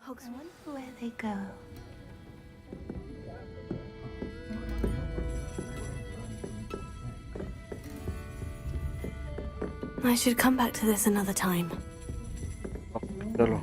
Hogs wonder where they go. I should come back to this another time. चलो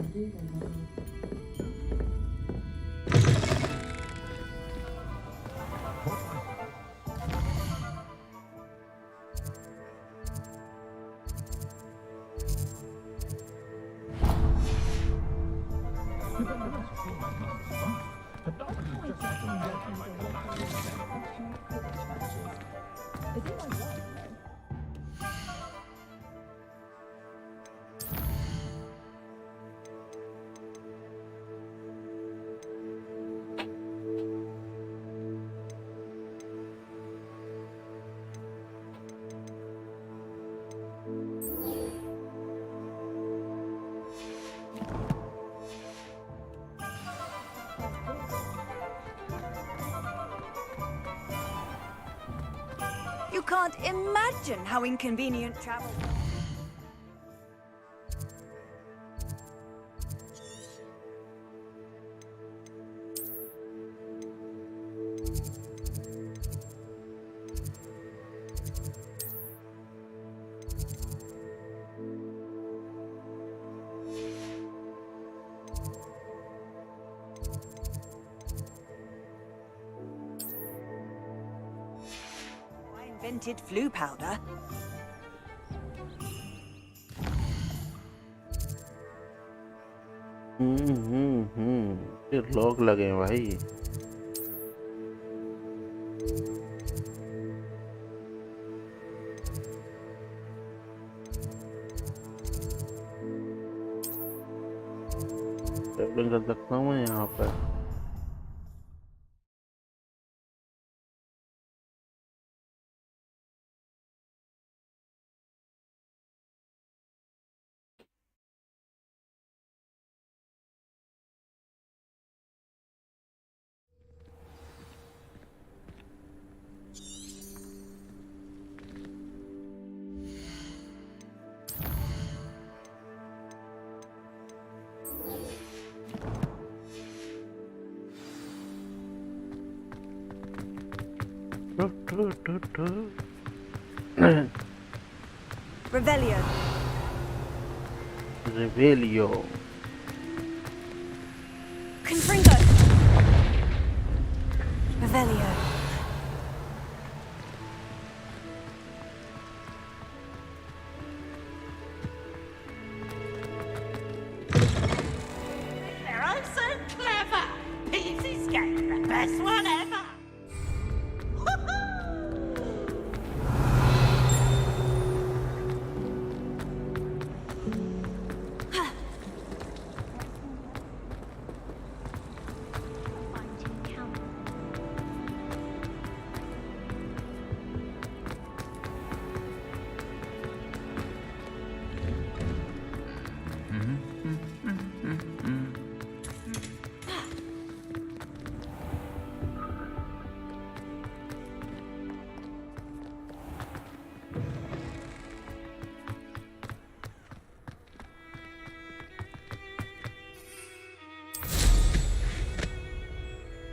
can't imagine how inconvenient travel. Invented flu powder. ये लोग लगे हैं भाई। Travelling कर सकता हूँ मैं यहाँ पर। Revelio. Revelio. Confringo. Revelio. They're all so clever. Easy skate, the best one ever.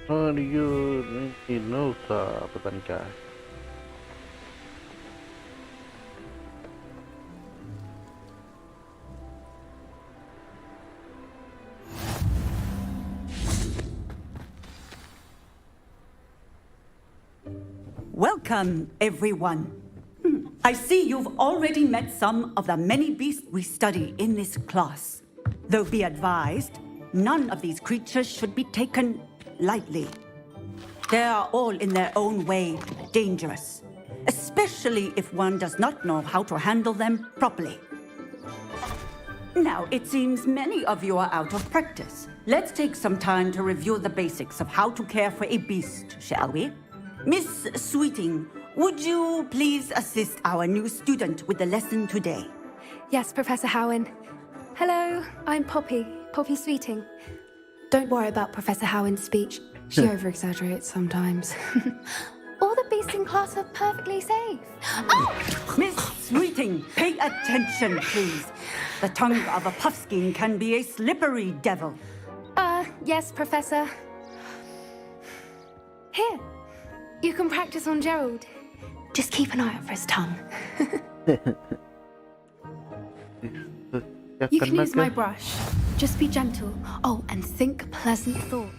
और ये नो था पता नहीं क्या है। Welcome, everyone. I see you've already met some of the many beasts we study in this class. Though be advised, none of these creatures should be taken lightly. They are all in their own way dangerous, especially if one does not know how to handle them properly. Now, it seems many of you are out of practice. Let's take some time to review the basics of how to care for a beast, shall we? Miss Sweeting, would you please assist our new student with the lesson today? Yes, Professor Howen. Hello, I'm Poppy Sweeting. Don't worry about Professor Howen's speech. She over-exaggerates sometimes. All the beasts in class are perfectly safe. Oh! Miss Sweeting, pay attention, please. The tongue of a puffskein can be a slippery devil. Yes, Professor. Here, you can practice on Gerald. Just keep an eye out for his tongue. You can use my brush. Just be gentle. Oh, and think pleasant thoughts.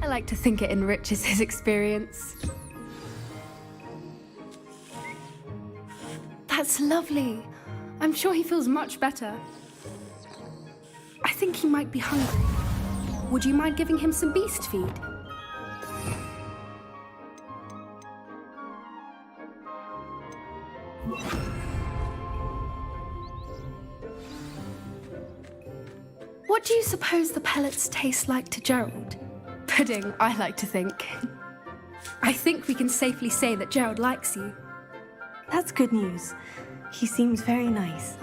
I like to think it enriches his experience. That's lovely. I'm sure he feels much better. I think he might be hungry. Would you mind giving him some beast feed? What do you suppose the pellets taste like to Gerald? Pudding, I like to think. I think we can safely say that Gerald likes you. That's good news. He seems very nice.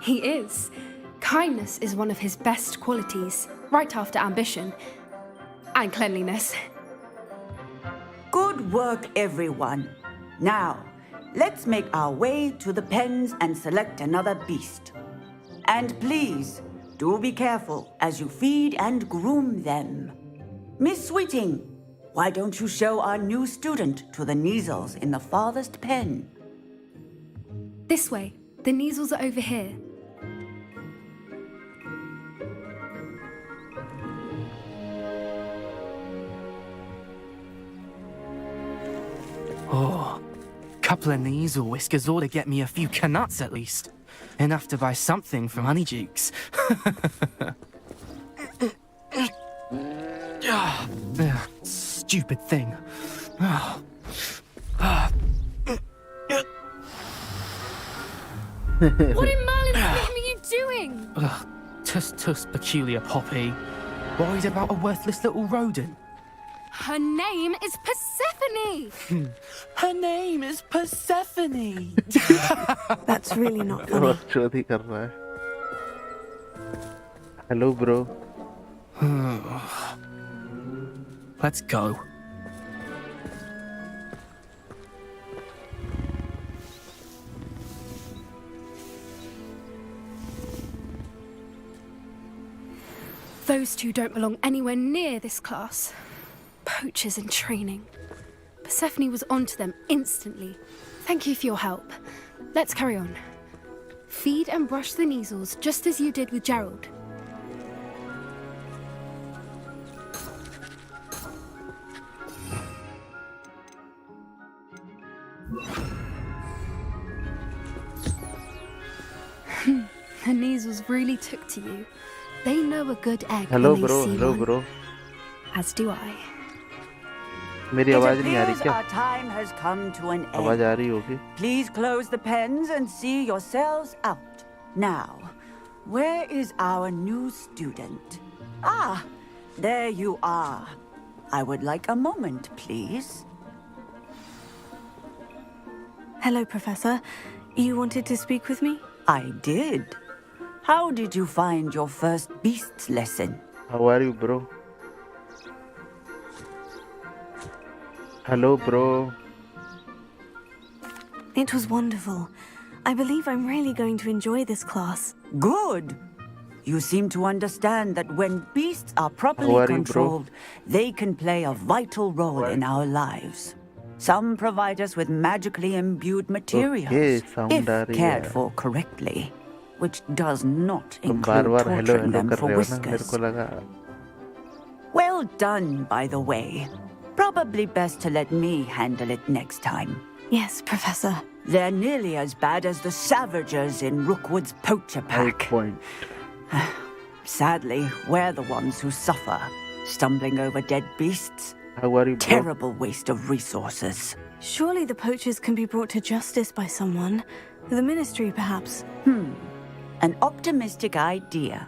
He is. Kindness is one of his best qualities, right after ambition and cleanliness. Good work, everyone. Now, let's make our way to the pens and select another beast. And please, do be careful as you feed and groom them. Miss Sweeting, why don't you show our new student to the Neasels in the farthest pen? This way. The Neasels are over here. Oh, couple of Neasel whiskers ought to get me a few canuts at least. Enough to buy something from Honeydukes. Stupid thing. What in Merlin's name are you doing? Tuss, peculiar Poppy. Worried about a worthless little rodent. Her name is Persephone! Her name is Persephone. That's really not funny. बकचोदी कर रहा है. Hello, bro. Let's go. Those two don't belong anywhere near this class. Poachers in training. Persephone was onto them instantly. Thank you for your help. Let's carry on. Feed and brush the Neasels just as you did with Gerald. The Neasels really took to you. They know a good egg Hello, when they bro. see Hello, one. bro. As do I. मेरी It आवाज नहीं आ रही appears क्या? our time has come to an आवाज end. आ रही होगी. Please close the pens and see yourselves out. Now, where is our new student? Ah, there you are. I would like a moment, please. Hello, Professor. You wanted to speak with me? I did. How did you find your first beasts lesson? How are you, bro? Hello, bro. It was wonderful. I believe I'm really going to enjoy this class. Good. You seem to understand that when beasts are How properly are you, bro? controlled, they can play a vital role in our lives. Some provide us with magically imbued materials, Okay, sound if aa rahi cared hai. for correctly, which does not तुम include बार-बार hello torturing hello them कर for रहे हो ना? मेरे whiskers. को लगा. Well done, by the way. Probably best to let me handle it next time. Yes, Professor. They're nearly as bad as the Savagers in Rookwood's poacher Right pack. point. Sadly, we're the ones who suffer, stumbling over dead beasts. How are you, bro? Terrible waste of resources. Surely the poachers can be brought to justice by someone. The Ministry, perhaps. An optimistic idea.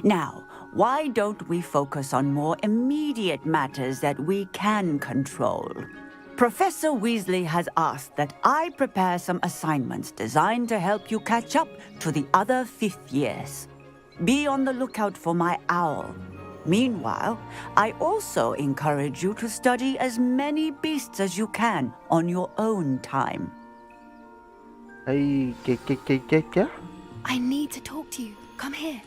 Now, why don't we focus on more immediate matters that we can control? Professor Weasley has asked that I prepare some assignments designed to help you catch up to the other fifth years. Be on the lookout for my owl. Meanwhile, I also encourage you to study as many beasts as you can on your own time. Hey, क्या? I need to talk to you. Come here.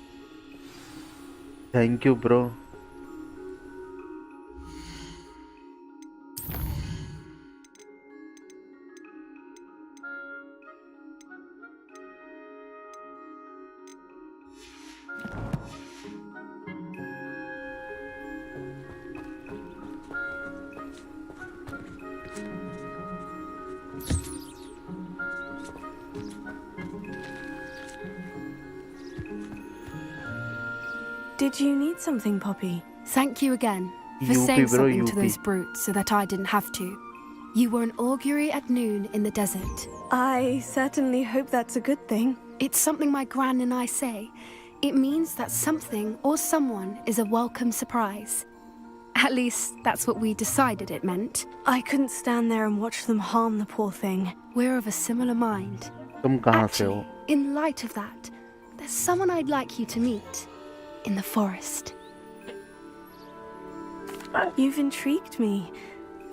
Thank you, bro. Did you need something, Poppy? Thank you again for UP, saying bro, something to UP. those brutes so that I didn't have to. You were an augury at noon in the desert. I certainly hope that's a good thing. It's something my gran and I say. It means that something or someone is a welcome surprise. At least, that's what we decided it meant. I couldn't stand there and watch them harm the poor thing. We're of a similar mind. तुम कहाँ से हो? Actually, in light of that, there's someone I'd like you to meet in the forest. You've intrigued me.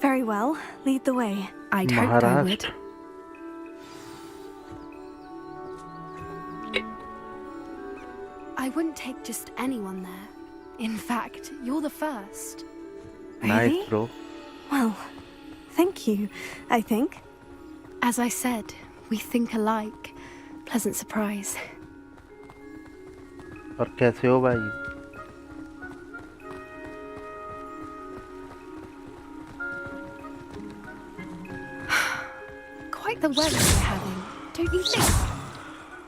Very well, lead the way. I'd hoped I would. Maharashtra. I wouldn't take just anyone there. In fact, you're the first. Really? Nice, bro. Well, thank you, I think. As I said, we think alike. Pleasant surprise. और कैसे हो भाई? Quite the weather we're having, don't you think?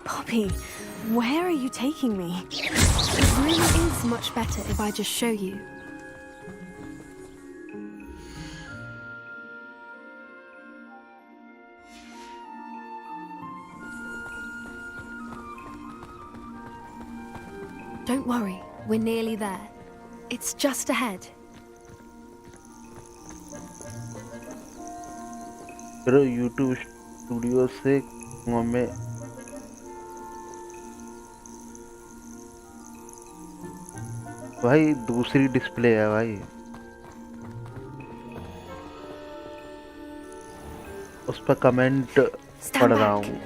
Poppy, where are you taking me? It really is much better if I just show you. Don't worry, we're nearly there. It's just ahead. Bro YouTube studio से में भाई दूसरी display है भाई, उस पर comment पढ़ रहा हूँ।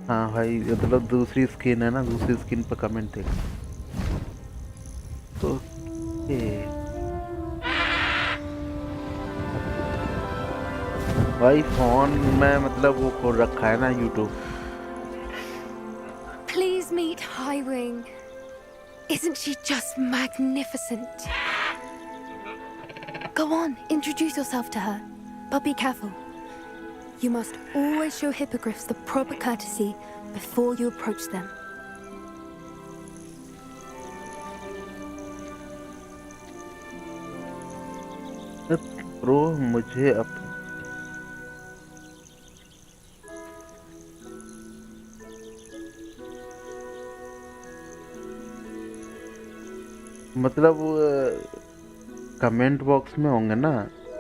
हाँ भाई, मतलब दूसरी स्क्रीन है ना, दूसरी स्क्रीन पर कमेंट देख तो भाई फोन में मतलब वो खोल रखा है ना YouTube। Please meet Highwing. Isn't she just magnificent? Go on, introduce yourself to her. But be careful. You must always show hippogriffs the proper courtesy before you approach them. Bro मुझे अब मतलब कमेंट बॉक्स में होंगे ना।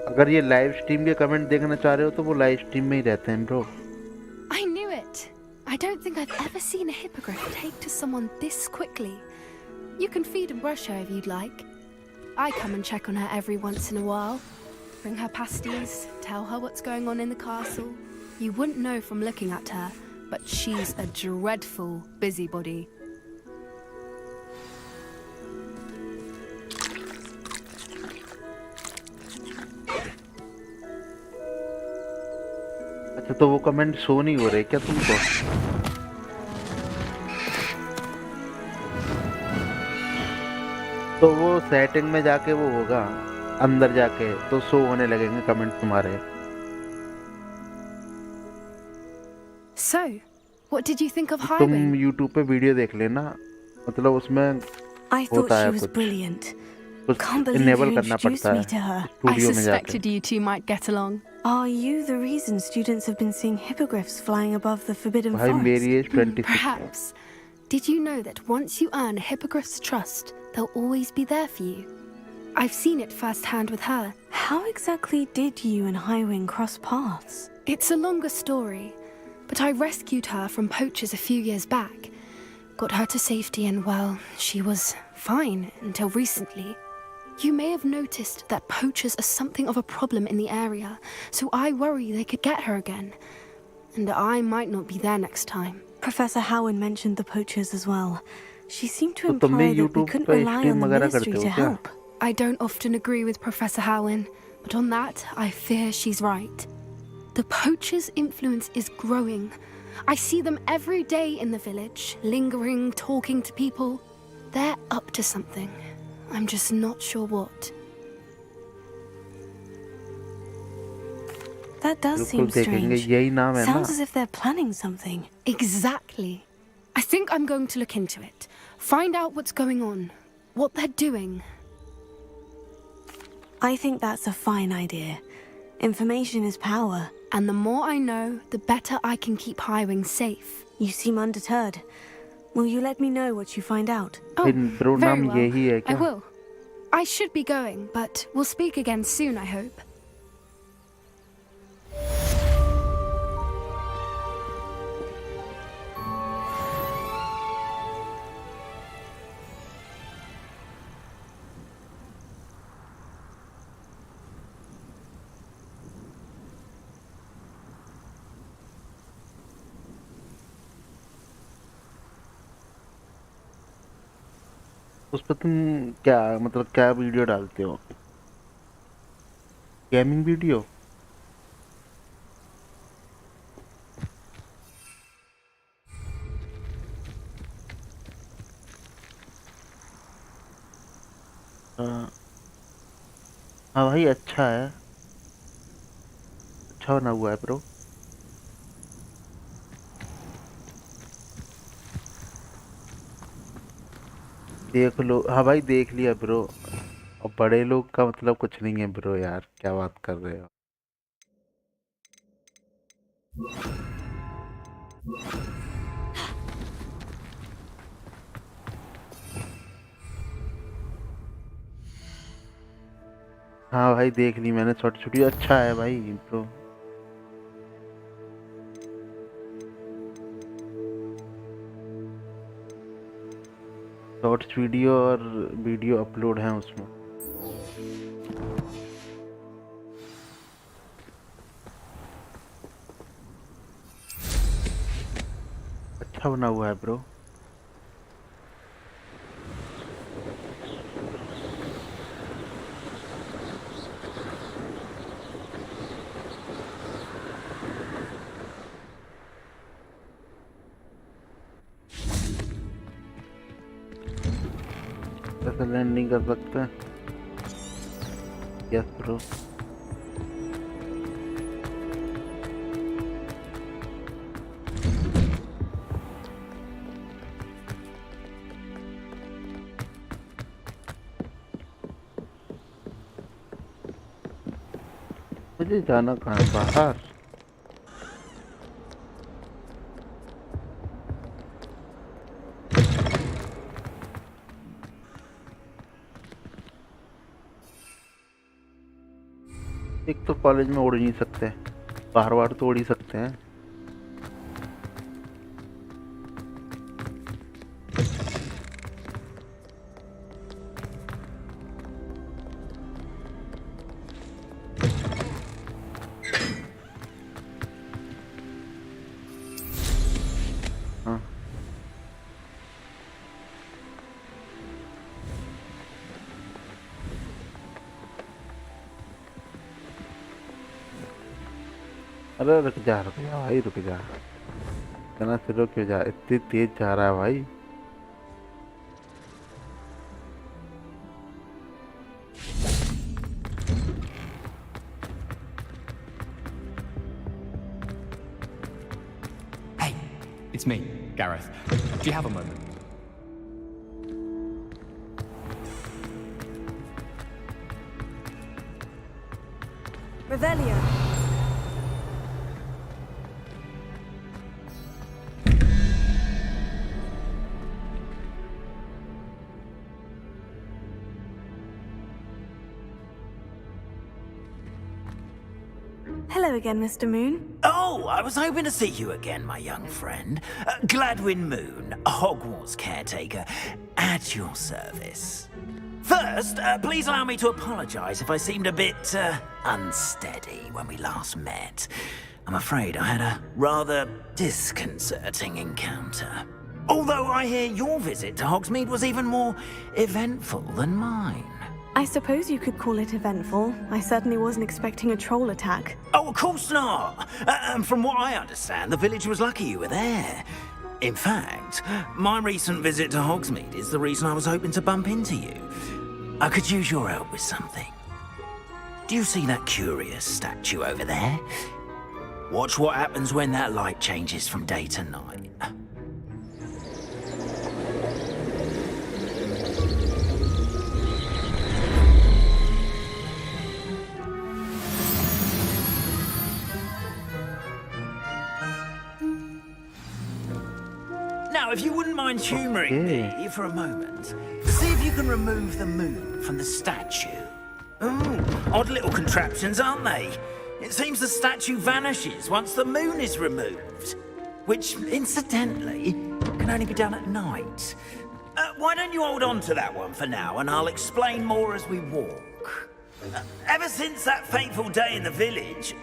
अगर ये live stream के comment देखना चाह रहे हो तो वो लाइव स्ट्रीम में ही रहते हैं bro. I knew it. I don't think I've ever seen a hippogriff take to someone this quickly. You can feed and brush her if you'd like. I come and check on her every once in a while. Bring her pasties, tell her what's going on in the castle. You wouldn't know from looking at her, but she's a dreadful busybody. अच्छा तो वो comment show नहीं हो रहे क्या तुमको? तो वो सेटिंग में जाके वो होगा, अंदर जाके तो शो होने लगेंगे कमेंट तुम्हारे। So, what did you think of तुम Highwing? YouTube पे वीडियो देख लेना, मतलब उसमें I thought होता she है was कुछ brilliant. कुछ Can't believe इनेबल you करना introduced पड़ता me है to her. I स्टूडियो में जाके। suspected you two might get along. Are you the reason students have been seeing hippogriffs flying above the Forbidden भाई Forest? मेरी as 26 है। Perhaps. Did you know that once you earn a hippogriff's trust, they'll always be there for you? I've seen it firsthand with her. How exactly did you and Highwing cross paths? It's a longer story, but I rescued her from poachers a few years back. Got her to safety and, well, she was fine until recently. You may have noticed that poachers are something of a problem in the area, so I worry they could get her again. And I might not be there next time. Professor Howard mentioned the poachers as well. She seemed to तो तुम भी imply that we YouTube couldn't पे rely on stream the वगैरह ministry करते to हो क्या? help. I don't often agree with Professor Howin, but on that, I fear she's right. The poachers' influence is growing. I see them every day in the village, lingering, talking to people. They're up to something. I'm just not sure what. That does बिल्कुल seem देखेंगे, strange. यही नाम है ना। Sounds as if they're planning something. Exactly. I think I'm going to look into it. Find out what's going on, what they're doing. I think that's a fine idea. Information is power. And the more I know, the better I can keep Highwing safe. You seem undeterred. Will you let me know what you find out? Oh, bro very नाम well. यही है I क्या? will. I should be going, but we'll speak again soon, I hope. उस पर तुम क्या मतलब क्या वीडियो डालते हो? Gaming video? हाँ हाँ भाई, अच्छा है, अच्छा बना हुआ है ब्रो। देख लो, हाँ भाई देख लिया ब्रो। और बड़े लोग का मतलब कुछ नहीं है ब्रो, यार क्या बात कर रहे हो? हाँ भाई देख ली मैंने, छोटी छोटी, अच्छा है भाई ब्रो। शॉर्ट्स वीडियो और वीडियो अपलोड है उसमें। अच्छा बना हुआ है ब्रो। ऐसे लैंडिंग कर सकते हैं? Yes bro. मुझे जाना कहाँ है? बाहर? एक तो कॉलेज में उड़ नहीं सकते, बाहर बाहर तो उड़ ही सकते हैं। हाँ अरे रुक जा भाई, रुक जा। इतना स्लो क्यों जा, इतनी तेज जा रहा है भाई? Hey, it's me, Gareth. Do you have a moment? Revelio. Hello again, Mr. Moon. Oh, I was hoping to see you again, my young friend. Gladwin Moon, Hogwarts caretaker, at your service. First, please allow me to apologize if I seemed a bit unsteady when we last met. I'm afraid I had a rather disconcerting encounter. Although I hear your visit to Hogsmeade was even more eventful than mine. I suppose you could call it eventful. I certainly wasn't expecting a troll attack. Oh, of course not. From what I understand, the village was lucky you were there. In fact, my recent visit to Hogsmeade is the reason I was hoping to bump into you. I could use your help with something. Do you see that curious statue over there? Watch what happens when that light changes from day to night. Now, if you wouldn't mind humouring me for a moment, see if you can remove the moon from the statue. Ooh, odd little contraptions, aren't they? It seems the statue vanishes once the moon is removed, which, incidentally, can only be done at night. Why don't you hold on to that one for now, and I'll explain more as we walk. Ever since that fateful day in the village,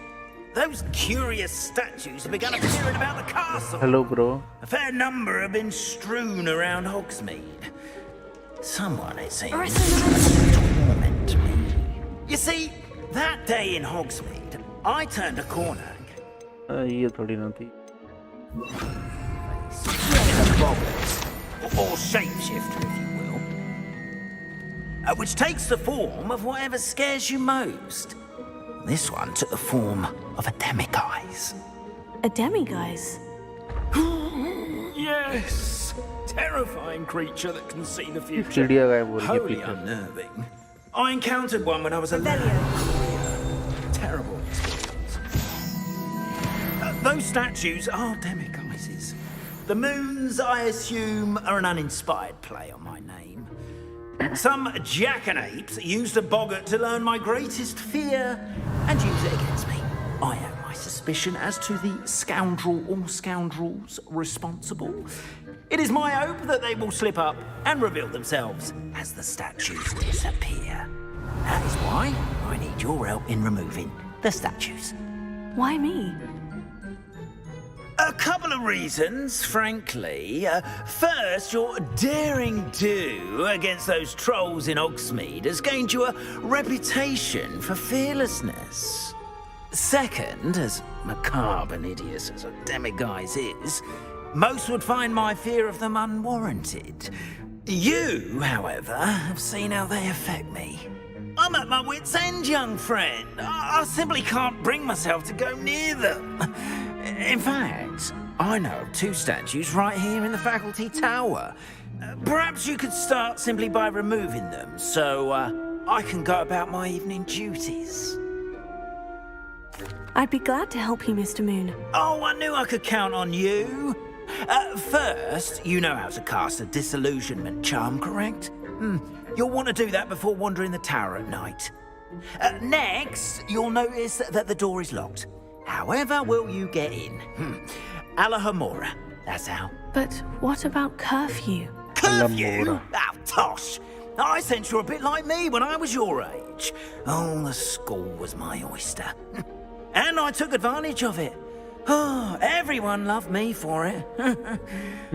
those curious statues have begun appearing about the castle. Hello, bro. A fair number have been strewn around Hogsmeade. Someone, it seems, to torment me. You see, that day in Hogsmeade, I turned a corner. ये थोड़ी ना थी. In a boggart, or shapeshifter, if you will, which takes the form of whatever scares you most. This one took the form of a demiguise. A demiguise? Yes! Terrifying creature that can see the future. चिड़िया गायब हो रही है Wholly पीछे. unnerving. I encountered one when I was a lad. Terrible experience. Those statues are demiguises. The moons, I assume, are an uninspired play on my name. Some jackanapes used a boggart to learn my greatest fear and use it against me. I have my suspicion as to the scoundrel or scoundrels responsible. It is my hope that they will slip up and reveal themselves as the statues disappear. That is why I need your help in removing the statues. Why me? A couple of reasons, frankly. First, your daring do against those trolls in Hogsmeade has gained you a reputation for fearlessness. Second, as macabre and hideous as a demiguise is, most would find my fear of them unwarranted. You, however, have seen how they affect me. I'm at my wit's end, young friend. I simply can't bring myself to go near them. In fact, I know of 2 statues right here in the faculty tower. Perhaps you could start simply by removing them, so I can go about my evening duties. I'd be glad to help you, Mr. Moon. Oh, I knew I could count on you. First, you know how to cast a disillusionment charm, correct? You'll want to do that before wandering the tower at night. Next, you'll notice that the door is locked. However will you get in? Alahomora, that's how. But what about curfew? Curfew? Alahomora. Oh, tosh. I sense you're a bit like me when I was your age. Oh, the school was my oyster. And I took advantage of it. Oh, everyone loved me for it.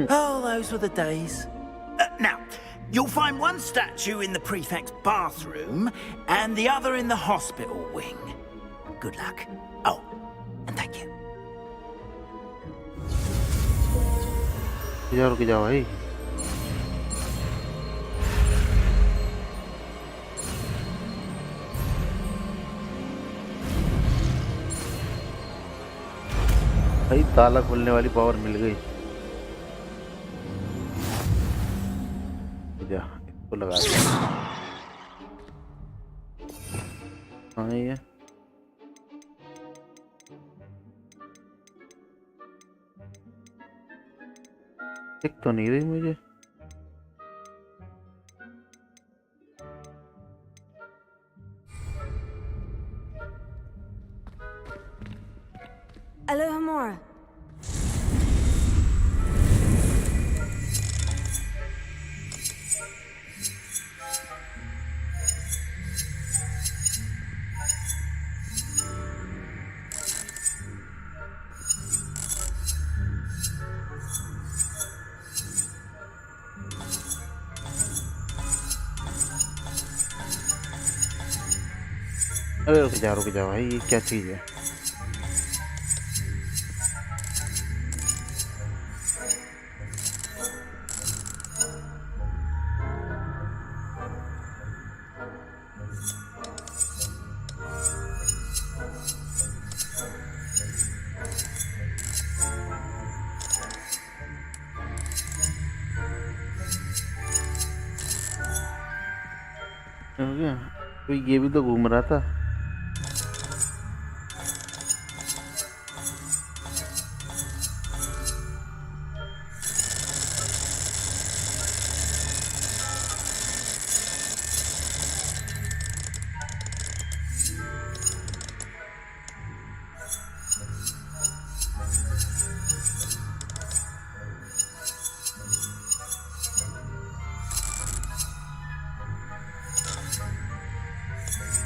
Oh, those were the days. Now, you'll find one statue in the prefect's bathroom and the other in the hospital wing. Good luck. Oh, and thank you. रुक जाओ भाई. भाई ताला खोलने वाली power मिल गई. जा इसको लगा दे. हाँ ये दिख तो नहीं रही मुझे. Alohomora. अरे रुक जा भाई, ये क्या चीज़ है? हो गया? तो ये भी तो घूम रहा था.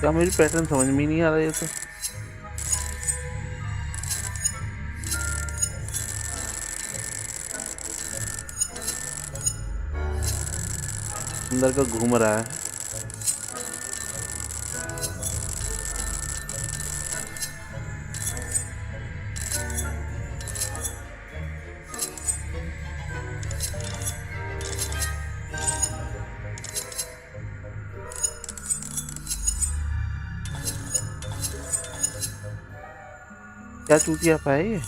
क्या मेरी पैटर्न समझ में नहीं आ रहा है तो. अंदर का घूम रहा है। क्या चूतिया पाए ये?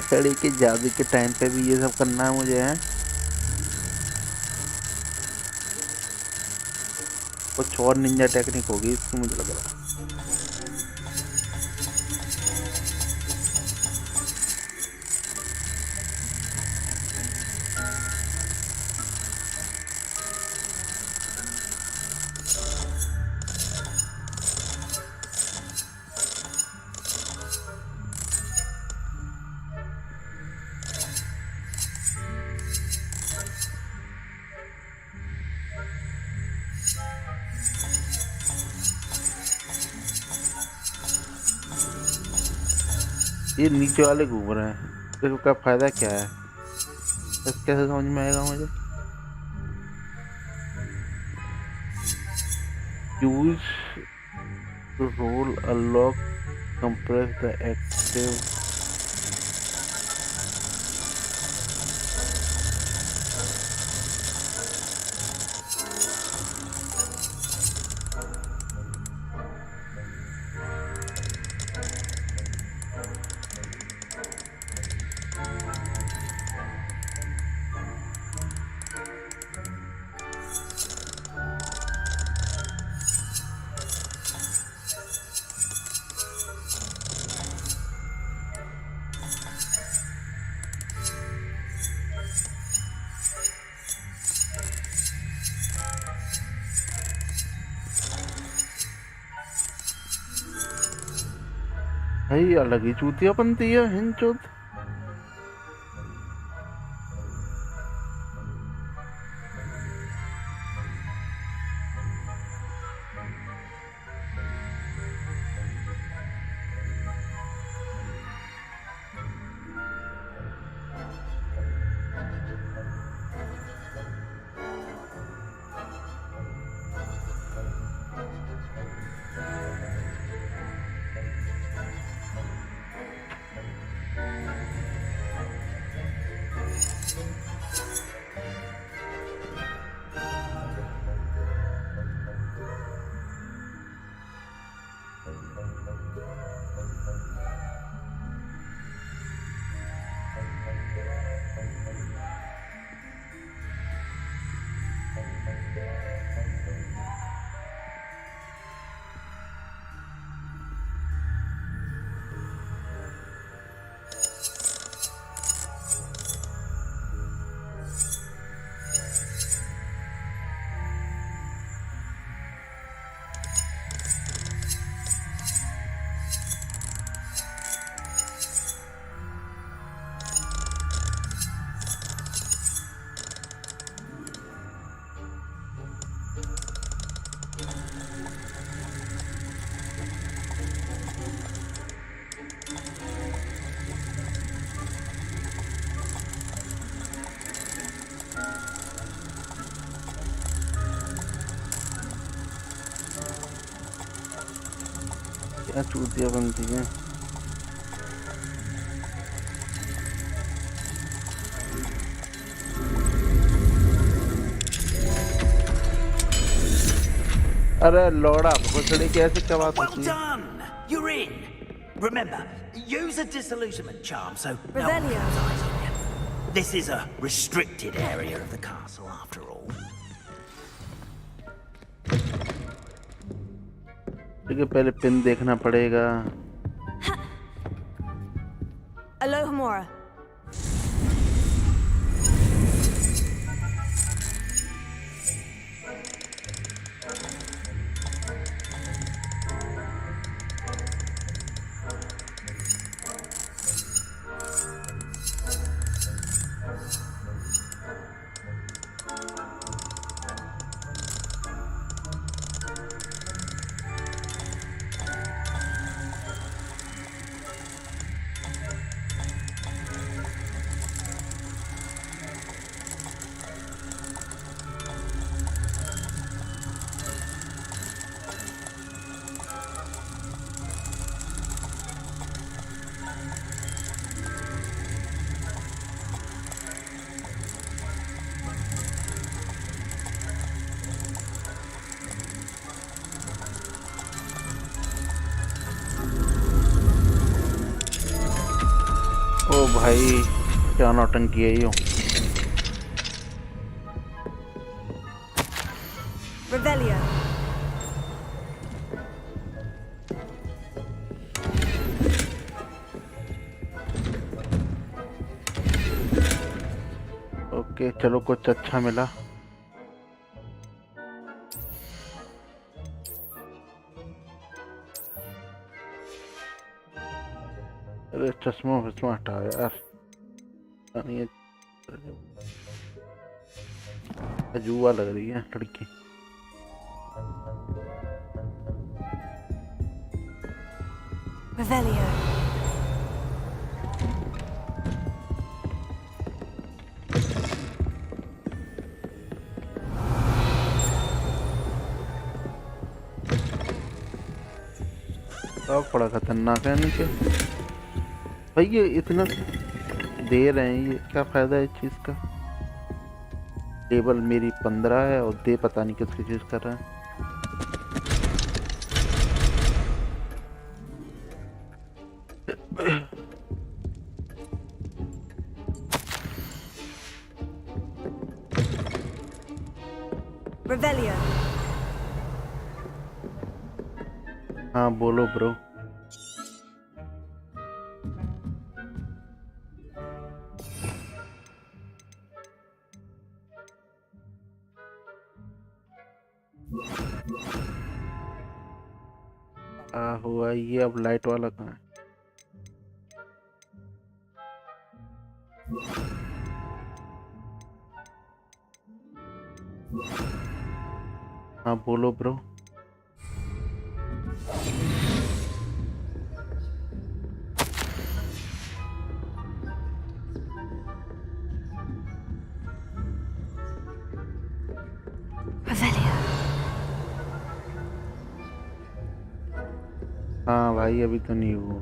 सड़ी के जादू के टाइम पे भी ये सब करना है मुझे, है कुछ और निंजा टेक्निक होगी इसकी मुझे लग रहा है। ये नीचे वाले घूम रहे हैं, देखो क्या फायदा क्या है, कैसे समझ में आएगा मुझे। Use role unlock compress the active भाई अलग ही चूतिया बनती है हिंचोद। क्या चूतिया बनती है। अरे लौड़ा भोसड़ी कैसे क्या बात Well होती है। done! You're in. Remember, use a disillusionment charm so no one Revelio. has eyes on you. This is a restricted area of the castle, after all. ठीक है, पहले पिन देखना पड़ेगा। Alohomora. भाई क्या नौटंकी है यो। Revelio. ओके चलो कुछ अच्छा मिला। अरे चश्मा वश्मा हटा यार, नहीं अजूबा लग रही है लड़की। Revelio. अब बड़ा खतरनाक है नीचे भाई, ये इतना दे रहे हैं, ये क्या फायदा है इस चीज का। टेबल मेरी 15 है और दे पता नहीं किसकी चीज कर रहा है। Revelio. हाँ बोलो ब्रो। हुआ ये, अब लाइट वाला कहाँ है? हाँ बोलो ब्रो। Revelio. हाँ भाई अभी तो नहीं हुआ।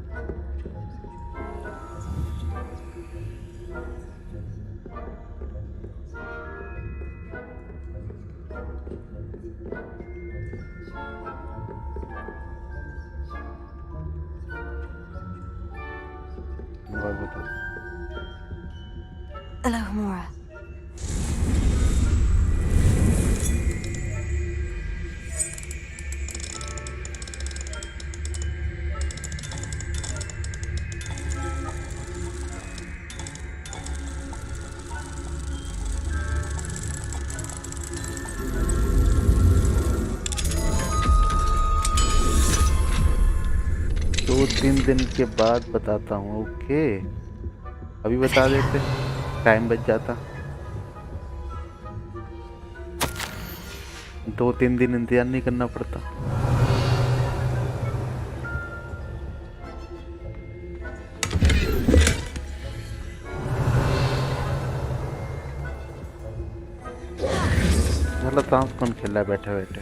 और बता। Alohomora. दो तीन दिन के बाद बताता हूँ। ओके अभी बता देते, टाइम बच जाता। 2-3 दिन इंतजार नहीं करना पड़ता। मतलब सांस कौन खेल रहा है बैठे बैठे।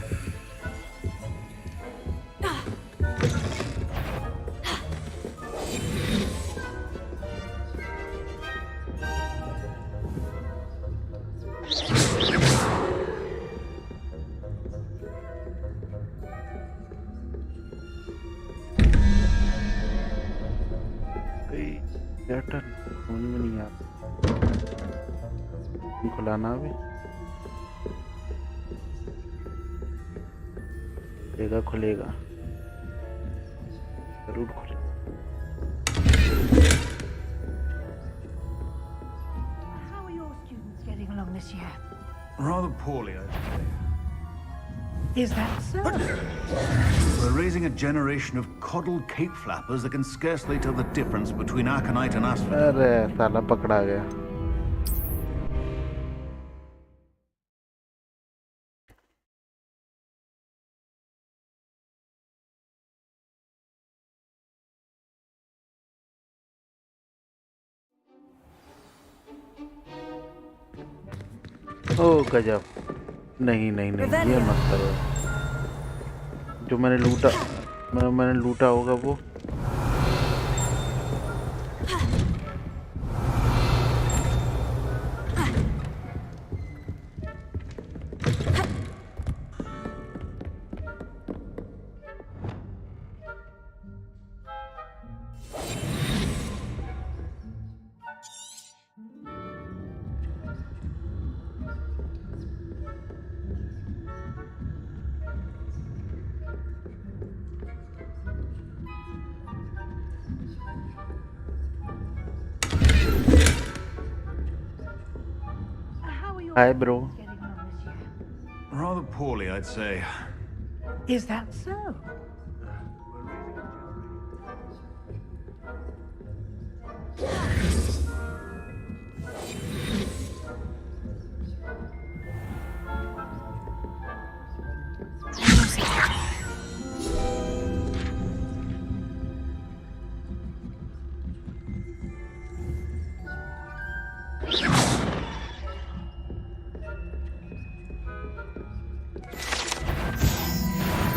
समझ में नहीं आ रहा, खुलाना अभी खुलेगा, खुलेगा जरूर खुलेगा। How are your students getting along this year? Rather poorly, I should say. Is that so? We're raising a generation of coddled cape flappers that can scarcely tell the difference between aconite and asphodel. अरे साला पकड़ा गया। ओ गजब। नहीं नहीं नहीं, ये मत करो। जो मैंने लूटा होगा वो। Hi, bro. getting along this year? Rather poorly, I'd say. Is that so?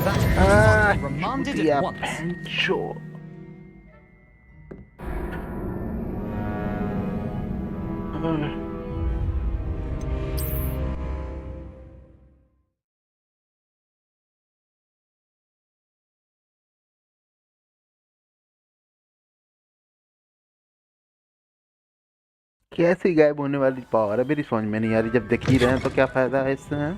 That remanded yeah, at once. sure. कैसे गायब होने वाली पावर है मेरी समझ में नहीं आ रही जब देख ही रहे हैं तो क्या फायदा है इससे हैं?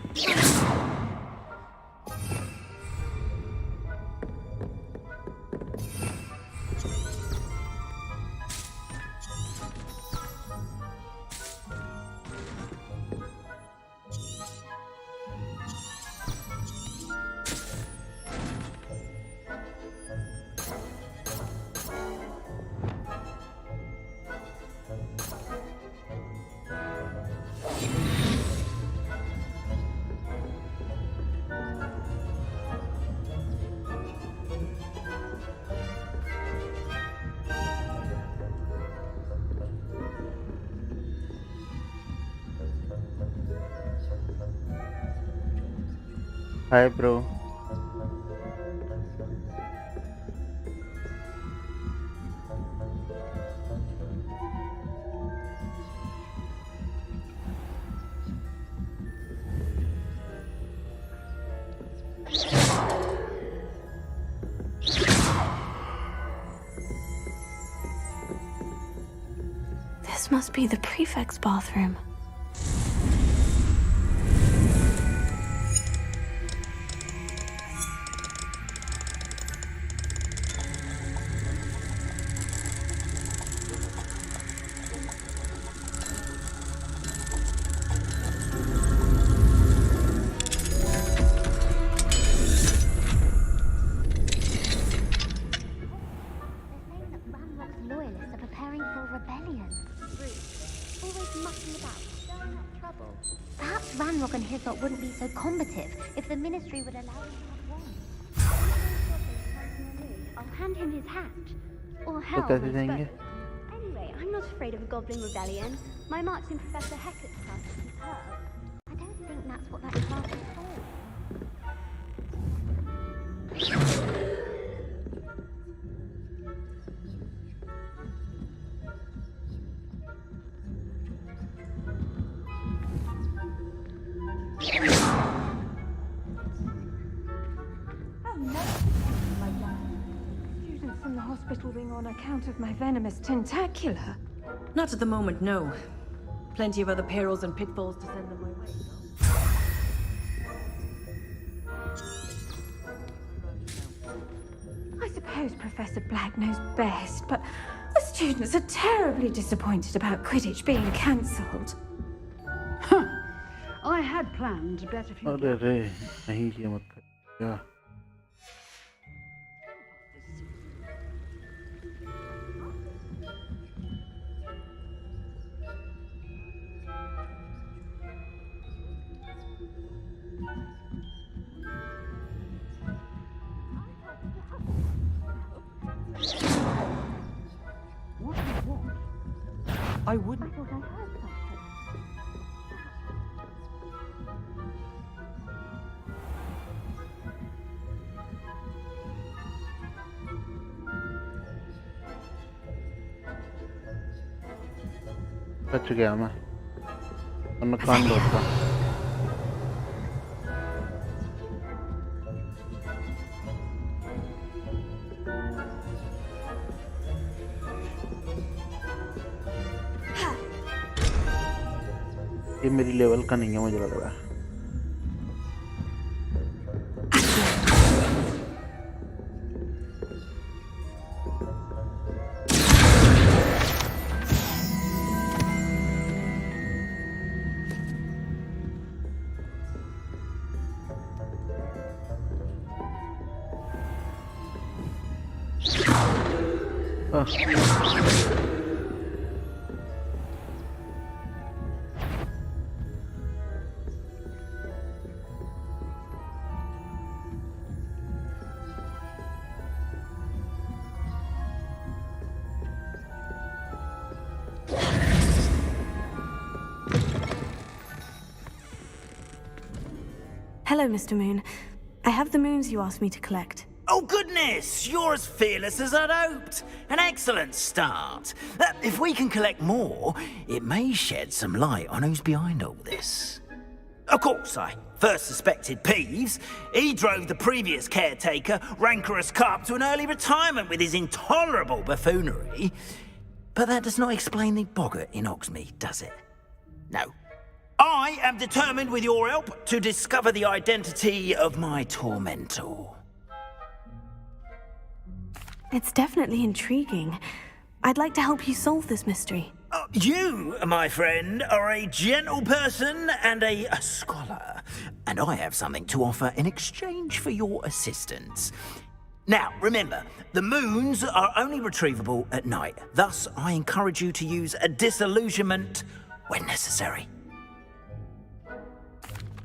Hi, bro. This must be the prefect's bathroom. Wouldn't be so combative if the ministry would allow him to have one. I'll hand him his hat. Or helm, I suppose. Anyway, I'm not afraid of a goblin rebellion. My marks in Professor Hecat's class are superb. I don't think that's what that class is for. Students from the hospital wing on account of my venomous tentacular. Not at the moment, no. Plenty of other perils and pitfalls to send them my way. I suppose Professor Black knows best, but the students are terribly disappointed about Quidditch being cancelled. I had planned to bet a few. अरे रे नहीं ये मत कर क्या I wouldn't. I thought I heard something. बच गया मैं वरना कान लौटता ये मेरी लेवल का नहीं है मुझे लग रहा है Hello, Mr. Moon. I have the moons you asked me to collect. Oh, goodness! You're as fearless as I'd hoped. An excellent start. If we can collect more, it may shed some light on who's behind all this. Of course, I first suspected Peeves. He drove the previous caretaker, rancorous carp, to an early retirement with his intolerable buffoonery. But that does not explain the boggart in Hogsmeade, does it? No. I am determined, with your help, to discover the identity of my tormentor. It's definitely intriguing. I'd like to help you solve this mystery. You, my friend, are a gentle person and a scholar, and I have something to offer in exchange for your assistance. Now, remember, the moons are only retrievable at night. Thus, I encourage you to use a disillusionment when necessary.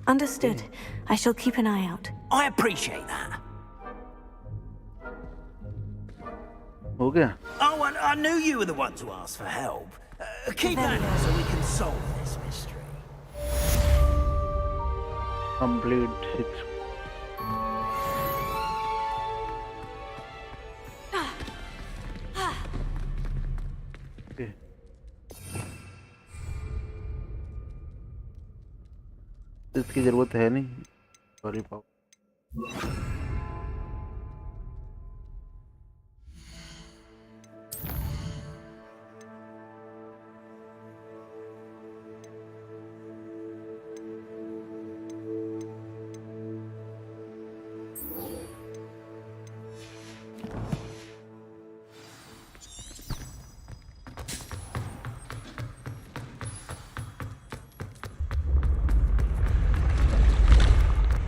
Understood. I shall keep an eye out. I appreciate that. हो गया? Oh, and I knew you were the one to ask for help. Keep that so we can solve this mystery. Complete 6. Okay. इसकी जरूरत है नहीं. Sorry, पापा.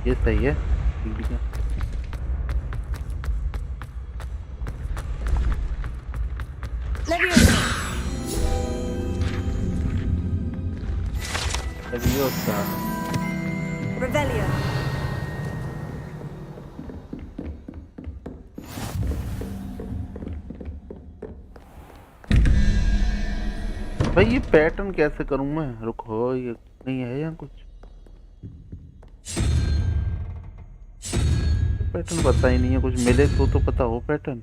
ये सही है. ठीक है. Leviosa. Revelio. भाई ये पैटर्न कैसे करूं मैं? रुको, ये नहीं है यहाँ कुछ. पैटर्न पता ही नहीं है. कुछ मिले तो पता हो पैटर्न.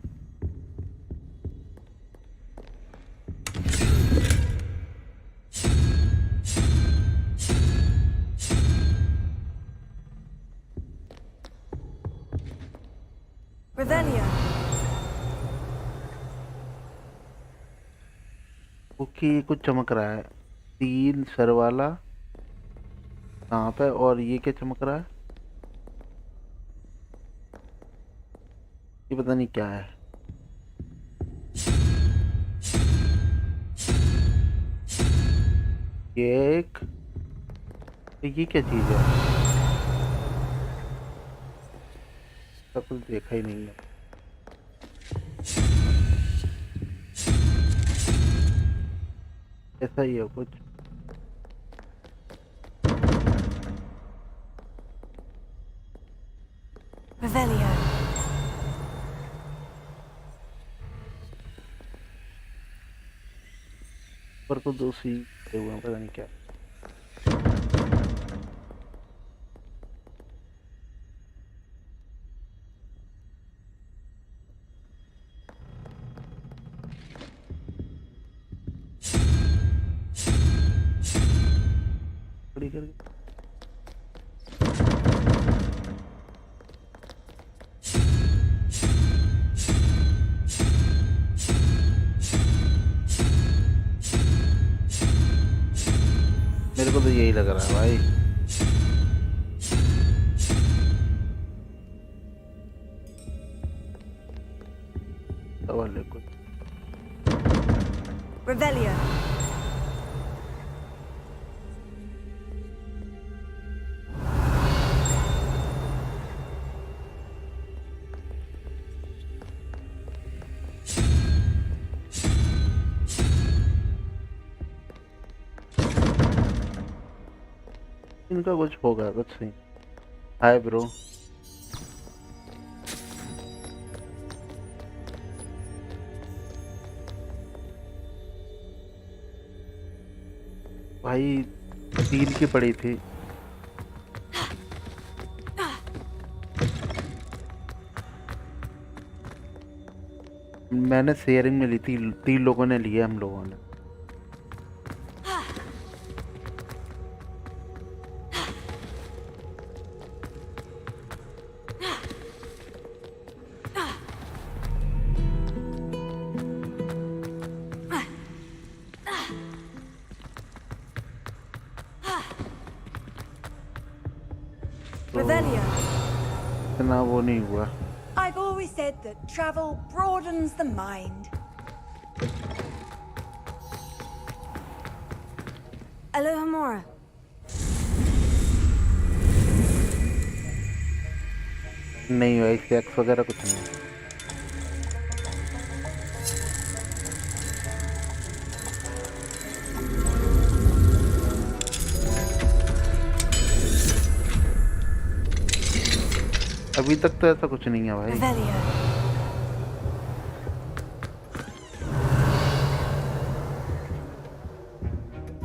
Revelio. ओके, कुछ चमक रहा है. 3 सर वाला कहाँ पे? और ये क्या चमक रहा है? ये पता नहीं क्या है. ये क्या चीज है? सब कुछ देखा ही नहीं है. ऐसा ही है कुछ. Revelio. पर को 2 सी हुआ, पता नहीं क्या. बड़ी कर मेरे को तो यही लग रहा है भाई. सवाल है कुछ. Revelio. इनका कुछ होगा कुछ नहीं। Hi bro. भाई डील की पड़ी थी। मैंने शेयरिंग में ली थी, 3 लोगों ने लिया, हम लोगों ने। Revelio. इतना वो नहीं हुआ। I've always said that travel broadens the mind. Alohomora. नहीं हुआ, एक्स वगैरह कुछ नहीं। अभी तक तो ऐसा कुछ नहीं है भाई। Revelio.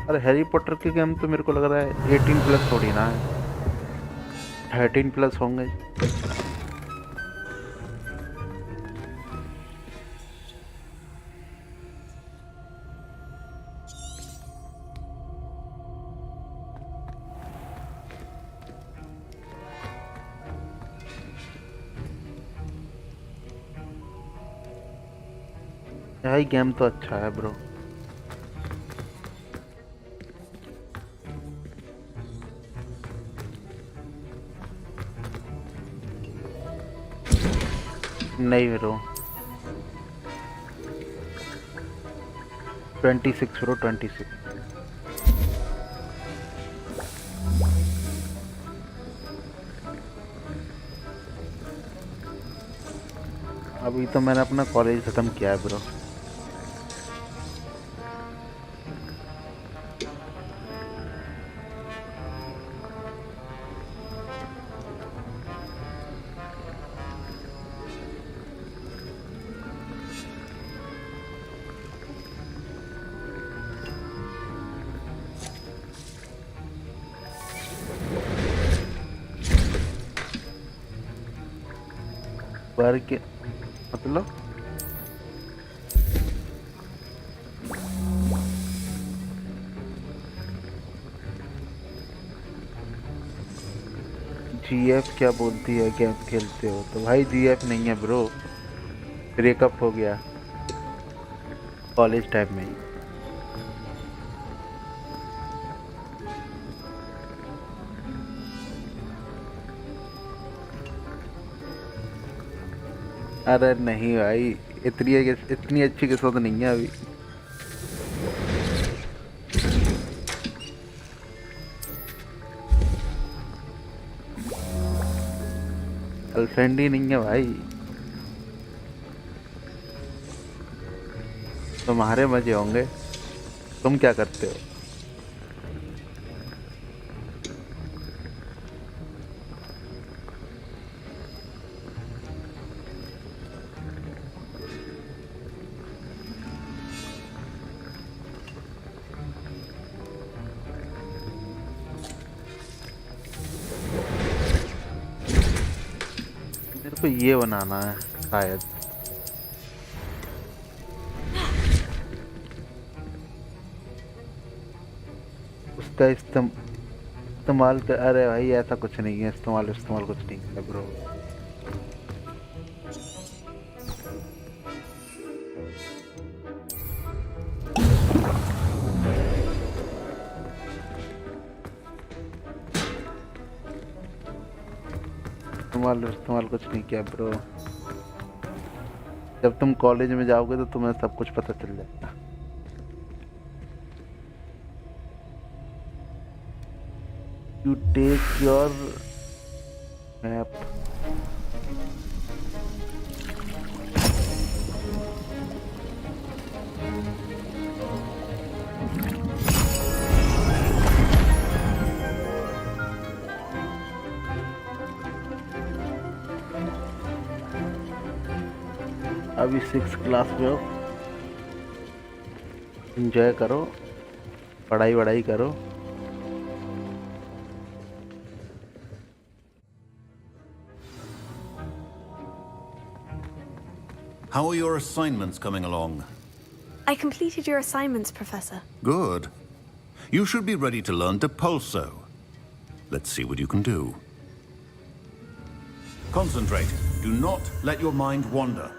अरे हैरी पॉटर के गेम तो मेरे को लग रहा है 18+ थोड़ी ना है, 13+ होंगे। भाई गेम तो अच्छा है ब्रो। नहीं ब्रो, 26 ब्रो, 26। अभी तो मैंने अपना कॉलेज खत्म किया है ब्रो। बार के मतलब जीएफ क्या बोलती है, गेम खेलते हो? तो भाई जीएफ नहीं है ब्रो, ब्रेकअप हो गया कॉलेज टाइम में ही। अरे नहीं भाई, इतनी अच्छी किस्मत नहीं है अभी। गर्लफ्रेंड ही नहीं है भाई। तुम्हारे मजे होंगे, तुम क्या करते हो? तो ये बनाना है शायद। उसका इस्तेमाल कर। अरे भाई ऐसा कुछ नहीं है, इस्तेमाल कुछ नहीं है ब्रो। इस्तेमाल कुछ नहीं किया ब्रो। जब तुम कॉलेज में जाओगे तो तुम्हें सब कुछ पता चल जाएगा। You take your map. अभी 6 क्लास में हो, एंजॉय करो, पढ़ाई वढ़ाई करो। How are your assignments coming along? I completed your assignments, Professor. Good. You should be ready to learn to pulso. Let's see what you can do. Concentrate. Do not let your mind wander.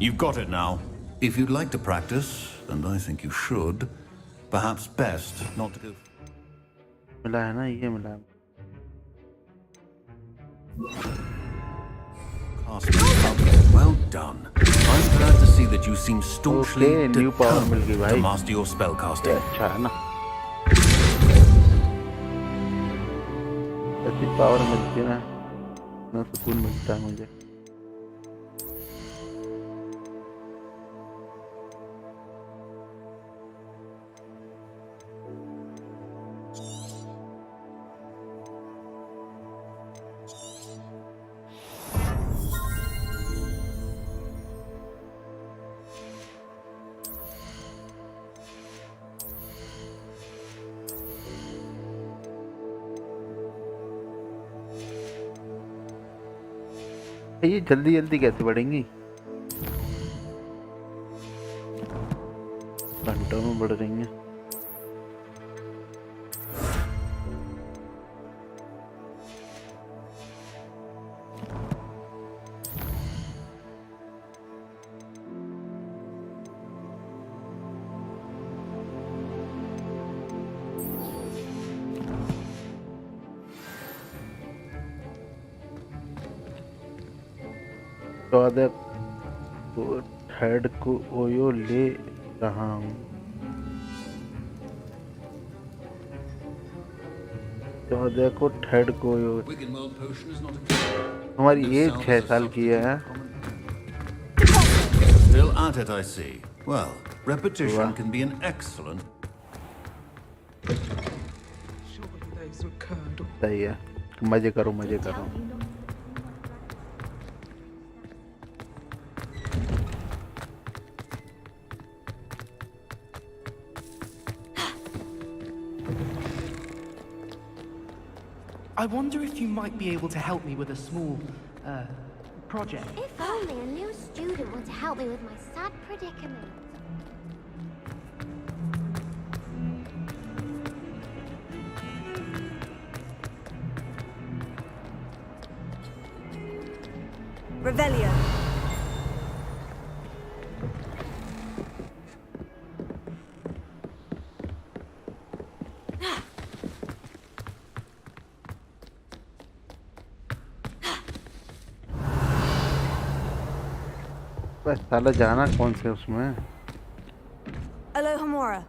You've got it now. If you'd like to practice, and I think you should, perhaps best not to go. मिला है ना, ये मिला। Well done. I'm glad to see that you seem staunchly determined to master your spellcasting. अच्छा है ना, ऐसी power मिलती है ना, इतना सुकून मिलता है मुझे। ये जल्दी जल्दी कैसे बढ़ेंगी? घंटों में बढ़ रही हैं। हेड को ओयो ले रहा हूँ। 14 को हेड को ओयो। हमारी एज 6 साल की है। Still at it, I see. Well, repetition can be an excellent. सही है, मजे करो मजे करो। I wonder if you might be able to help me with a small, project. If only a new student were to help me with my sad predicament. Revelio. बस साला जाना कौन से उसमें? Alohomora.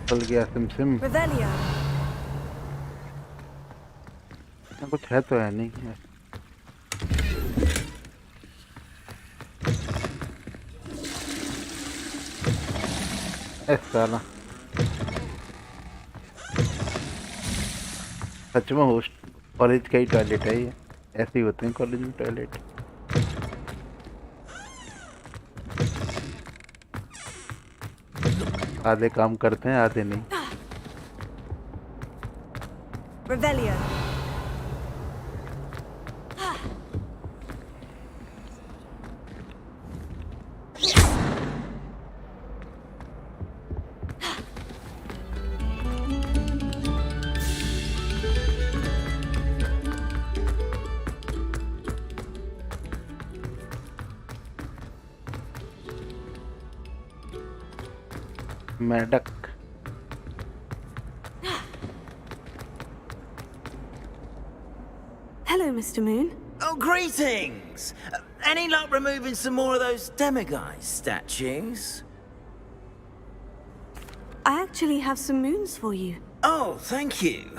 चल गया सिम Revelio. कुछ है तो है नहीं है। साला सच में होस्ट कॉलेज का ही टॉयलेट है ये। ऐसे ही होते हैं कॉलेज में टॉयलेट। आधे काम करते हैं आधे नहीं। Revelio. मेढक Hello, Mr. Moon. Oh, greetings! Any luck removing some more of those demiguise statues? I actually have some moons for you. Oh, thank you.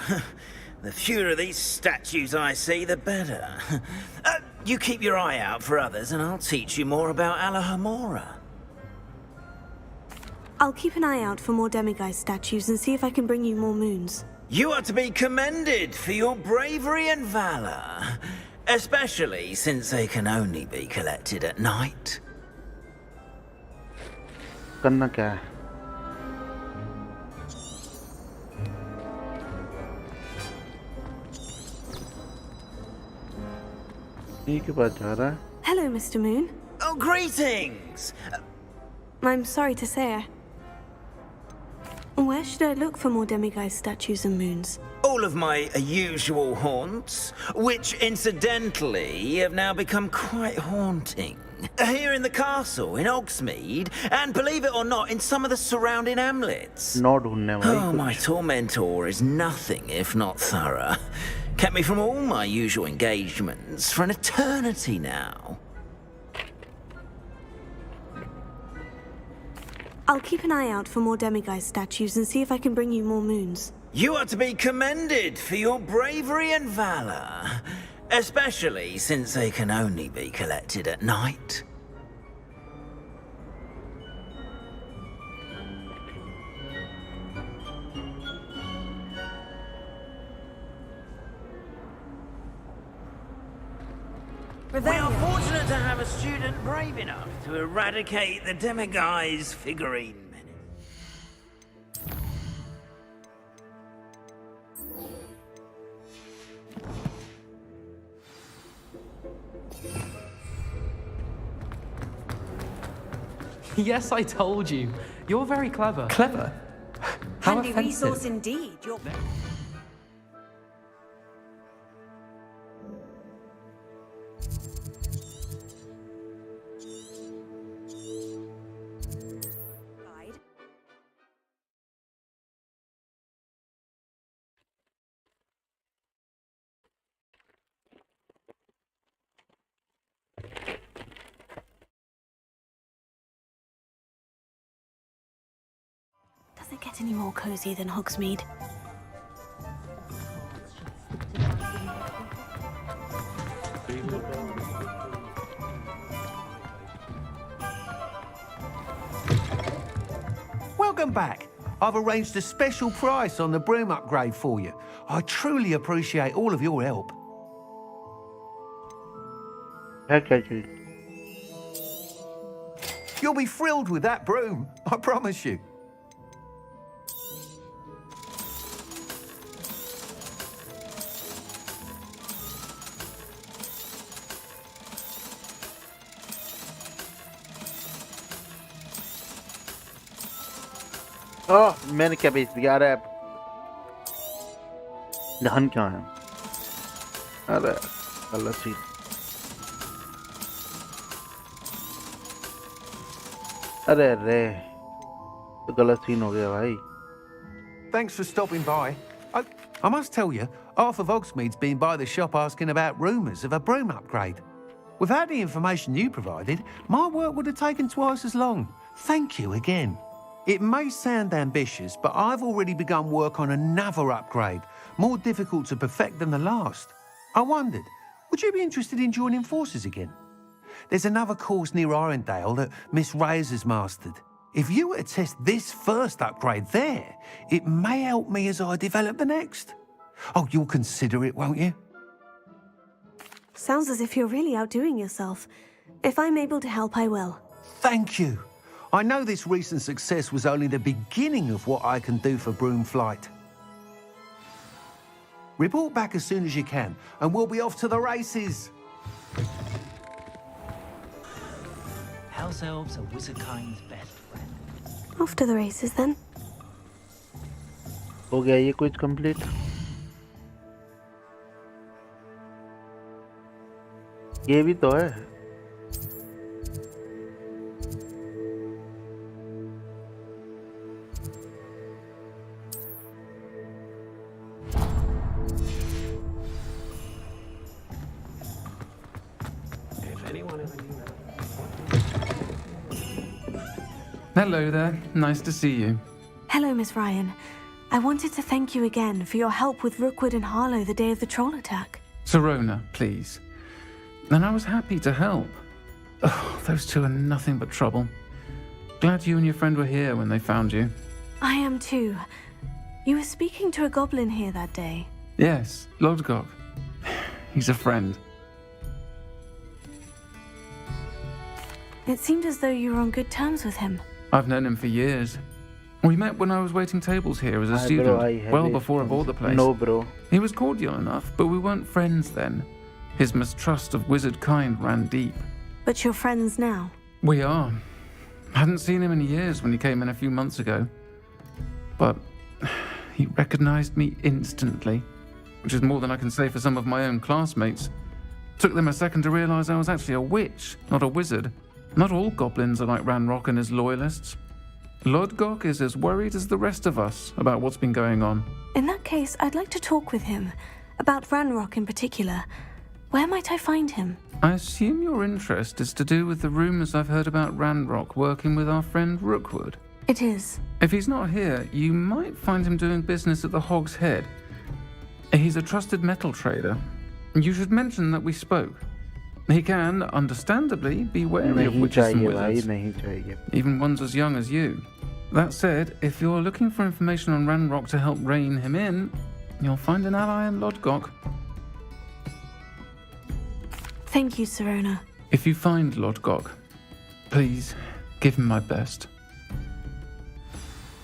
The fewer of these statues I see, the better. You keep your eye out for others, and I'll teach you more about Alahomora. I'll keep an eye out for more demiguise statues and see if I can bring you more moons. You are to be commended for your bravery and valor, especially since they can only be collected at night. करना क्या है? के पास जा रहा है? Hello, Mr. Moon. Oh, greetings! I'm sorry to say. Where should I look for more demiguise statues and moons? All of my usual haunts, which incidentally have now become quite haunting. Here in the castle, in Hogsmeade, and believe it or not, in some of the surrounding hamlets. Oh, my tormentor is nothing if not thorough. Kept me from all my usual engagements for an eternity now. I'll keep an eye out for more demiguise statues and see if I can bring you more moons. You are to be commended for your bravery and valor, especially since they can only be collected at night. We are fortunate to have a student brave enough to eradicate the demiguise figurine menace. Yes, I told you. You're very clever. Clever? How Handy offensive. resource indeed. You're... Does it get any more cozy than Hogsmeade? Welcome back. I've arranged a special price on the Broom upgrade for you. I truly appreciate all of your help. You'll be thrilled with that broom, I promise you. ओह मैंने क्या बेच दिया? अरे धन क्या है? अरे गलत चीज। अरे रे तो गलत सीन हो गया भाई। Thanks for stopping by. I must tell you, half of Hogsmeade's been by the shop asking about rumours of a broom upgrade. Without the information you provided, my work would have taken twice as long. Thank you again. It may sound ambitious, but I've already begun work on another upgrade, more difficult to perfect than the last. I wondered, would you be interested in joining forces again? There's another course near Arendelle that Miss Reyes has mastered. If you were to test this first upgrade there, it may help me as I develop the next. Oh, you'll consider it, won't you? Sounds as if you're really outdoing yourself. If I'm able to help, I will. Thank you. I know this recent success was only the beginning of what I can do for Broom Flight. Report back as soon as you can, and we'll be off to the races. House elves are wizardkind's best friend. Off to the races then. हो गया ये कुछ complete? ये भी तो है। Hello there. Nice to see you. Hello, Miss Ryan. I wanted to thank you again for your help with Rookwood and Harlow the day of the troll attack. Sirona, please. And I was happy to help. Oh, those two are nothing but trouble. Glad you and your friend were here when they found you. I am too. You were speaking to a goblin here that day. Yes, Lodgok. He's a friend. It seemed as though you were on good terms with him. I've known him for years. We met when I was waiting tables here as a student, well before I bought the place. No, bro. He was cordial enough, but we weren't friends then. His mistrust of wizard kind ran deep. But you're friends now? We are. Hadn't seen him in years when he came in a few months ago. But he recognized me instantly, which is more than I can say for some of my own classmates. Took them a second to realize I was actually a witch, not a wizard. Not all goblins are like Ranrock and his loyalists. Lodgok is as worried as the rest of us about what's been going on. In that case, I'd like to talk with him. About Ranrock in particular. Where might I find him? I assume your interest is to do with the rumors I've heard about Ranrock working with our friend Rookwood. It is. If he's not here, you might find him doing business at the Hog's Head. He's a trusted metal trader. You should mention that we spoke. He can, understandably, be wary of witches and wizards, even ones as young as you. That said, if you're looking for information on Ranrock to help rein him in, you'll find an ally in Lodgok. Thank you, Sirona. If you find Lodgok, please give him my best.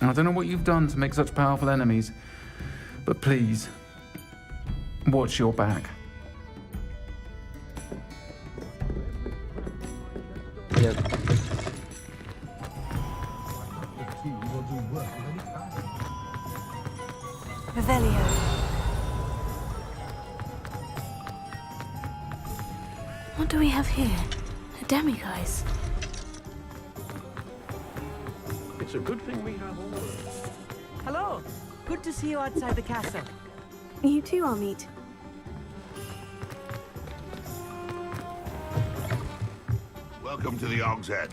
I don't know what you've done to make such powerful enemies, but please, watch your back. Yes. Revelio. What do we have here? A demiguise. It's a good thing we have all. Hello. Good to see you outside the castle. You too, Amit. Welcome to the Hog's Head.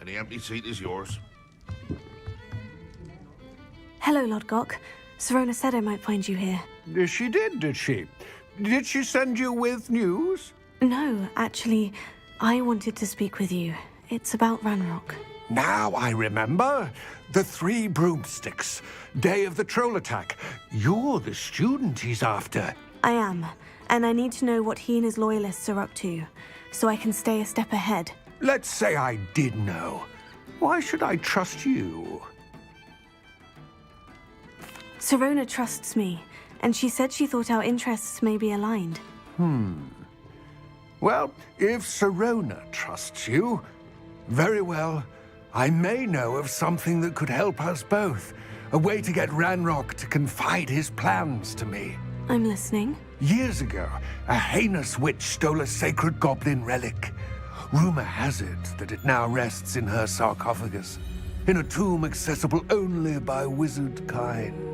Any empty seat is yours. Hello, Lodgok. Sirona said I might find you here. She did she? Did she send you with news? No, actually, I wanted to speak with you. It's about Ranrock. Now I remember. The 3 broomsticks. Day of the troll attack. You're the student he's after. I am, and I need to know what he and his loyalists are up to, so I can stay a step ahead. Let's say I did know. Why should I trust you? Sirona trusts me, and she said she thought our interests may be aligned. Well, if Sirona trusts you, very well. I may know of something that could help us both. A way to get Ranrock to confide his plans to me. I'm listening. Years ago, a heinous witch stole a sacred goblin relic. Rumor has it that it now rests in her sarcophagus, in a tomb accessible only by wizard kind.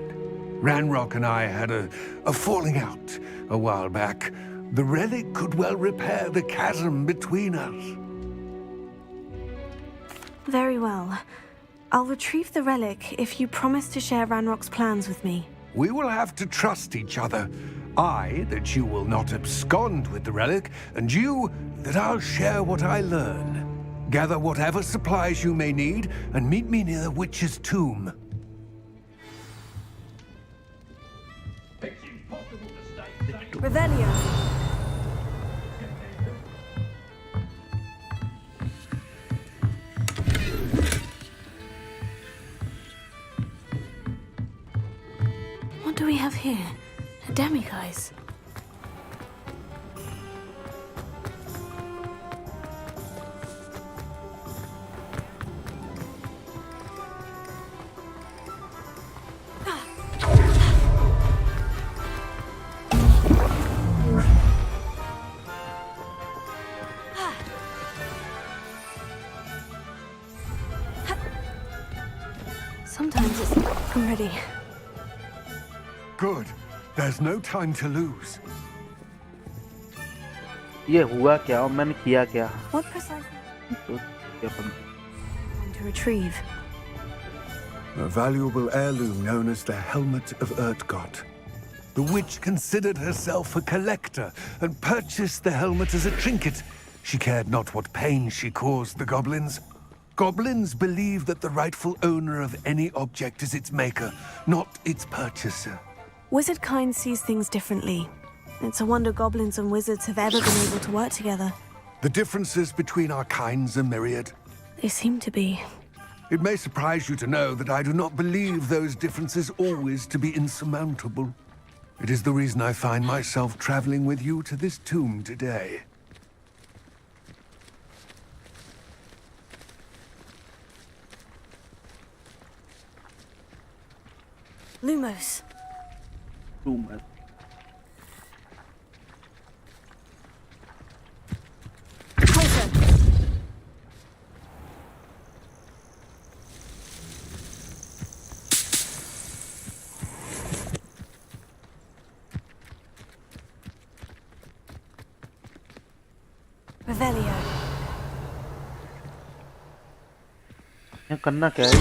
Ranrock and I had a falling out a while back. The relic could well repair the chasm between us. Very well. I'll retrieve the relic if you promise to share Ranrock's plans with me. We will have to trust each other. I, that you will not abscond with the relic, and you, that I'll share what I learn. Gather whatever supplies you may need, and meet me near the witch's tomb. Revelio. What do we have here? A demiguise. Sometimes it's... I'm ready. Good. There's no time to lose. ये हुआ क्या और मैंने किया क्या? What precisely तो क्या पता? to retrieve? A valuable heirloom known as the Helmet of Urtgott. The witch considered herself a collector and purchased the helmet as a trinket. She cared not what pain she caused the goblins. Goblins believe that the rightful owner of any object is its maker, not its purchaser. Wizard kind sees things differently. It's a wonder goblins and wizards have ever been able to work together. The differences between our kinds are myriad. They seem to be. It may surprise you to know that I do not believe those differences always to be insurmountable. It is the reason I find myself traveling with you to this tomb today. Lumos. Lumos. Revelio. ये करना क्या है?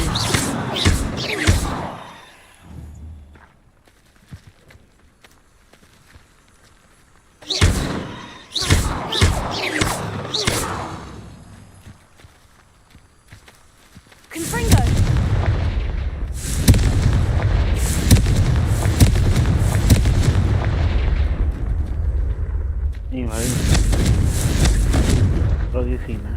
नहीं भाई, और ये scene है।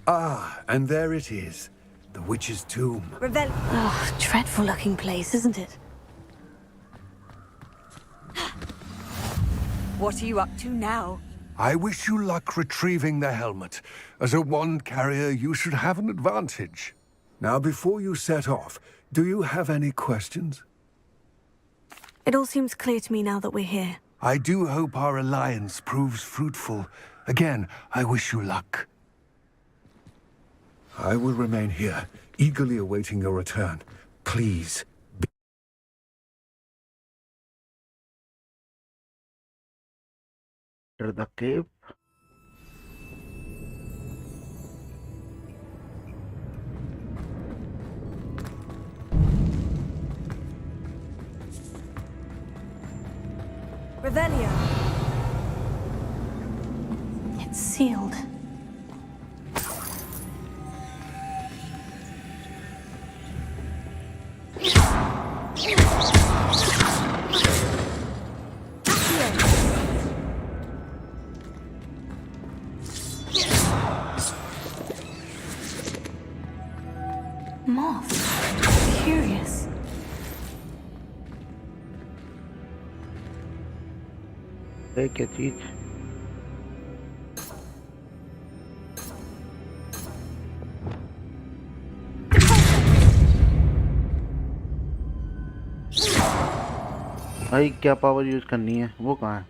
Ah, and there it is. The witch's tomb. Oh, dreadful looking place, isn't it? What are you up to now? I wish you luck retrieving the helmet. As a wand carrier, you should have an advantage. Now, before you set off, do you have any questions? It all seems clear to me now that we're here. I do hope our alliance proves fruitful. Again, I wish you luck. I will remain here, eagerly awaiting your return. Please. Enter the cave. Revelio. It's sealed. Moth. Curious. क्या चीज? भाई क्या power use करनी है? वो कहाँ है?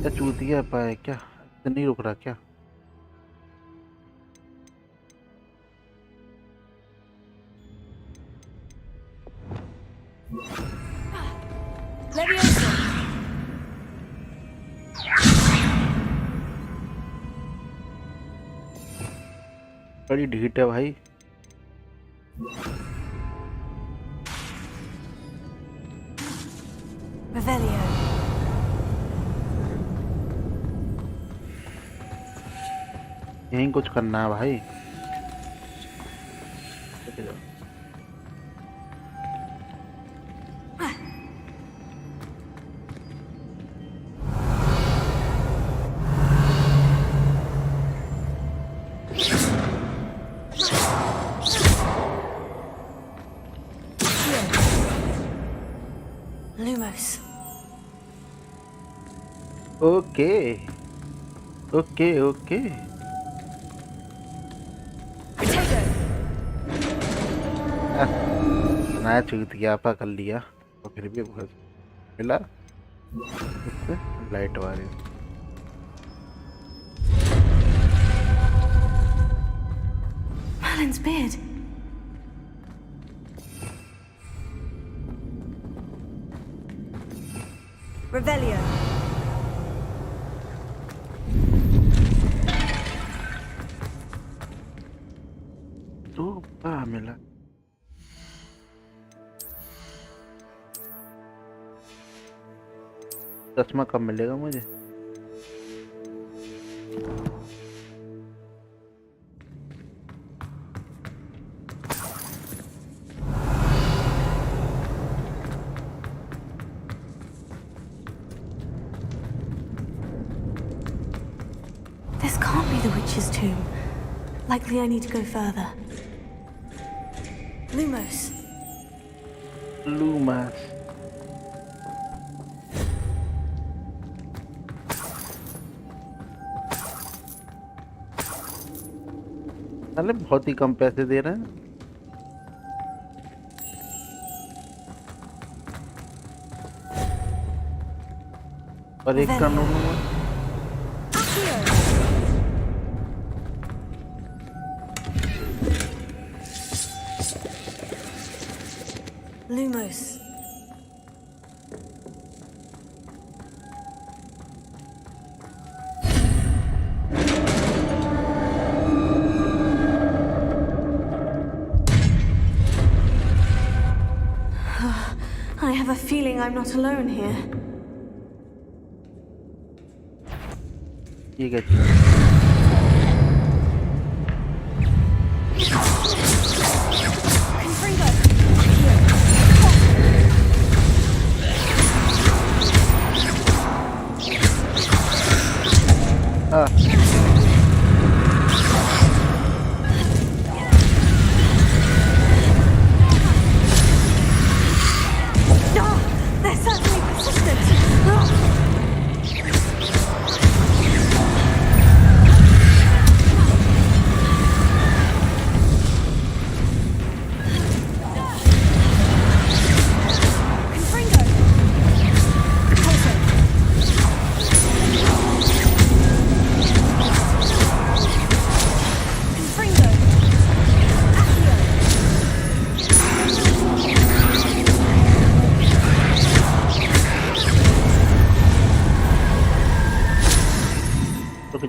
क्या चूतिया पाया क्या? नहीं रुक रहा क्या? बड़ी ढीठ है भाई। Revelio. यहीं कुछ करना है भाई। Lumos. Okay okay okay. नया चुगतियापा कर लिया तो फिर भी बहुत मिला इससे लाइट वाली। Merlin's beard. Revelio. तो मिला। चश्मा कब मिलेगा मुझे? This can't be the witch's tomb. Likely I need to go further. Lumos. Lumos. अरे बहुत ही कम पैसे दे रहे हैं। और एक कानून में Lumos. I have a feeling I'm not alone here. ये क्या चीज़?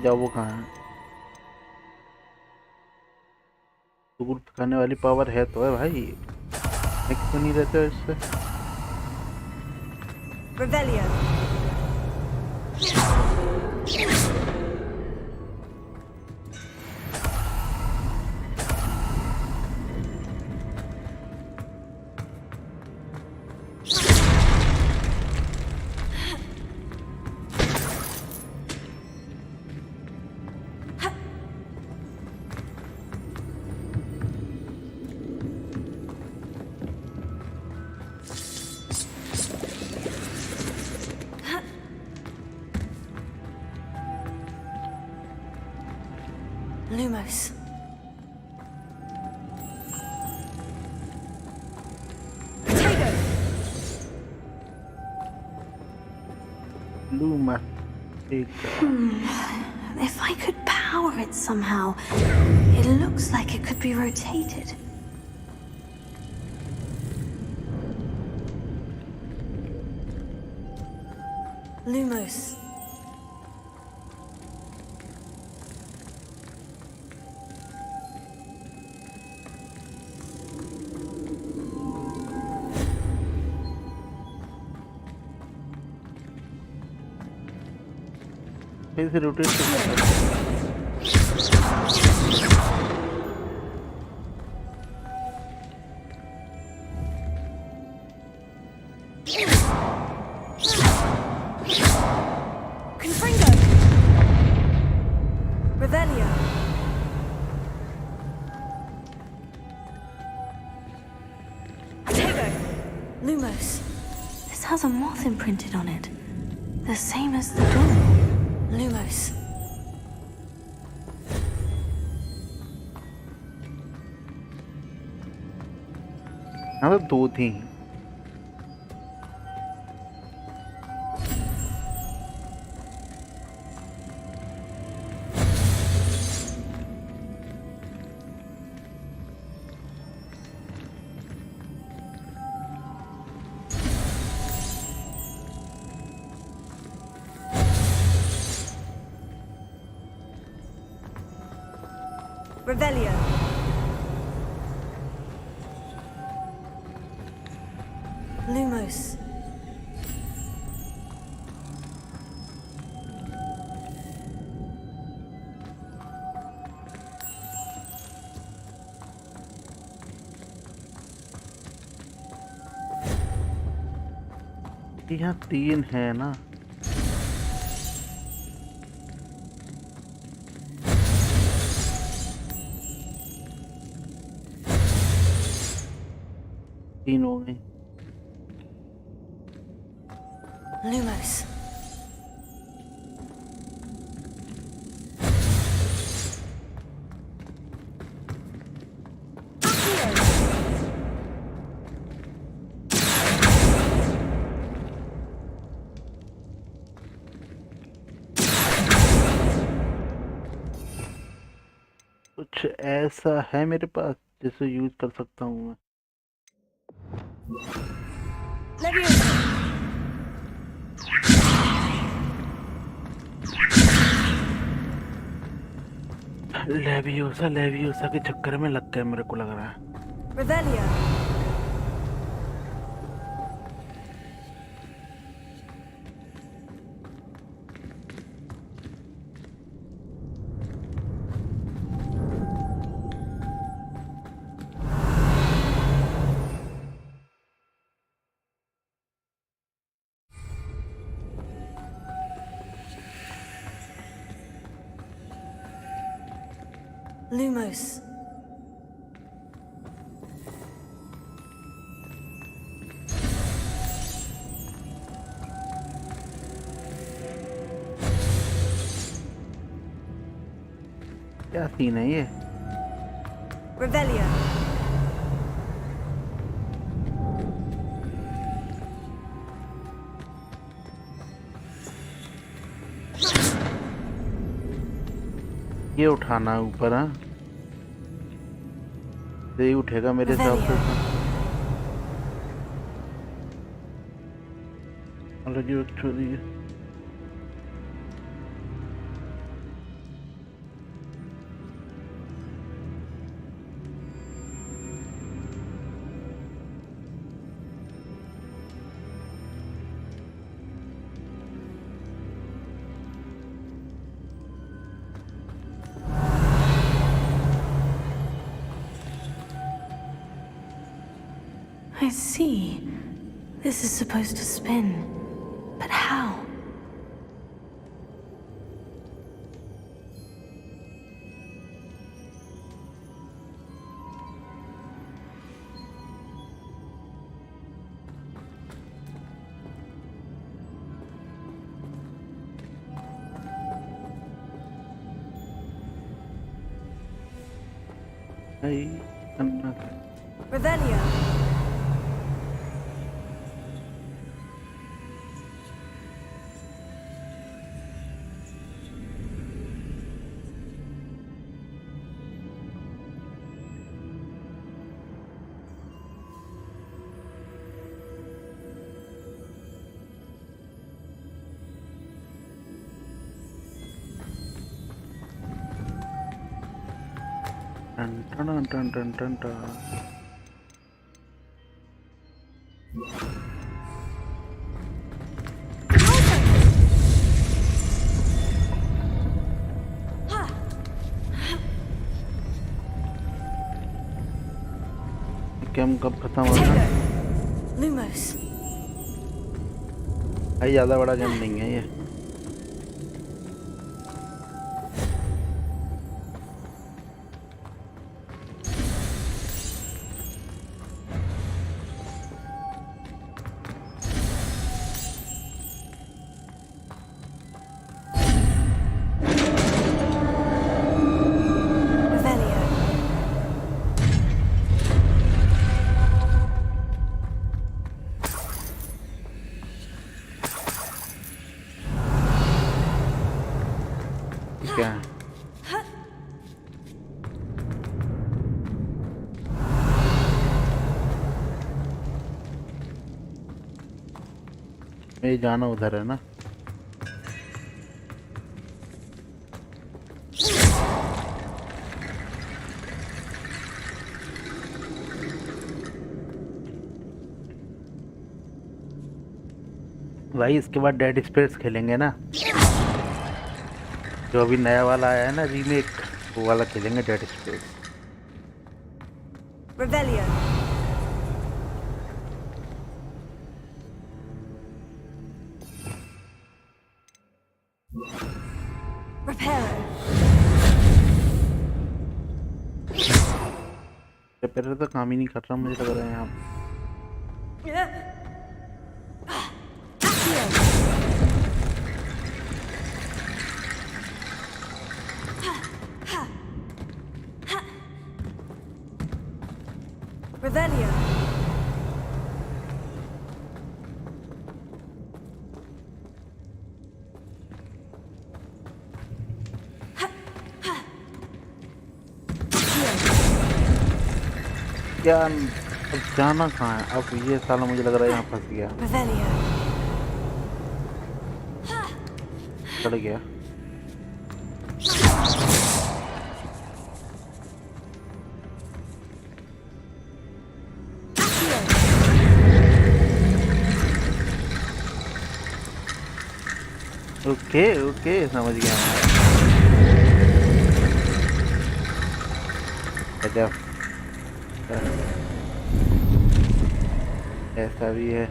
जाओ वो कहाँ है? दूर खाने वाली पावर है तो है भाई, एक तो नहीं रहते हो इससे। Revelio. Lumos. Potato. Luma. If I could power it somehow, it looks like it could be rotated. Lumos. फिर से rotate Confringo. Revelio. Tego. Lumos. This has a moth imprinted on it. The same as the Broom. Lumos. हाँ तो दो थी Revelio. Lumos. यहाँ तीन है ना तीन हो गए Lumos. कुछ ऐसा है मेरे पास जिसे यूज कर सकता हूँ मैं लेवियोसा के चक्कर में लग गया मेरे को लग रहा है Revelio. Lumos. क्या सीन है ये Revelio. ये उठाना है ऊपर हाँ ये उठेगा मेरे हिसाब से अलग ही वक्त छोड़ी है I see. This is supposed to spin. But how? Revelio. टन टन टन टन टन टन। गेम कब खत्म होगा? Lumos. भाई ज़्यादा बड़ा गेम नहीं है ये। क्या है? ये जाना उधर है ना? भाई इसके बाद डेड स्पेस खेलेंगे ना, जो अभी नया वाला आया है ना रीमेक, वो वाला खेलेंगे dead space. Rebellion. Reparo. Repair तो काम ही नहीं कर रहा मुझे लग रहा है यहाँ। Rebellion. क्या अब जाना कहाँ है? अब ये साला मुझे लग रहा है यहाँ फंस गया। Rebellion. चढ़ गया। ओके ओके समझ गया मैं। ऐसा भी है।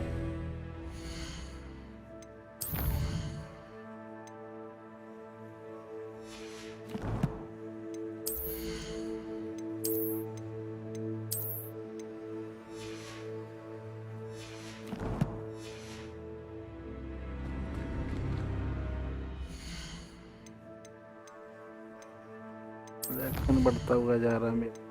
रिएक्शन बढ़ता हुआ जा रहा है मेरा।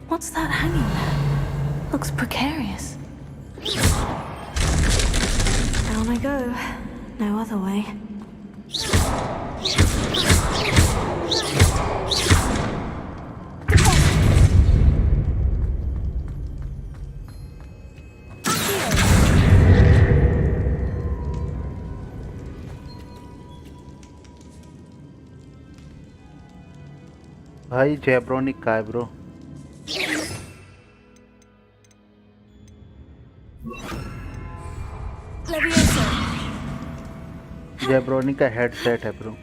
What's that hanging there? Looks precarious. Down I go. No other way. भाई जैब्रोनिक का है ब्रो। जैब्रोनिक का हेडसेट है ब्रो।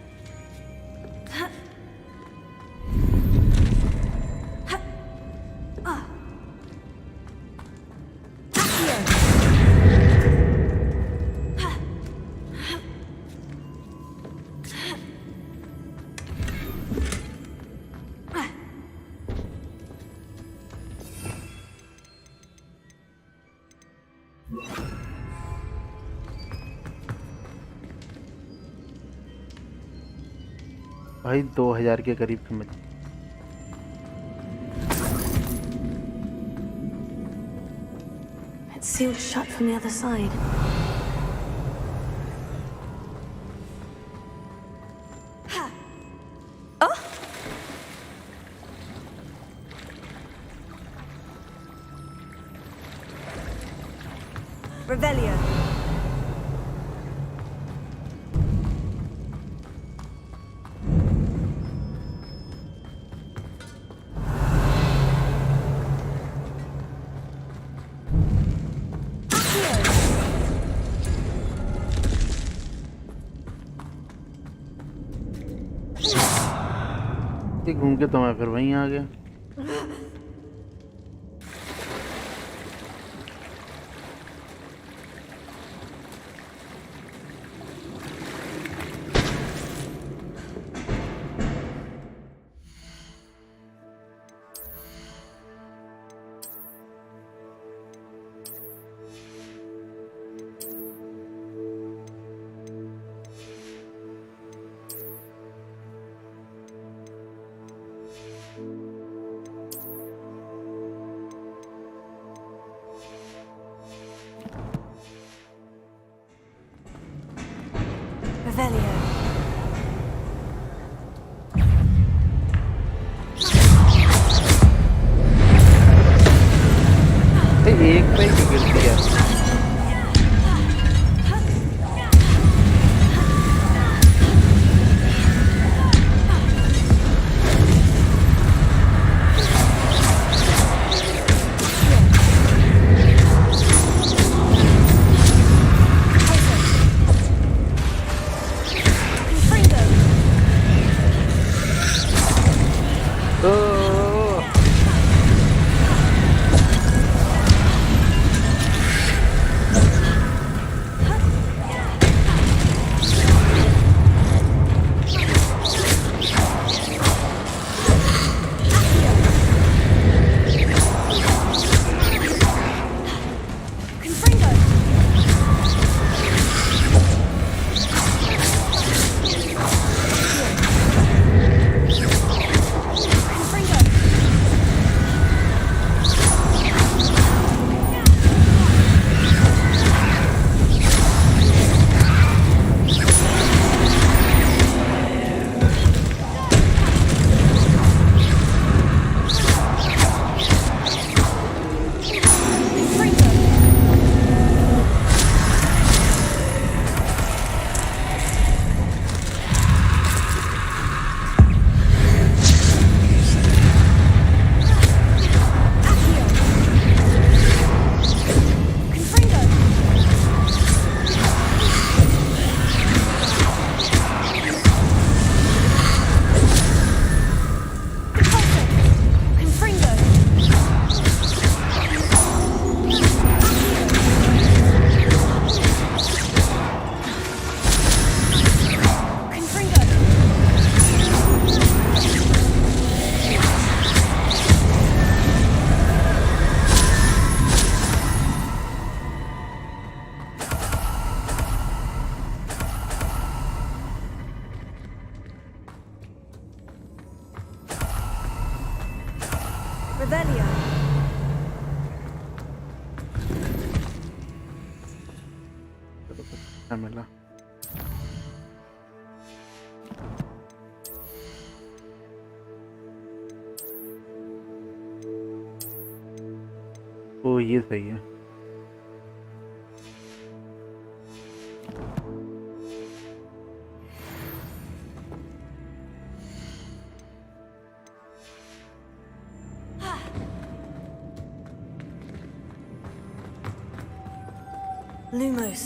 भाई 2000 के करीब कीमत। It's sealed shut from the other side. Revelio. ये घूम के तो मैं फिर वहीं आ गया। Revelio. एक पे ही गिर दिया। Revelio. मिला। ओ ये सही है। Lumos.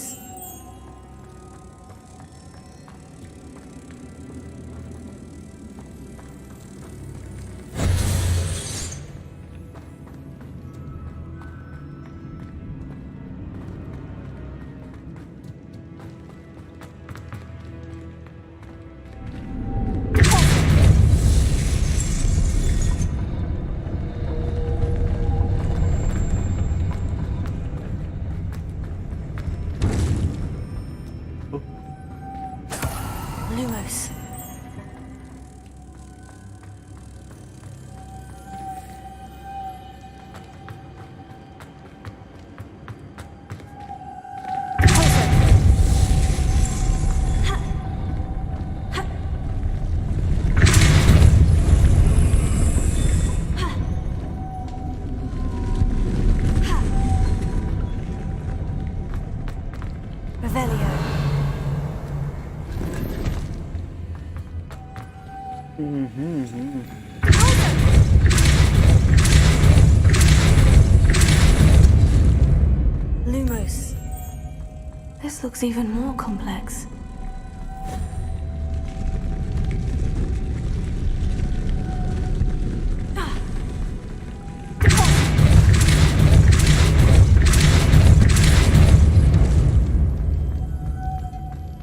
looks even more complex.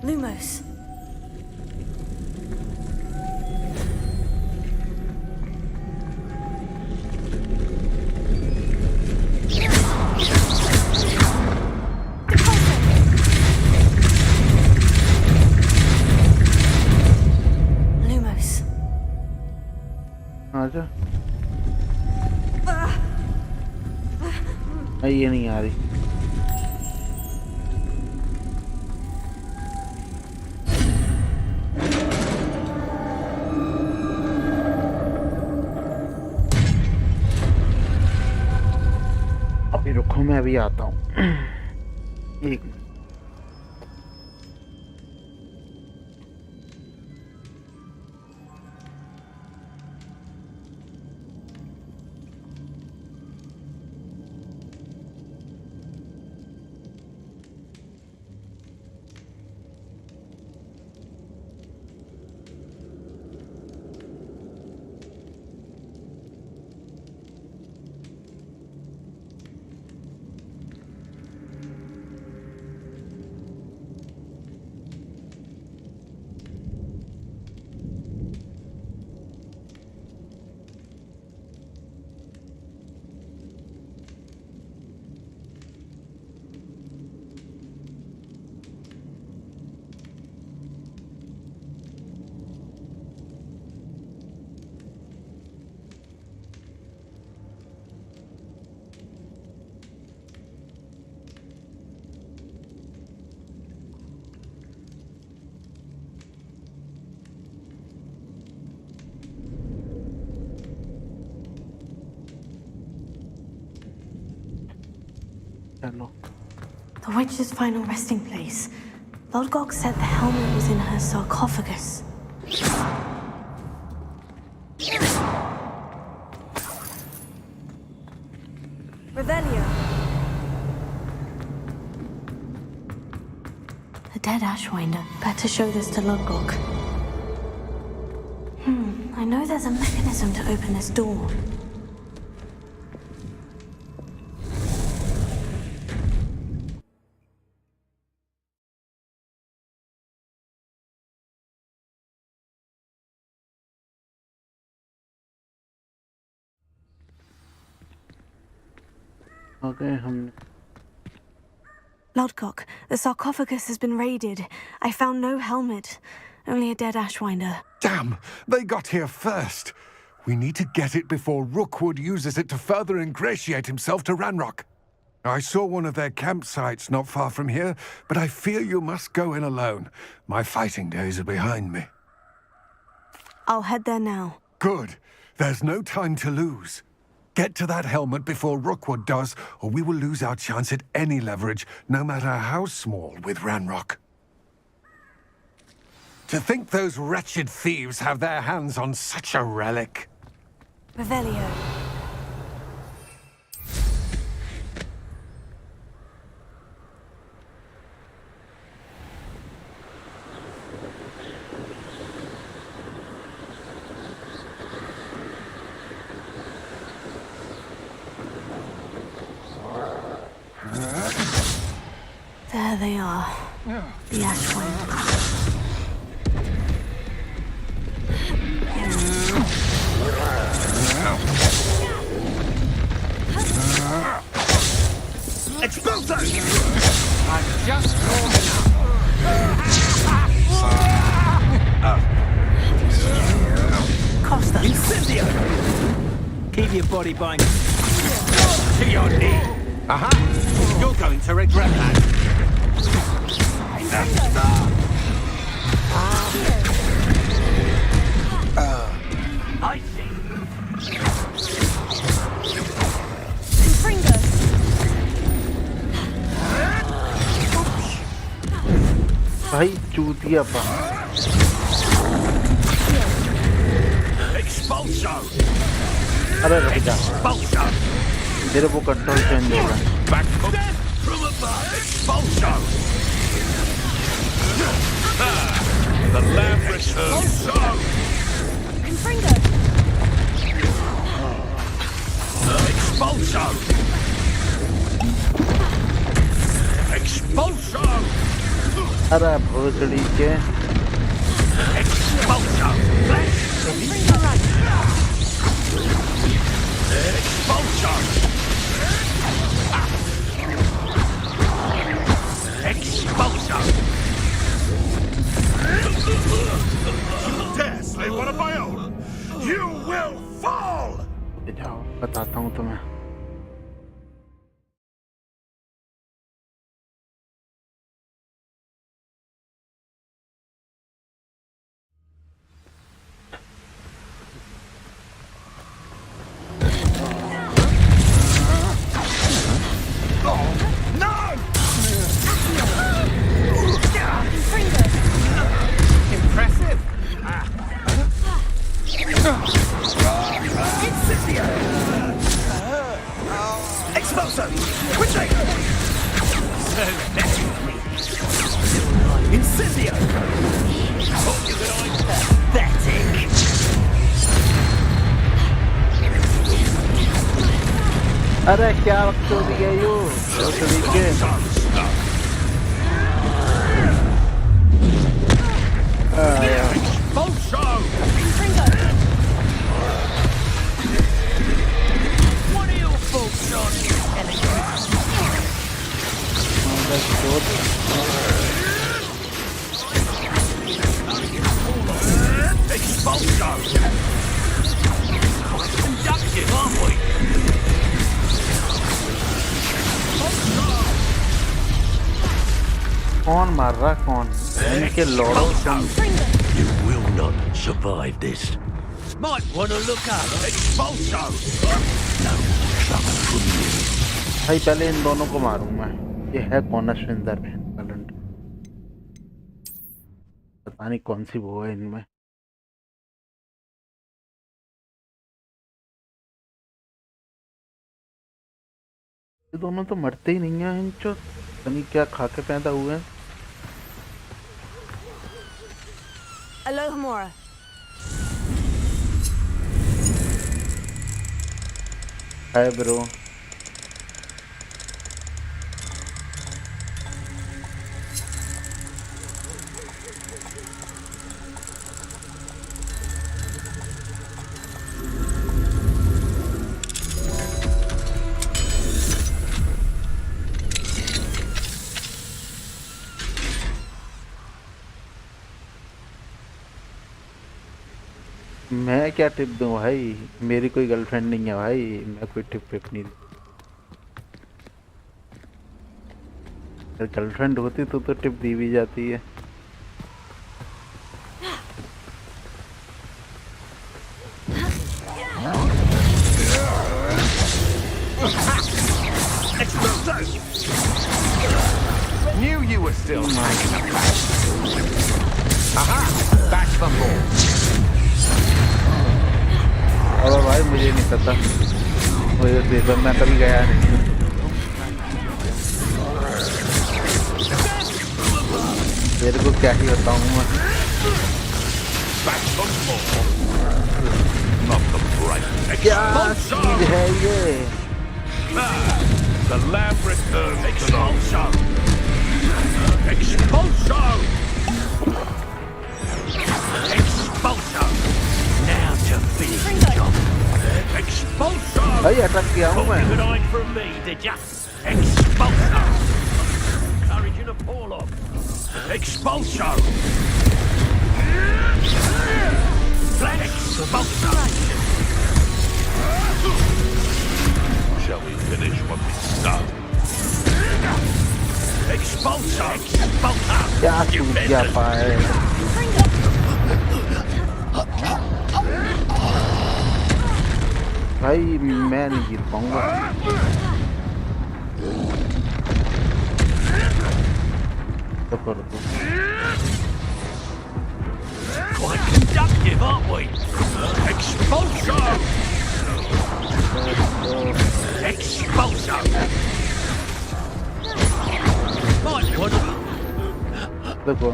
Lumos. आजा ये नहीं आ रही अभी रुको मैं अभी आता हूँ एक minute The witch's final resting place. Lord Gog said the helmet was in her sarcophagus. Revelio. The dead Ashwinder. Better show this to Lord Gog. I know there's a mechanism to open this door. Lord Gog, the sarcophagus has been raided. I found no helmet, only a dead Ashwinder. Damn! They got here first. We need to get it before Rookwood uses it to further ingratiate himself to Ranrock. I saw one of their campsites not far from here, but I fear you must go in alone. My fighting days are behind me. I'll head there now. Good. There's no time to lose. Get to that helmet before Rookwood does, or we will lose our chance at any leverage, no matter how small, with Ranrock. To think those wretched thieves have their hands on such a relic. Revelio. There they are. The Ashwinder. Expulso! I'm just warming up. Costa. Incendio! Keep your body bind to your knee. Aha! You're going to regret that. I see. भाई चूतिया पा Expulso! अरे रुक जा Expulso! मेरे को control change हो रहा है Back from above! Expulso! The lab returns. Confringo! Expulso! Expulso! अरे भोसड़ी के Expulso! Confringo right! Expulso! Expulso! You dare slay one of my own! You will fall! जाओ बताता हूँ तुम्हें Impressive. Expulso! Quickly! So messy with me. Incendio! Thought you that I'm pathetic. अरे क्या वक्त हो गया यो भोसड़ी के Expulso! What are your thoughts on Expulso! Quite conductive, aren't we? कौन मार रहा कौन इनके लौड़ों से You will not survive this. Might want to look up. Expulso! No trouble from you. भाई पहले इन दोनों को मारूं मैं ये है कौन अश्विंदर बहन कलंट पता नहीं कौन सी वो है इनमें ये दोनों तो मरते ही नहीं हैं इनचो पता नहीं क्या खा के पैदा हुए हैं Aloha Mora. हाय ब्रो मैं क्या टिप दूं भाई मेरी कोई गर्लफ्रेंड नहीं है भाई मैं कोई टिप नहीं अगर गर्लफ्रेंड होती तो टिप दी भी जाती है Knew you were still taking a Aha! Back for more. और भाई मुझे नहीं पता मुझे पेपर में कभी गया नहीं तेरे को क्या ही बताऊं मैं क्या चीज है ये The lab returns. Expulso! Expulso! Expulso! Now to finish the job. Expulso! भाई अटक गया हूँ मैं Good eye from me, did ya? Expulso! Encouraging a Porlock. Expulso! Expulso! Shall we finish what we start? Expulso! Expulso! क्या टूट गया पाए भाई मैं नहीं जीत पाऊंगा तो कर दो Quite conductive, aren't we? Expulso! Expulso! Might want to... देखो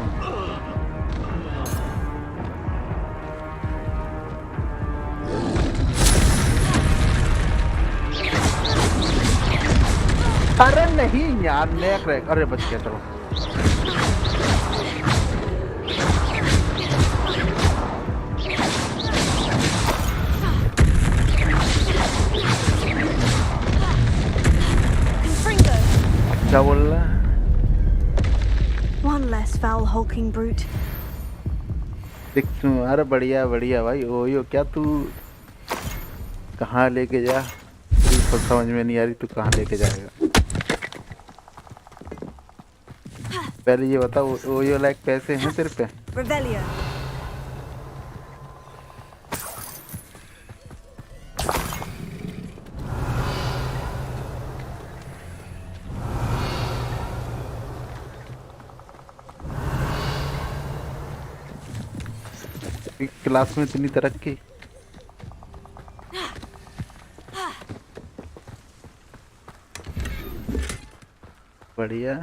अरे नहीं यार नया क्रैक अरे बच गया चलो क्या बोल रहा है One less foul hulking brute. देख तू अरे बढ़िया बढ़िया भाई ओयो क्या तू कहाँ लेके जा तू समझ में नहीं आ रही तू कहाँ लेके जाएगा पहले ये बता ओयो लाइक पैसे हैं तेरे पे Revelio. क्लास में इतनी तरक्की बढ़िया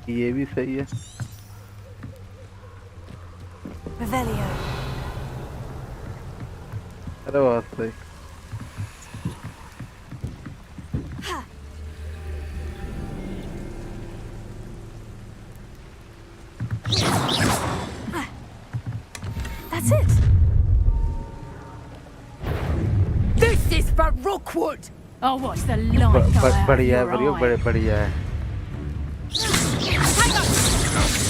ये भी सही है Revelio. अरे बहुत सही That's it. This is for Rookwood. Oh, what's the life बढ़िया है बढ़िया बढ़िया है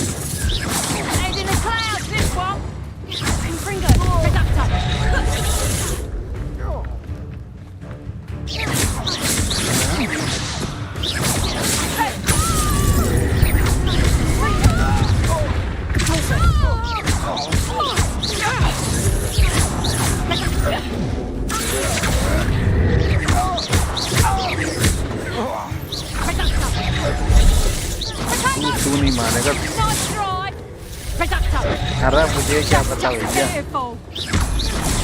Head in the clouds, this one. Confringo, reductor. तू नहीं मानेगा Nice try. Reductor. अरे मुझे क्या पता भैया Careful.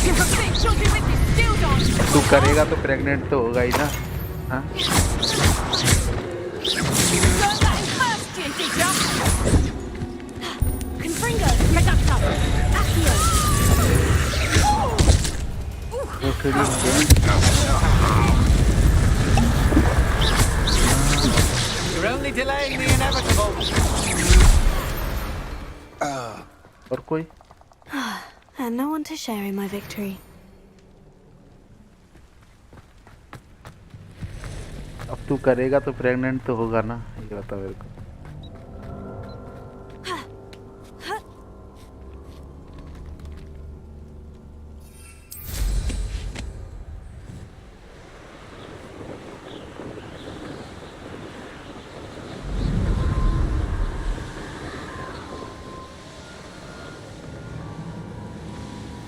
You're a bit chubby with your skills on. तू करेगा तो प्रेग्नेंट तो होगा ही ना हाँ You learned that in first year, did ya? Confringo, reductor. Accio. वो थोड़ी You're only delaying the inevitable. और कोई And no one to share in my victory. अब तू करेगा तो प्रेग्नेंट तो होगा ना ये बता मेरे को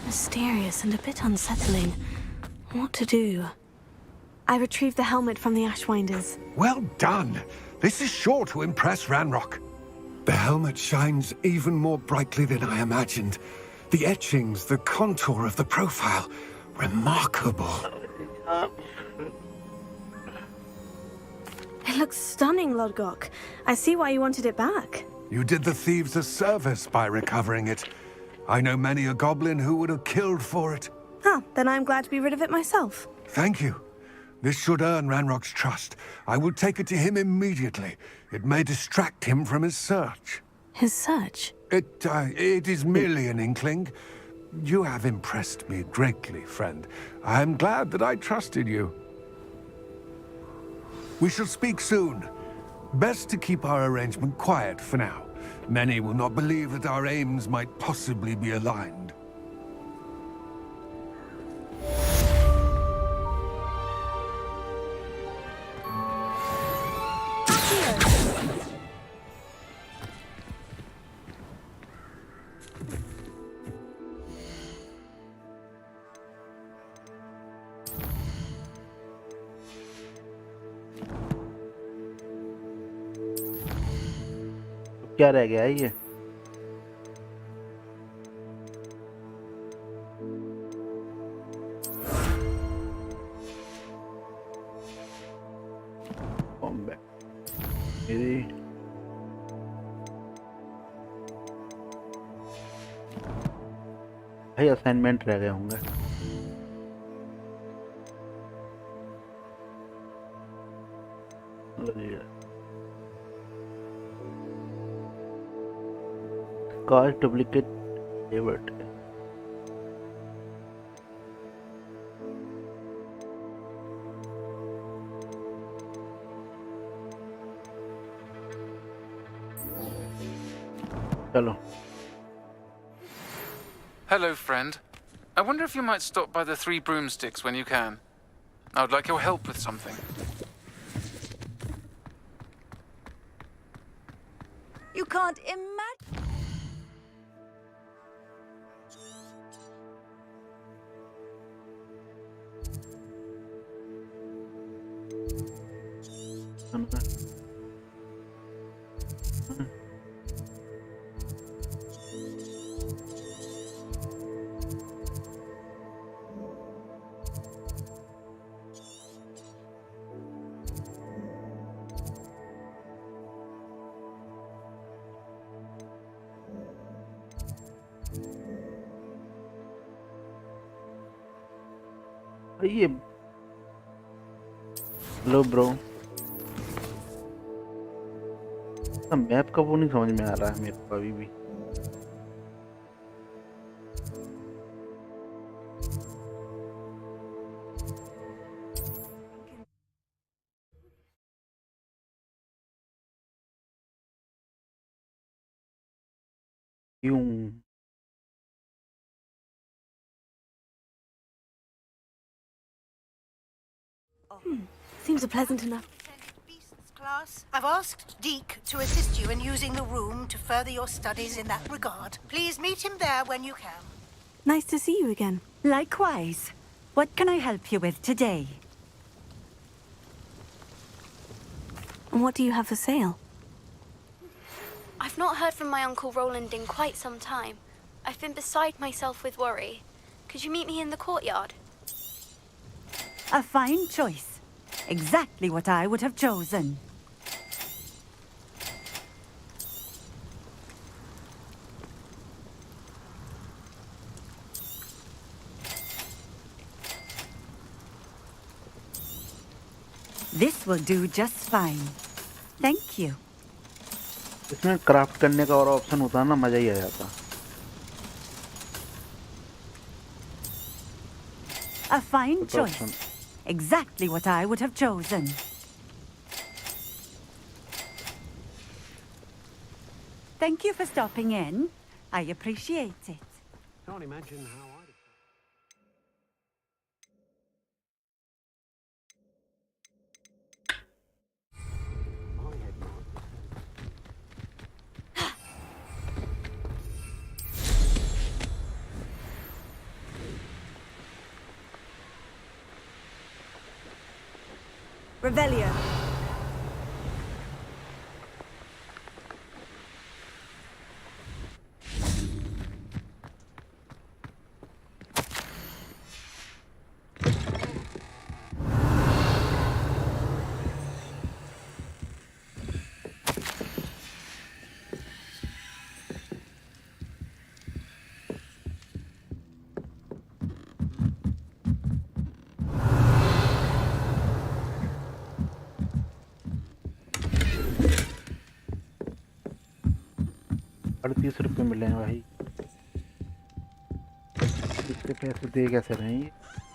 Mysterious and a bit unsettling. What to do? I retrieved the helmet from the Ashwinders. Well done. This is sure to impress Ranrock. The helmet shines even more brightly than I imagined. The etchings, the contour of the profile. Remarkable. It looks stunning, Lodgok. I see why you wanted it back. You did the thieves a service by recovering it. I know many a goblin who would have killed for it. Ah, then I'm glad to be rid of it myself. Thank you. This should earn Ranrock's trust. I will take it to him immediately. It may distract him from his search. His search? It is merely an inkling. You have impressed me greatly, friend. I am glad that I trusted you. We shall speak soon. Best to keep our arrangement quiet for now. Many will not believe that our aims might possibly be aligned. क्या रह गया ये भाई assignment रह गए होंगे। काश duplicate डेवर्ट चलो। Hello, friend. I wonder if you might stop by the 3 broomsticks when you can. I would like your help with something. You can't imagine. ये लो ब्रो, मैप का वो नहीं समझ में आ रहा है मेरे को अभी भी। क्यों? Seems a pleasant enough. Class, I've asked Deke to assist you in using the room to further your studies in that regard. Please meet him there when you can. Nice to see you again. Likewise. What can I help you with today? And what do you have for sale? I've not heard from my Uncle Roland in quite some time. I've been beside myself with worry. Could you meet me in the courtyard? A fine choice. Exactly what I would have chosen. This will do just fine. Thank you. इसमें craft करने का और option होता ना, मजा ही आ जाता। A fine choice. Exactly what I would have chosen. Thank you for stopping in. I appreciate it. Can't imagine how I'd... Revelio. ₹38 मिले हैं भाई। इतने पैसे दे कैसे रहे हैं ये?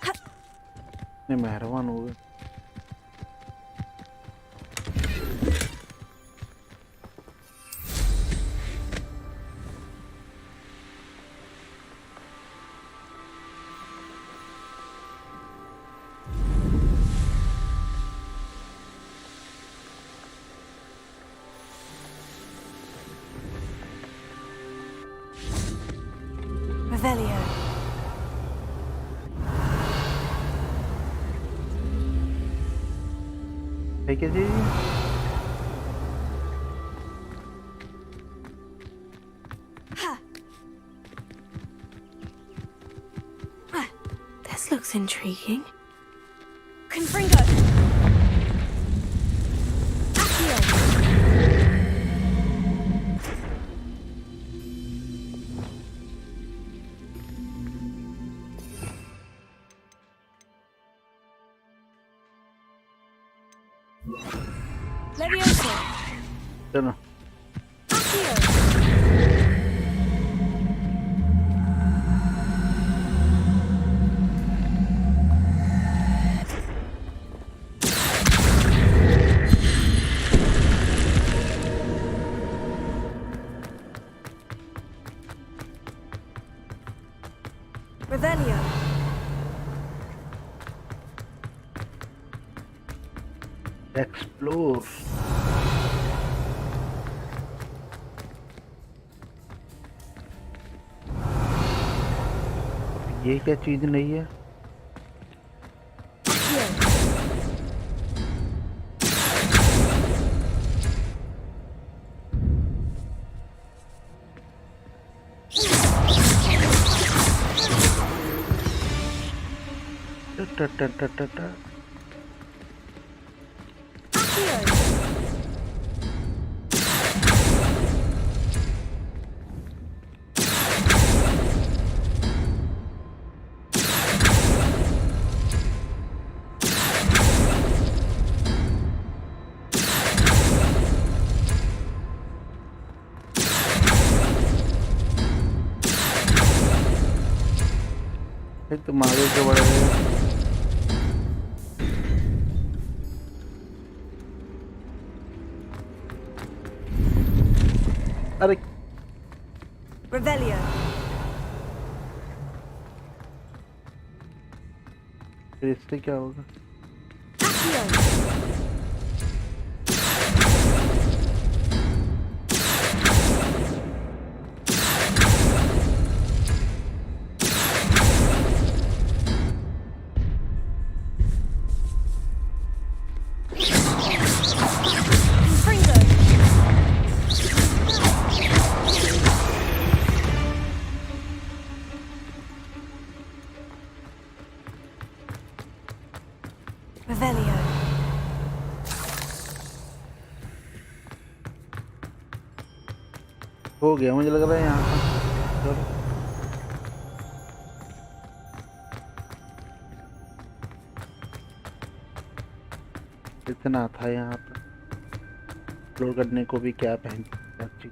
इतने मेहरबान हो गए। Revelio. ठीक है जी। This looks intriguing. Confringo. Levioso. चलो Revelio. एक्सप्लोर ये क्या चीज नहीं है टा टा टा टा टा तुम आगे क्यों बढ़ रहे हो अरे Revelio. फिर इससे क्या होगा Revelio. हो गया मुझे लग रहा है यहाँ पर चलो इतना था यहाँ पर एक्सप्लोर करने को भी क्या पहन अच्छी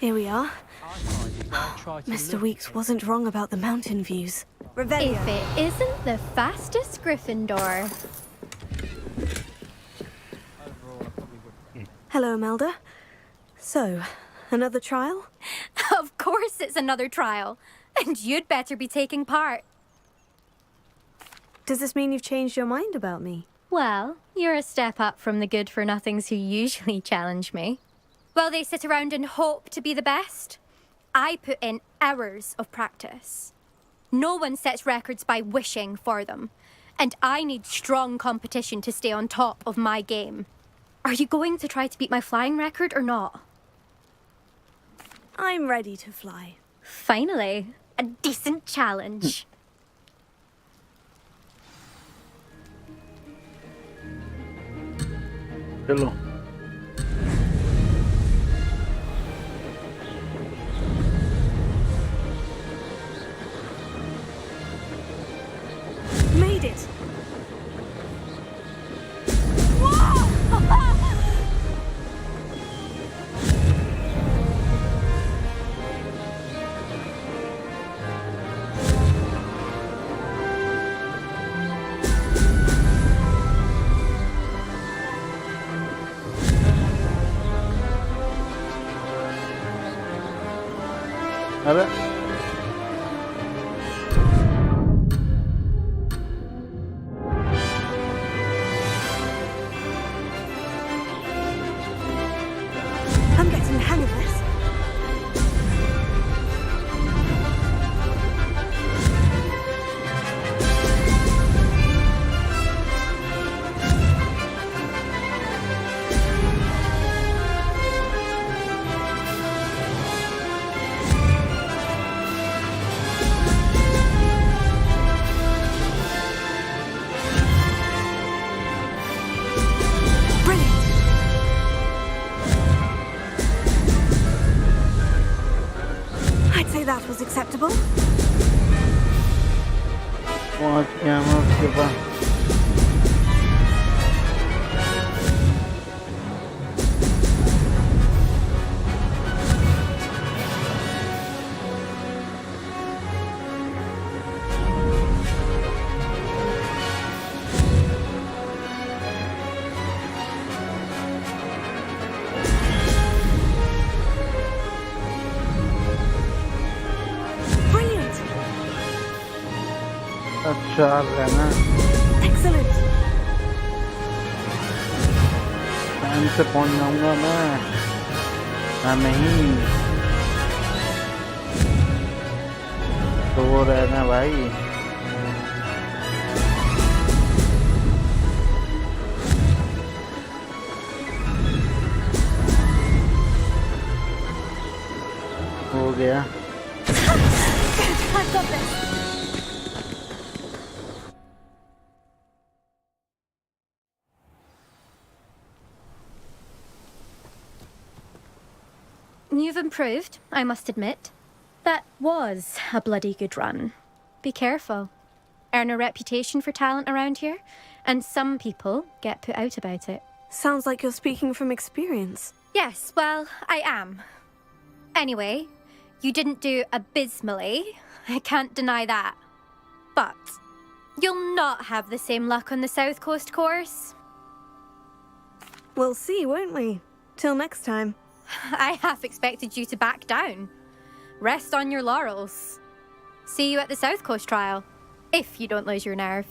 Here we are. Mr. Weeks wasn't wrong about the mountain views. Revelio. If it isn't the fastest Gryffindor. Hello, Imelda. So, another trial? Of course it's another trial. And you'd better be taking part. Does this mean you've changed your mind about me? Well, you're a step up from the good-for-nothings who usually challenge me. While they sit around and hope to be the best, I put in hours of practice. No one sets records by wishing for them. And I need strong competition to stay on top of my game. Are you going to try to beat my flying record or not? I'm ready to fly. Finally, a decent challenge. चलो Made it! अरे I'm getting the hang of this. I'd say that was acceptable. पहुंच गया मैं उसके पास। अच्छा रहना Excellent. Time से पहुंच जाऊंगा मैं ना नहीं तो वो रहना भाई हो गया I've got this. You've improved, I must admit. That was a bloody good run. Be careful. Earn a reputation for talent around here, and some people get put out about it. Sounds like you're speaking from experience. Yes, well, I am. Anyway, you didn't do abysmally. I can't deny that. But you'll not have the same luck on the South Coast course. We'll see, won't we? Till next time. I half expected you to back down. Rest on your laurels. See you at the South Coast trial, if you don't lose your nerve.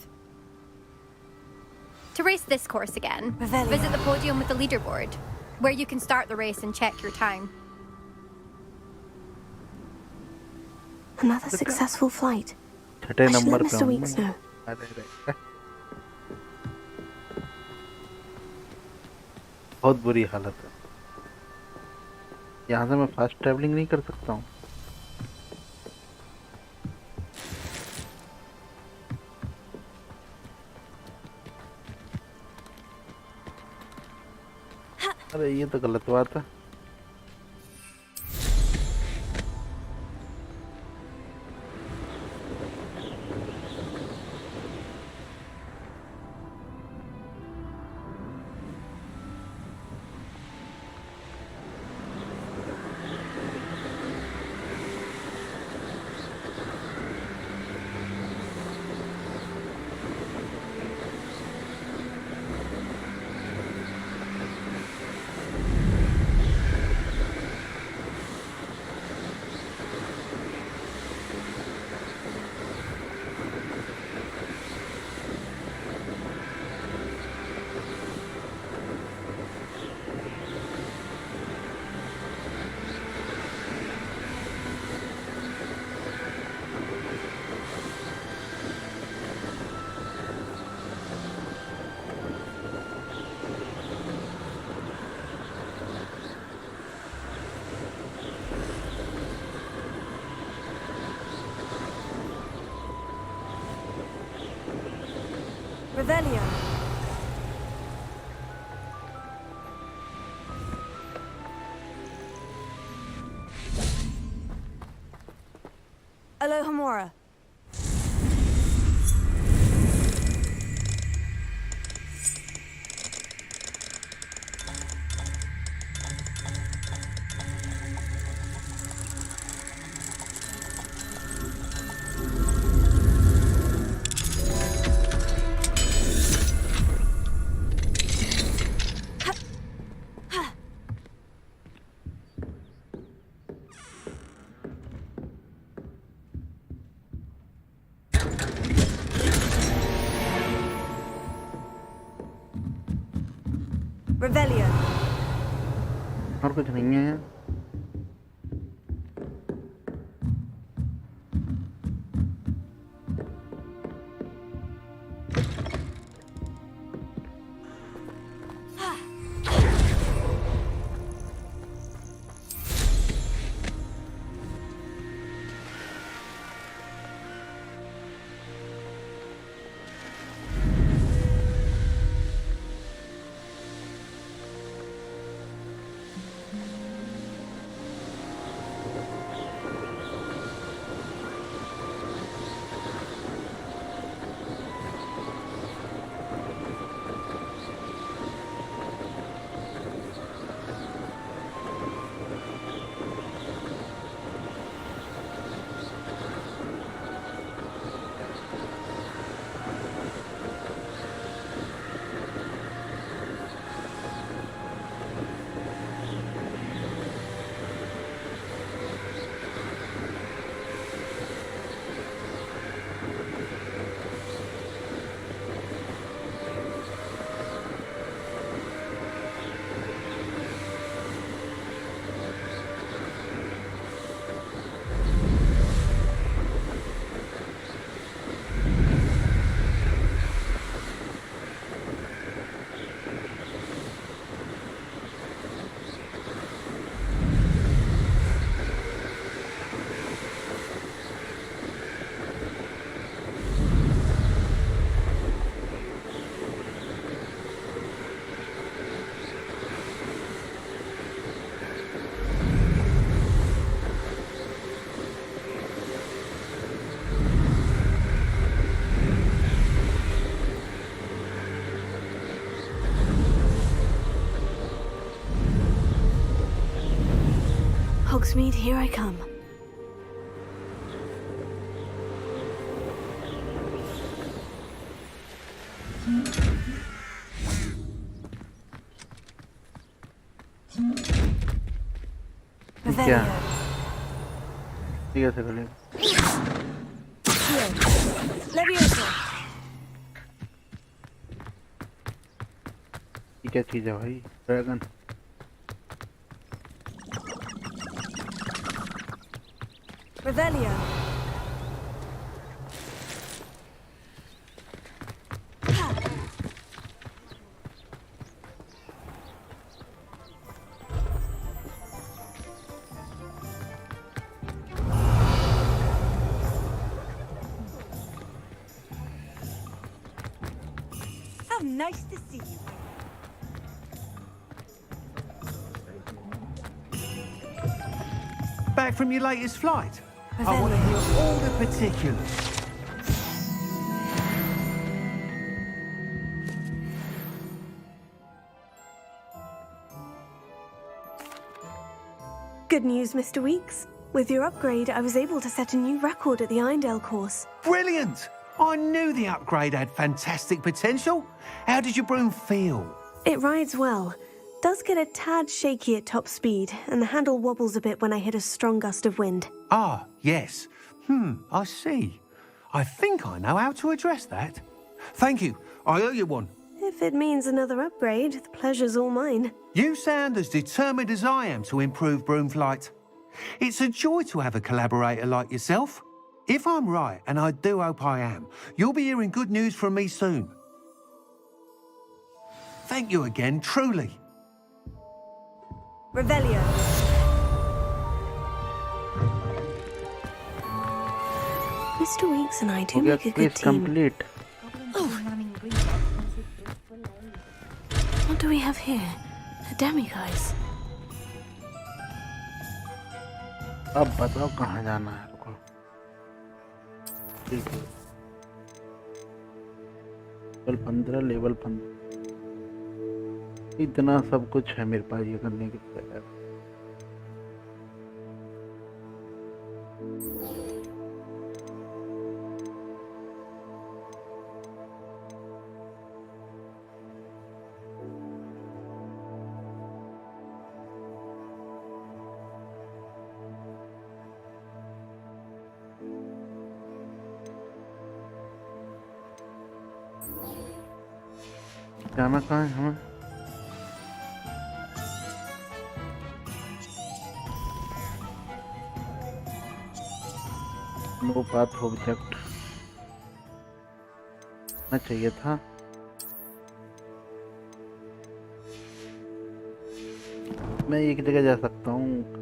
To race this course again, visit the podium with the leaderboard, where you can start the race and check your time. Another successful flight. छठे I should number let पे Mr. हूँ Weeks मैं। know. अरे बहुत बुरी हालत है। यहाँ से मैं फास्ट ट्रैवलिंग नहीं कर सकता हूँ। अरे ये तो गलत बात है। Revelio. Alohomora. Revelio. और कुछ नहीं है। Hogsmeade, here I come. क्या ठीक है चलिए ये क्या चीज है भाई dragon Revelio. How nice to see you. Back from your latest flight? I want to hear all the particulars. Good news, Mr. Weeks. With your upgrade, I was able to set a new record at the Dell course. Brilliant! I knew the upgrade had fantastic potential. How did your Broom feel? It rides well. Does get a tad shaky at top speed, and the handle wobbles a bit when I hit a strong gust of wind. Ah, yes. I see. I think I know how to address that. Thank you. I owe you one. If it means another upgrade, the pleasure's all mine. You sound as determined as I am to improve Broom flight. It's a joy to have a collaborator like yourself. If I'm right, and I do hope I am, you'll be hearing good news from me soon. Thank you again, truly. Revelio. Mr. Weeks and I do make a good team. Complete. What do we have here? A demiguise. अब बताओ कहाँ जाना है आपको ठीक है level 15 level 15 इतना सब कुछ है मेरे पास ये करने के लिए जाना कहाँ है हमें नो पाथ ऑब्जेक्ट ना चाहिए था मैं एक जगह जा सकता हूँ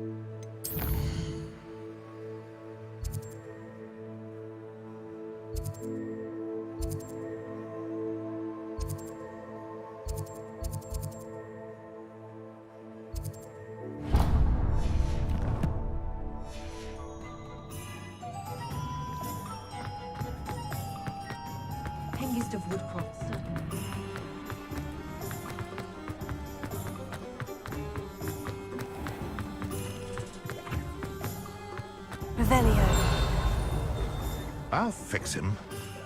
Of wood crops. Revelio. I'll fix him.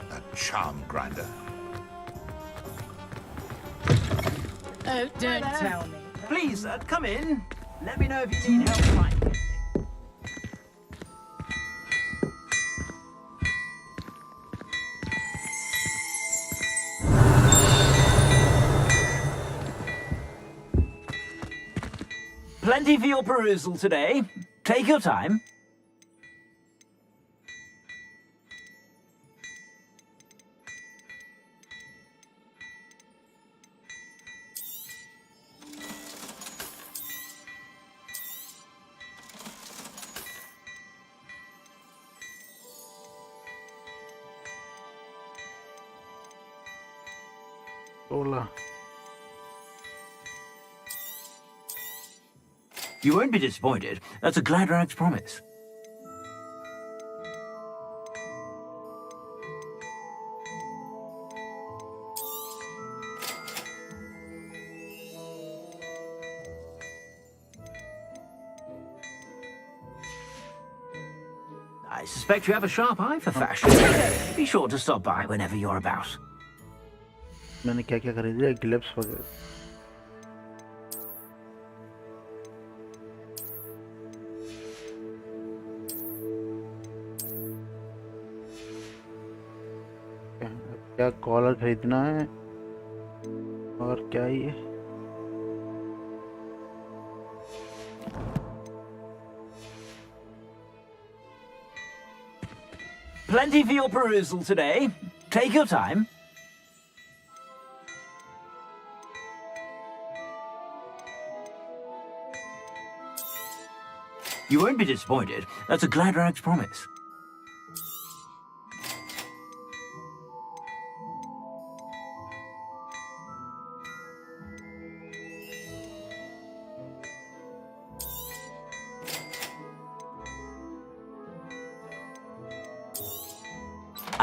That charm grinder. Oh, don't tell me. Please, come in. Let me know if you need help finding. Plenty for your perusal today. Take your time. Hola. You won't be disappointed. That's a Gladrag's promise. I suspect you have a sharp eye for fashion. Be sure to stop by whenever you're about. मैंने क्या क्या खरीद लिया, gloves वगैरह। क्या collar खरीदना है और क्या ये Plenty for your perusal today. Take your time. You won't be disappointed. That's a glad rag's promise.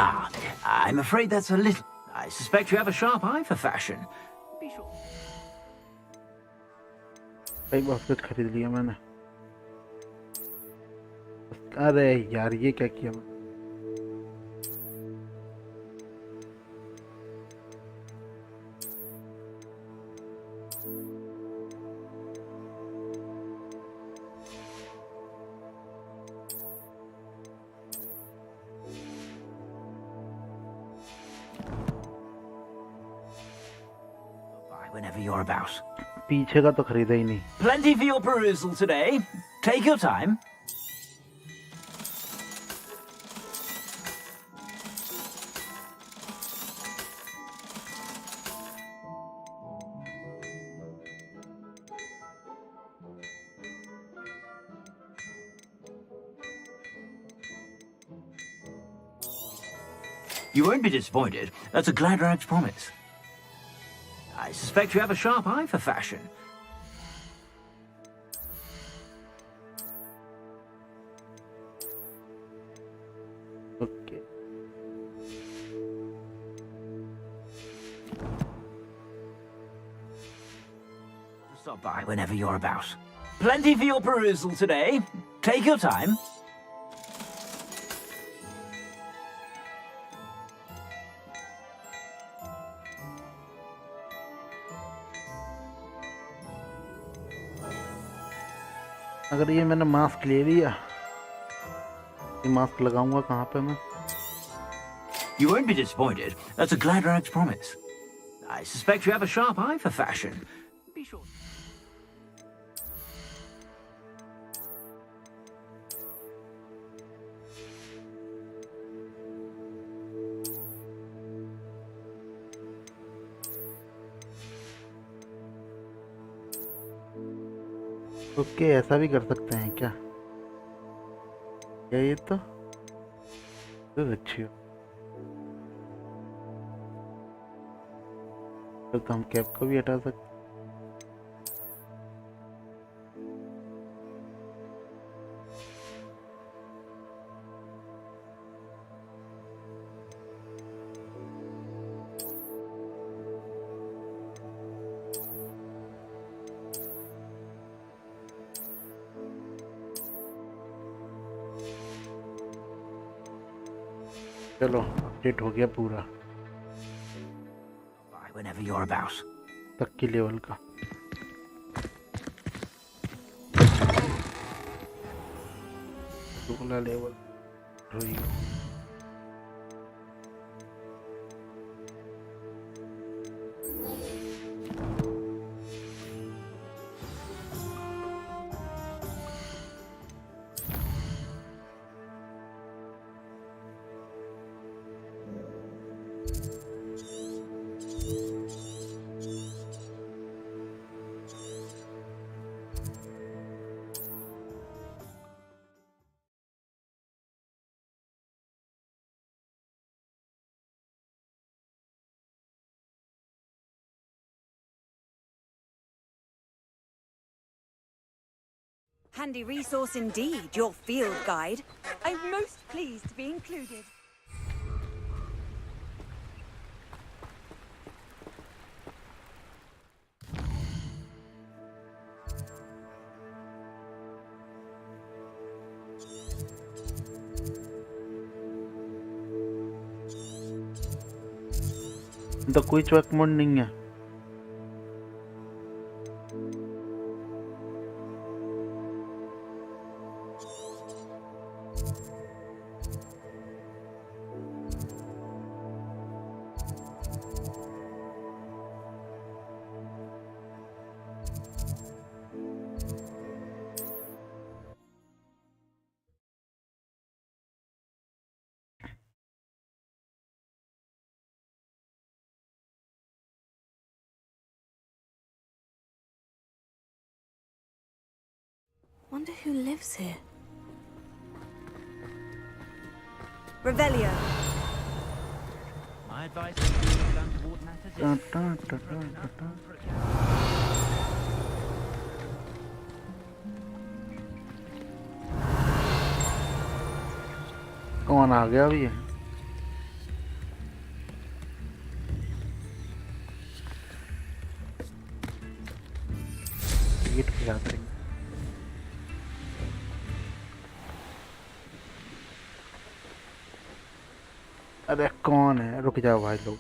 Ah, I'm afraid that's a little... I suspect you have a sharp eye for fashion. Be sure... एक basket खरीद लिया मैंने। अरे यार ये क्या किया मैं? Whenever you're about. पीछे का तो खरीदा ही नहीं। Plenty for your perusal today. Take your time. You won't be disappointed. That's a glad rag's promise. I suspect you have a sharp eye for fashion. Okay. Stop by whenever you're about. Plenty for your perusal today. Take your time. अगर ये मैंने mask ले लिया, ये mask लगाऊंगा कहाँ पे मैं? You won't be disappointed. That's a glad rag's promise. I suspect you have a sharp eye for fashion. Be sure. Okay, ऐसा भी कर सकते हैं क्या? क्या ये तो अच्छी हो। तो हम कैप को भी हटा सकते। चलो अपडेट हो गया पूरा Whenever you're about. तक की लेवल का। दूसरा लेवल हुई। Handy resource indeed, your field guide. I'm most pleased to be included. तो कोई चौक मोड नहीं है। Wonder who lives here. Revelio. My advice is to learn toward matters. कौन आ गया अभी? टिकट क्या करेंगे? अरे कौन है? रुक जाओ भाई लोग।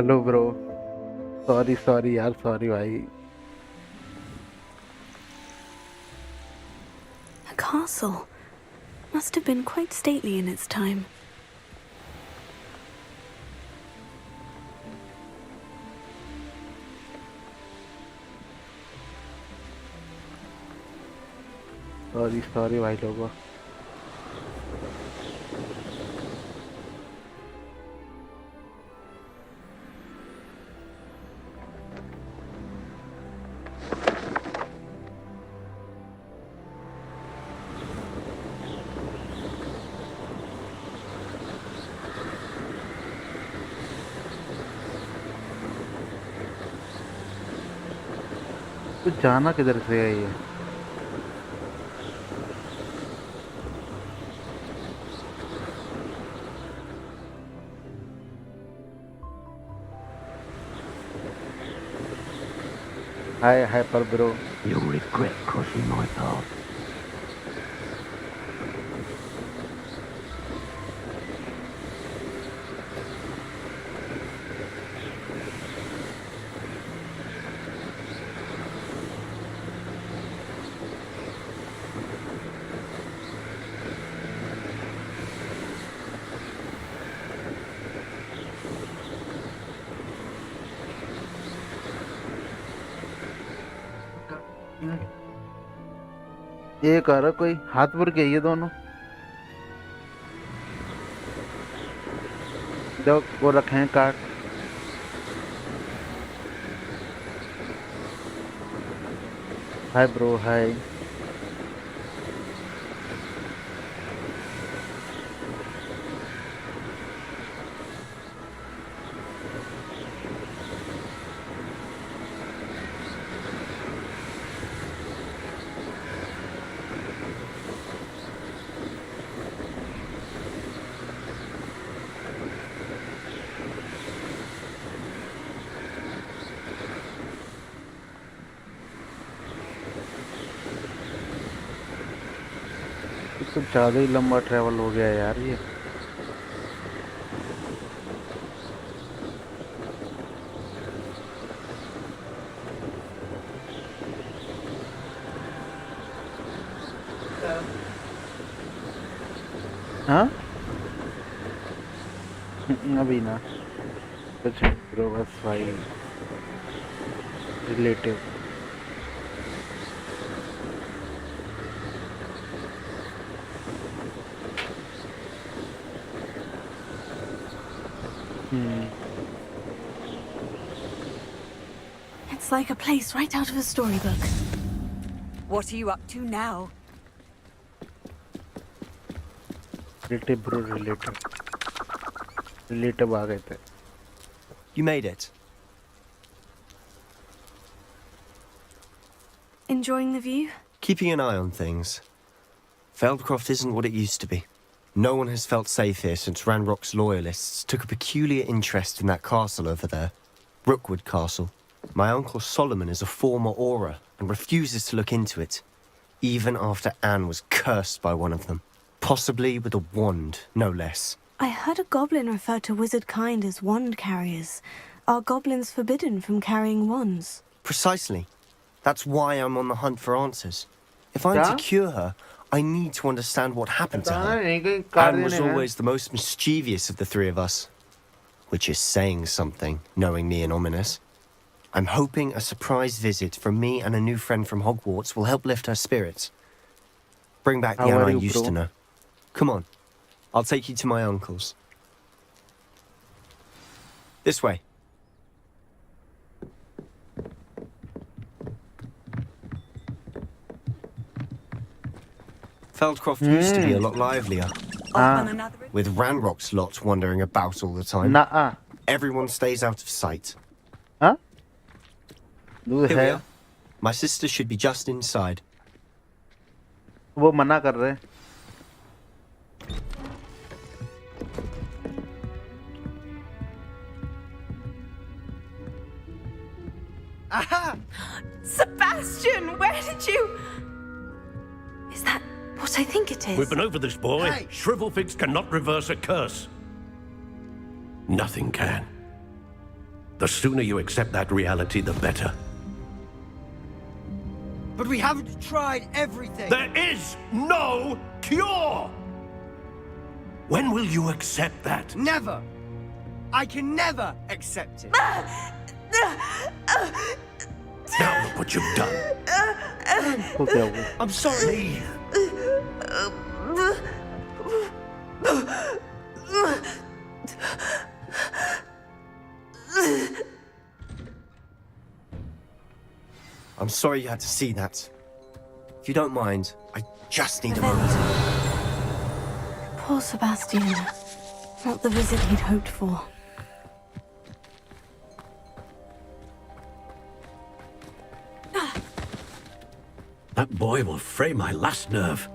हेलो ब्रो सॉरी यार सॉरी भाई A castle. Must have been quite stately in its time. Sorry भाई लोगों तो जाना किधर से है ये Hi, पर bro. You'll regret crossing my path. ये कर रहा कोई हाथ पर के ये दोनों जो वो रखे हैं काट हाय ब्रो हाय तो ज़्यादा ही लंबा ट्रैवल हो गया यार ये हाँ अभी ना कुछ ब्रो बस भाई relative It's like a place right out of a storybook. What are you up to now? Relative bro, relative आ गए थे. You made it. Enjoying the view? Keeping an eye on things. Feldcroft isn't what it used to be. No one has felt safe here since Ranrock's loyalists took a peculiar interest in that castle over there. Rookwood Castle. My uncle Solomon is a former Auror and refuses to look into it, even after Anne was cursed by one of them. Possibly with a wand, no less. I heard a goblin refer to wizard kind as wand carriers. Are goblins forbidden from carrying wands? Precisely. That's why I'm on the hunt for answers. If I'm to cure her, I need to understand what happened to her. Anne was always the most mischievous of the three of us. Which is saying something, knowing me and ominous. I'm hoping a surprise visit from me and a new friend from Hogwarts will help lift her spirits. Bring back the Anne I used to know. Come on. I'll take you to my uncle's. This way. Feldcroft used to be a lot livelier. With Ranrock's lot wandering about all the time. Everyone stays out of sight. Huh? Here we are. My sister should be just inside. वो मना कर रहे हैं. Aha! Sebastian, where did you... Is that what I think it is? We've been over this, boy. Hey. Shrivelfigs cannot reverse a curse. Nothing can. The sooner you accept that reality, the better. But we haven't tried everything. There is no cure! When will you accept that? Never! I can never accept it. Now look what you've done. I'm sorry. I'm sorry you had to see that. If you don't mind, I just need a moment. Poor Sebastian. Not the visit he'd hoped for. That boy will fray my last nerve.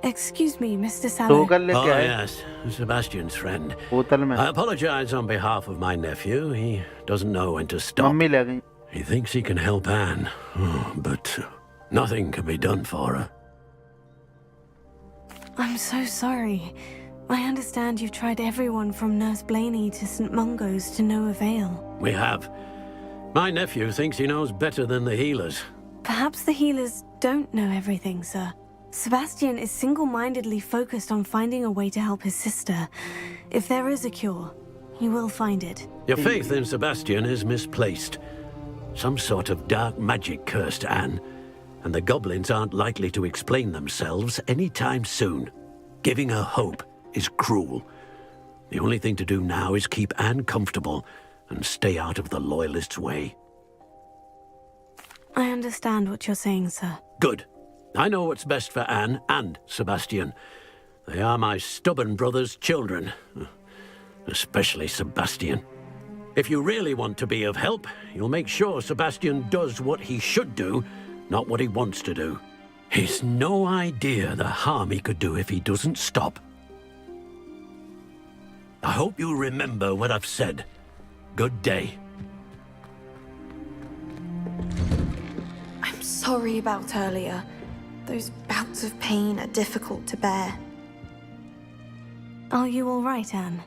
Excuse me, Mr. Sallow. Oh, yes, Sebastian's friend. I apologize on behalf of my nephew. He doesn't know when to stop. He thinks he can help Anne, but nothing can be done for her. I'm so sorry. I understand you've tried everyone from Nurse Blaney to St. Mungo's to no avail. We have. My nephew thinks he knows better than the healers. Perhaps the healers don't know everything, sir. Sebastian is single-mindedly focused on finding a way to help his sister. If there is a cure, he will find it. Your faith in Sebastian is misplaced. Some sort of dark magic cursed Anne, and the goblins aren't likely to explain themselves anytime soon. Giving her hope is cruel. The only thing to do now is keep Anne comfortable and stay out of the Loyalists' way. I understand what you're saying, sir. Good. I know what's best for Anne and Sebastian. They are my stubborn brother's children. Especially Sebastian. If you really want to be of help, you'll make sure Sebastian does what he should do, not what he wants to do. He's no idea the harm he could do if he doesn't stop. I hope you'll remember what I've said. Good day. I'm sorry about earlier. Those bouts of pain are difficult to bear. Are you all right, Anne?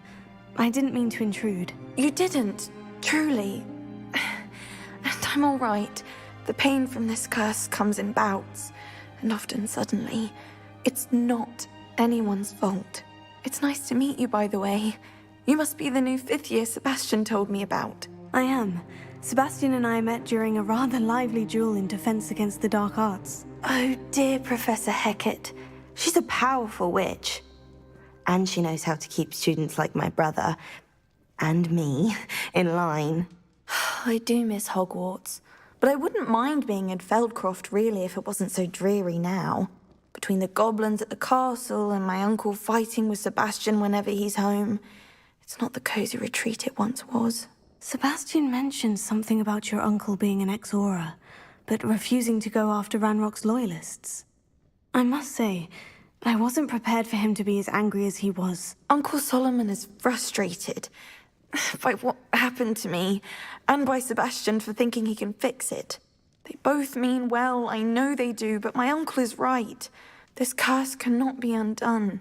I didn't mean to intrude. You didn't, truly. And I'm all right. The pain from this curse comes in bouts, and often suddenly. It's not anyone's fault. It's nice to meet you, by the way. You must be the new 5th year Sebastian told me about. I am. Sebastian and I met during a rather lively duel in defense against the dark arts. Oh, dear Professor Hecat. She's a powerful witch. And she knows how to keep students like my brother, and me, in line. I do miss Hogwarts, but I wouldn't mind being in Feldcroft, really, if it wasn't so dreary now. Between the goblins at the castle and my uncle fighting with Sebastian whenever he's home, it's not the cozy retreat it once was. Sebastian mentioned something about your uncle being an ex-Auror, but refusing to go after Ranrock's loyalists. I must say, I wasn't prepared for him to be as angry as he was. Uncle Solomon is frustrated by what happened to me, and by Sebastian for thinking he can fix it. They both mean well, I know they do, but my uncle is right. This curse cannot be undone.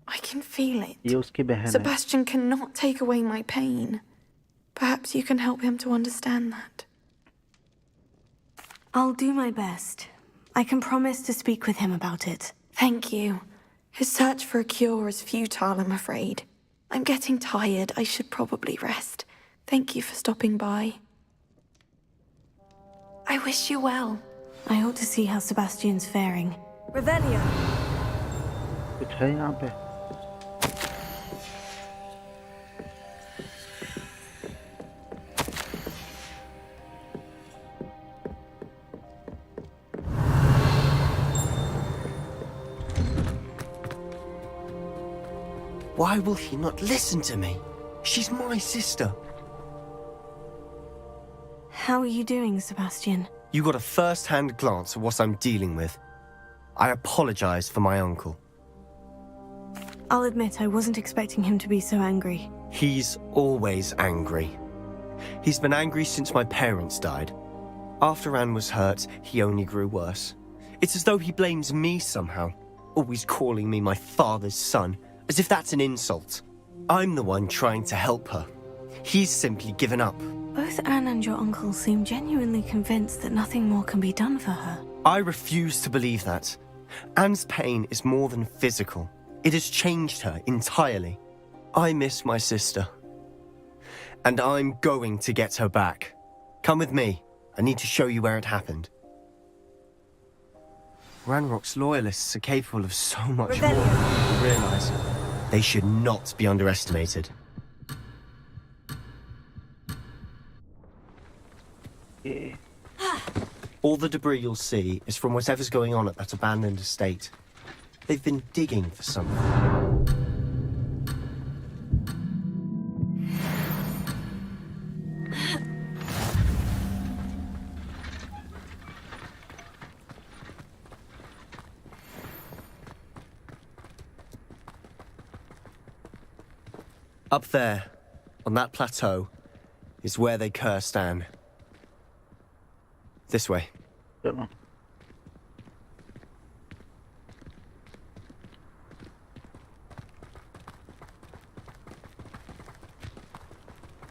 I can feel it. Sebastian cannot take away my pain. Perhaps you can help him to understand that. I'll do my best. I can promise to speak with him about it. Thank you. His search for a cure is futile, I'm afraid. I'm getting tired. I should probably rest. Thank you for stopping by. I wish you well. I ought to see how Sebastian's faring. Revelio. कुछ है यहाँ पे? Why will he not listen to me? She's my sister. How are you doing, Sebastian? You got a first-hand glance at what I'm dealing with. I apologize for my uncle. I'll admit I wasn't expecting him to be so angry. He's always angry. He's been angry since my parents died. After Anne was hurt, he only grew worse. It's as though he blames me somehow, always calling me my father's son, as if that's an insult. I'm the one trying to help her. He's simply given up. Both Anne and your uncle seem genuinely convinced that nothing more can be done for her. I refuse to believe that. Anne's pain is more than physical. It has changed her entirely. I miss my sister. And I'm going to get her back. Come with me. I need to show you where it happened. Ranrock's loyalists are capable of so much more than people realize. They should not be underestimated. Yeah. All the debris you'll see is from whatever's going on at that abandoned estate. They've been digging for something. Up there, on that plateau, is where they cursed Anne. This way. Chalo.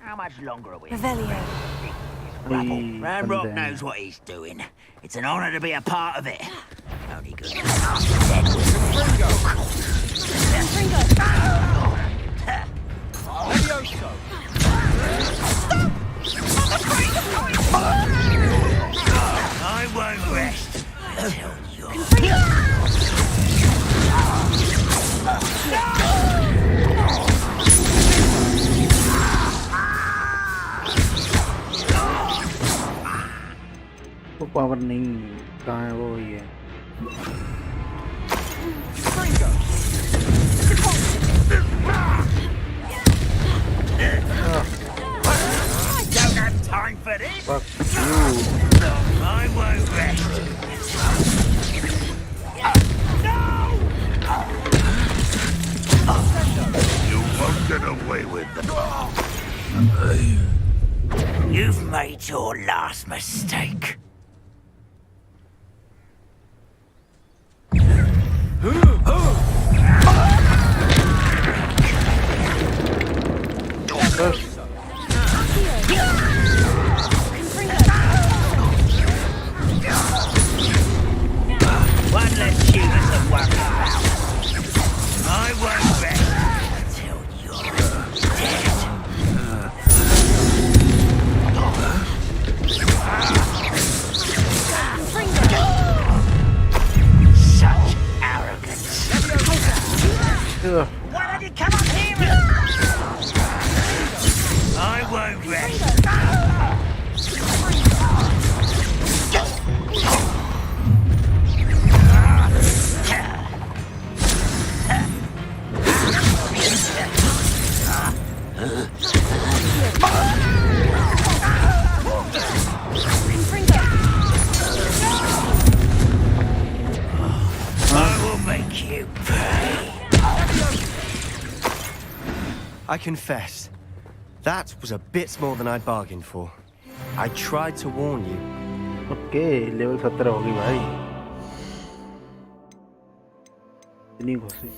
How much longer are we? Revelio. Ranrock knows what he's doing. It's an honor to be a part of it. Only good. Dead I won't rest until वो power नहीं कहाँ है वो ये don't have time for this. Fuck you. I won't rest. You won't get away with them. You've made your last mistake. One less human to worry about. I won't rest until you're dead. Such arrogance. Why don't you come up here? I won't rest. I will make you pay. I confess, that was a bit more than I'd bargained for. I tried to warn you. Okay, level 17 होगी भाई इतनी घुसी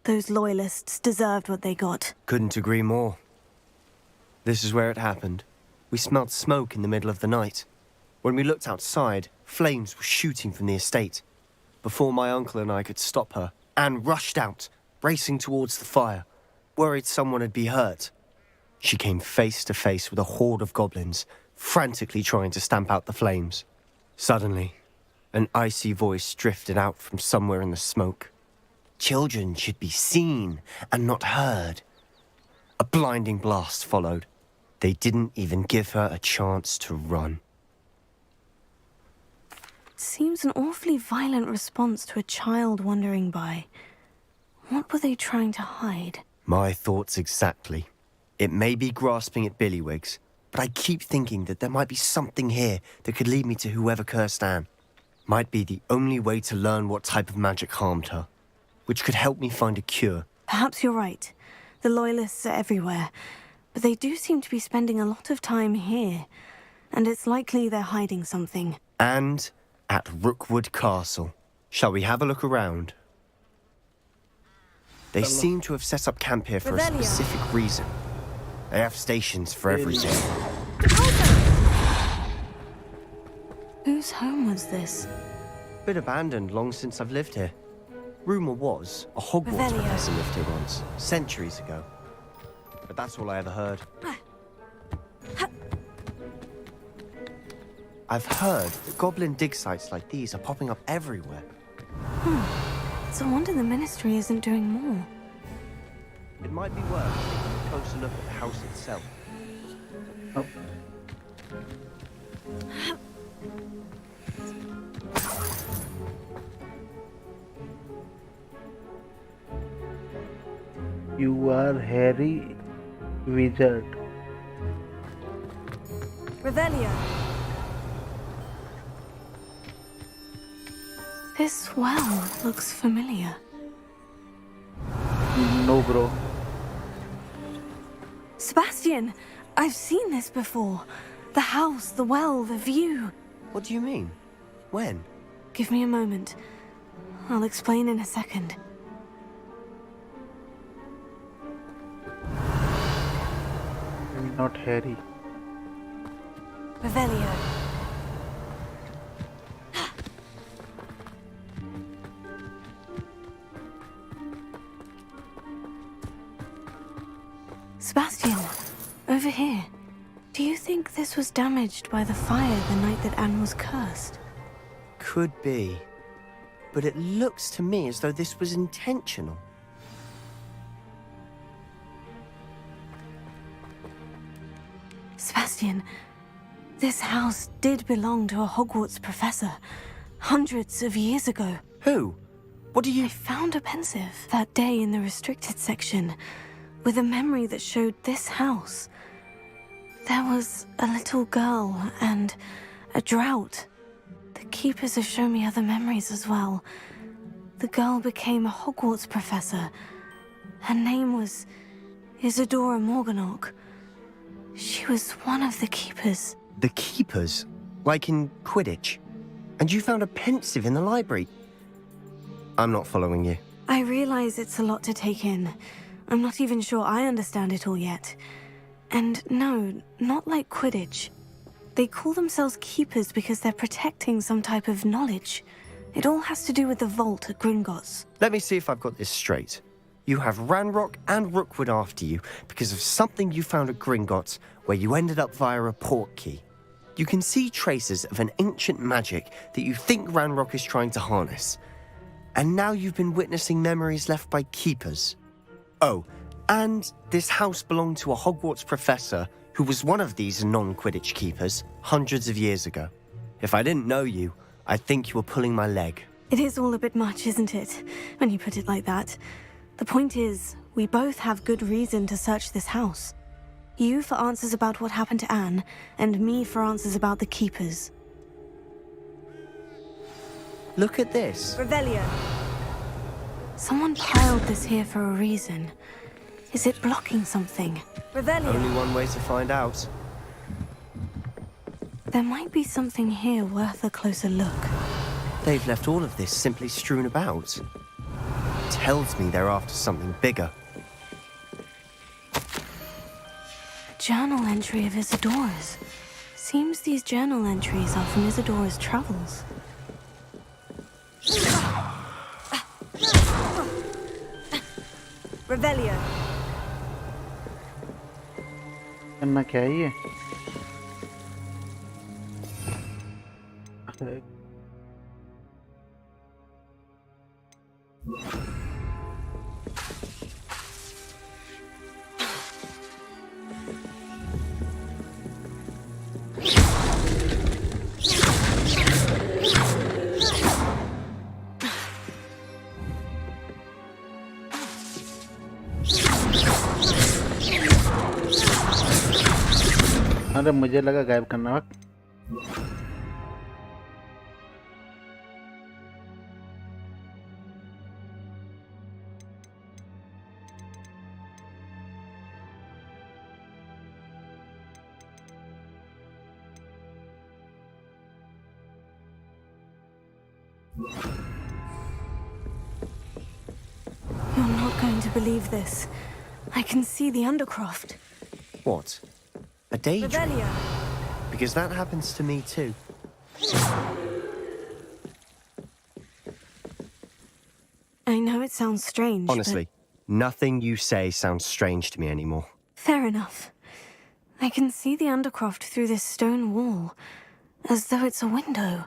Those loyalists deserved what they got. Couldn't agree more. This is where it happened. We smelled smoke in the middle of the night. When we looked outside, flames were shooting from the estate. Before my uncle and I could stop her, Anne rushed out, racing towards the fire, worried someone would be hurt. She came face to face with a horde of goblins, frantically trying to stamp out the flames. Suddenly, an icy voice drifted out from somewhere in the smoke. Children should be seen and not heard. A blinding blast followed. They didn't even give her a chance to run. Seems an awfully violent response to a child wandering by. What were they trying to hide? My thoughts exactly. It may be grasping at Billywigs, but I keep thinking that there might be something here that could lead me to whoever cursed Anne. Might be the only way to learn what type of magic harmed her, which could help me find a cure. Perhaps you're right. The Loyalists are everywhere, but they do seem to be spending a lot of time here, and it's likely they're hiding something. And at Rookwood Castle. Shall we have a look around? They seem to have set up camp here for a specific reason. They have stations for everything. Whose home was this? Been abandoned long since I've lived here. Rumour was a Hogwarts professor lived here once, centuries ago. But that's all I ever heard. I've heard that Goblin dig sites like these are popping up everywhere. It's a wonder the Ministry isn't doing more. It might be worth taking a closer look at the house itself. Oh. You are Harry Wizard. Revelio. This well looks familiar. No, bro. Sebastian, I've seen this before. The house, the well, the view. What do you mean? When? Give me a moment. I'll explain in a second. Not Harry. Revelio. Sebastian, over here. Do you think this was damaged by the fire the night that Anne was cursed? Could be. But it looks to me as though this was intentional. Sebastian, this house did belong to a Hogwarts professor, hundreds of years ago. Who? What do you... I found a pensive that day in the restricted section, with a memory that showed this house. There was a little girl and a drought. The keepers have shown me other memories as well. The girl became a Hogwarts professor. Her name was Isadora Morganach. She was one of the keepers. The keepers? Like in Quidditch? And you found a pensive in the library? I'm not following you. I realize it's a lot to take in. I'm not even sure I understand it all yet. And no, not like Quidditch. They call themselves keepers because they're protecting some type of knowledge. It all has to do with the vault at Gringotts. Let me see if I've got this straight. You have Ranrock and Rookwood after you because of something you found at Gringotts where you ended up via a port key. You can see traces of an ancient magic that you think Ranrock is trying to harness. And now you've been witnessing memories left by keepers. Oh, and this house belonged to a Hogwarts professor who was one of these non-Quidditch keepers hundreds of years ago. If I didn't know you, I'd think you were pulling my leg. It is all a bit much, isn't it, when you put it like that? The point is, we both have good reason to search this house. You for answers about what happened to Anne, and me for answers about the keepers. Look at this. Revelio. Someone piled this here for a reason. Is it blocking something? Revelio. Only one way to find out. There might be something here worth a closer look. They've left all of this simply strewn about. Tells me they're after something bigger. A journal entry of Isadora's. Seems these journal entries are from Isadora's travels. Revelio. करना क्या है ये? अरे मुझे लगा गायब करना वक्त। You're not going to believe this. I can see the Undercroft. What? A daydream? Revelia. Because that happens to me too. I know it sounds strange, Honestly, nothing you say sounds strange to me anymore. Fair enough. I can see the Undercroft through this stone wall, as though it's a window.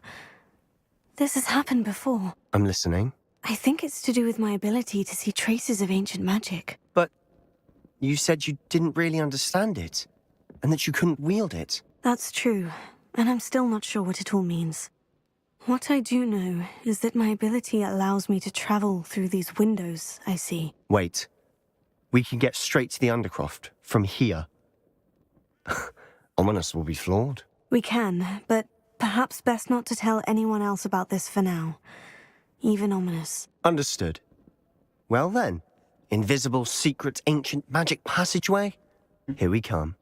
This has happened before. I'm listening. I think it's to do with my ability to see traces of ancient magic. But you said you didn't really understand it, and that you couldn't wield it. That's true, and I'm still not sure what it all means. What I do know is that my ability allows me to travel through these windows I see. Wait. We can get straight to the Undercroft from here. Ominous will be flawed. We can, but perhaps best not to tell anyone else about this for now. Even Ominous. Understood. Well then, invisible, secret, ancient magic passageway? Here we come.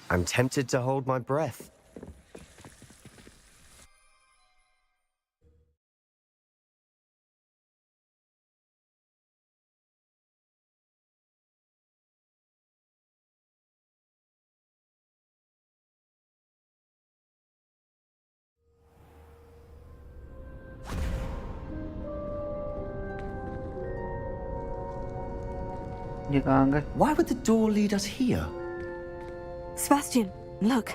I'm tempted to hold my breath. Why would the door lead us here? Sebastian, look.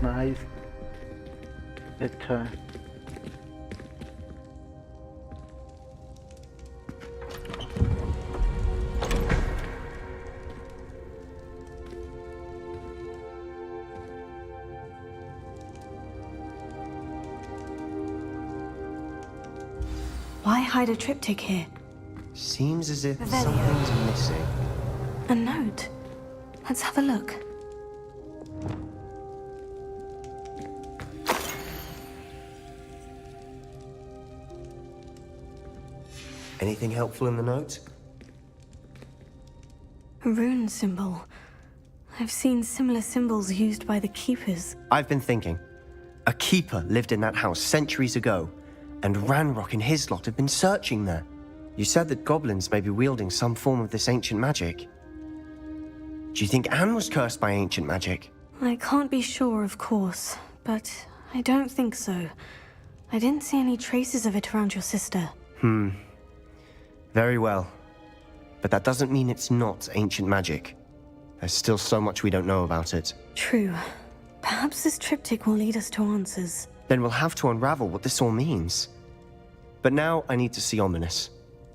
Nice. अच्छा है। Why hide a triptych here? Seems as if Revelia. something's missing. A note. Let's have a look. Anything helpful in the note? A rune symbol. I've seen similar symbols used by the keepers. I've been thinking. A keeper lived in that house centuries ago, and Ranrock and his lot have been searching there. You said that goblins may be wielding some form of this ancient magic. Do you think Anne was cursed by ancient magic? I can't be sure, of course, but I don't think so. I didn't see any traces of it around your sister. Very well. But that doesn't mean it's not ancient magic. There's still so much we don't know about it. True. Perhaps this triptych will lead us to answers. Then we'll have to unravel what this all means. But now I need to see Ominous.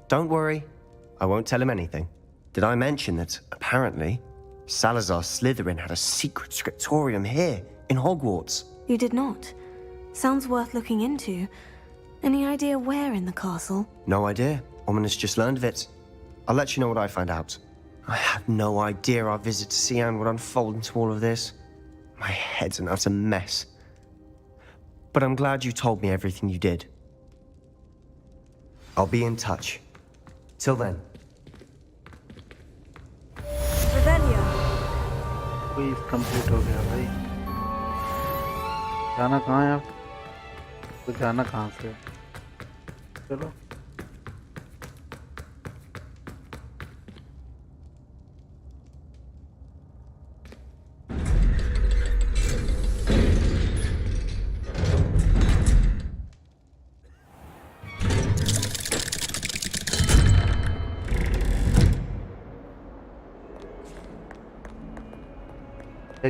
Don't worry, I won't tell him anything. Did I mention that, apparently, Salazar Slytherin had a secret scriptorium here, in Hogwarts? You did not. Sounds worth looking into. Any idea where in the castle? No idea. Ominous just learned of it. I'll let you know what I find out. I had no idea our visit to Sian would unfold into all of this. My head's an utter mess. But I'm glad you told me everything you did. I'll be in touch. Till then. Revelia. Quiz complete हो गया भाई। जाना कहाँ है आप? तो जाना कहाँ से है? चलो।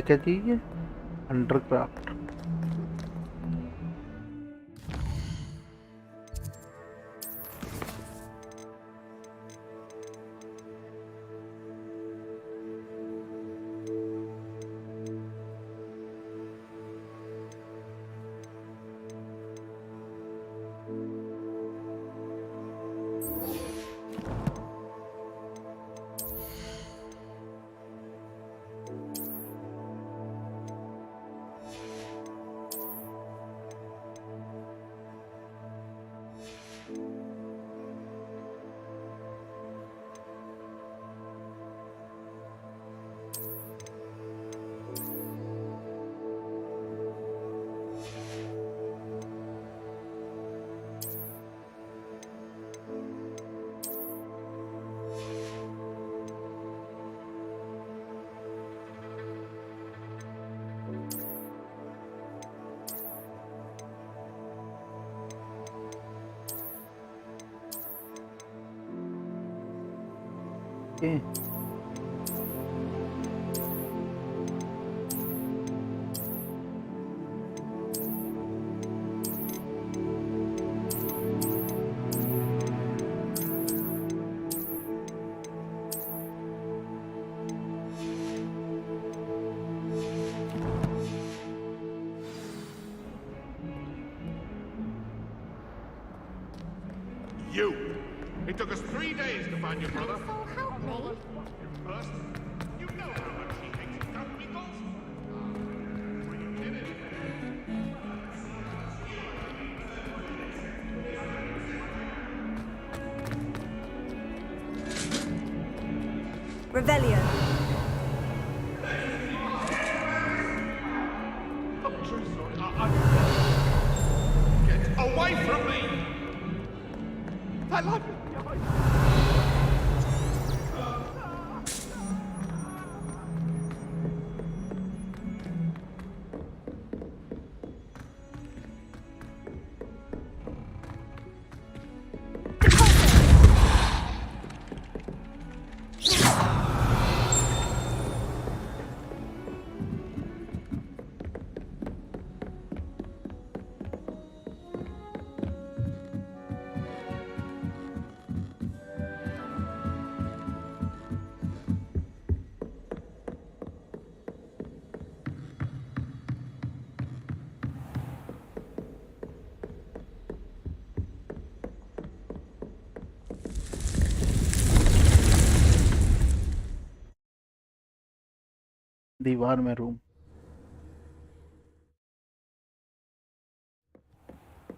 क्या चीज है? अंडरक्राफ्ट। Okay. You! It took us 3 days to find your brother. So help me. First, you know how much he hates company calls. We did it. Revelio. I'm so sorry. Get away from me! I love you. दीवार में room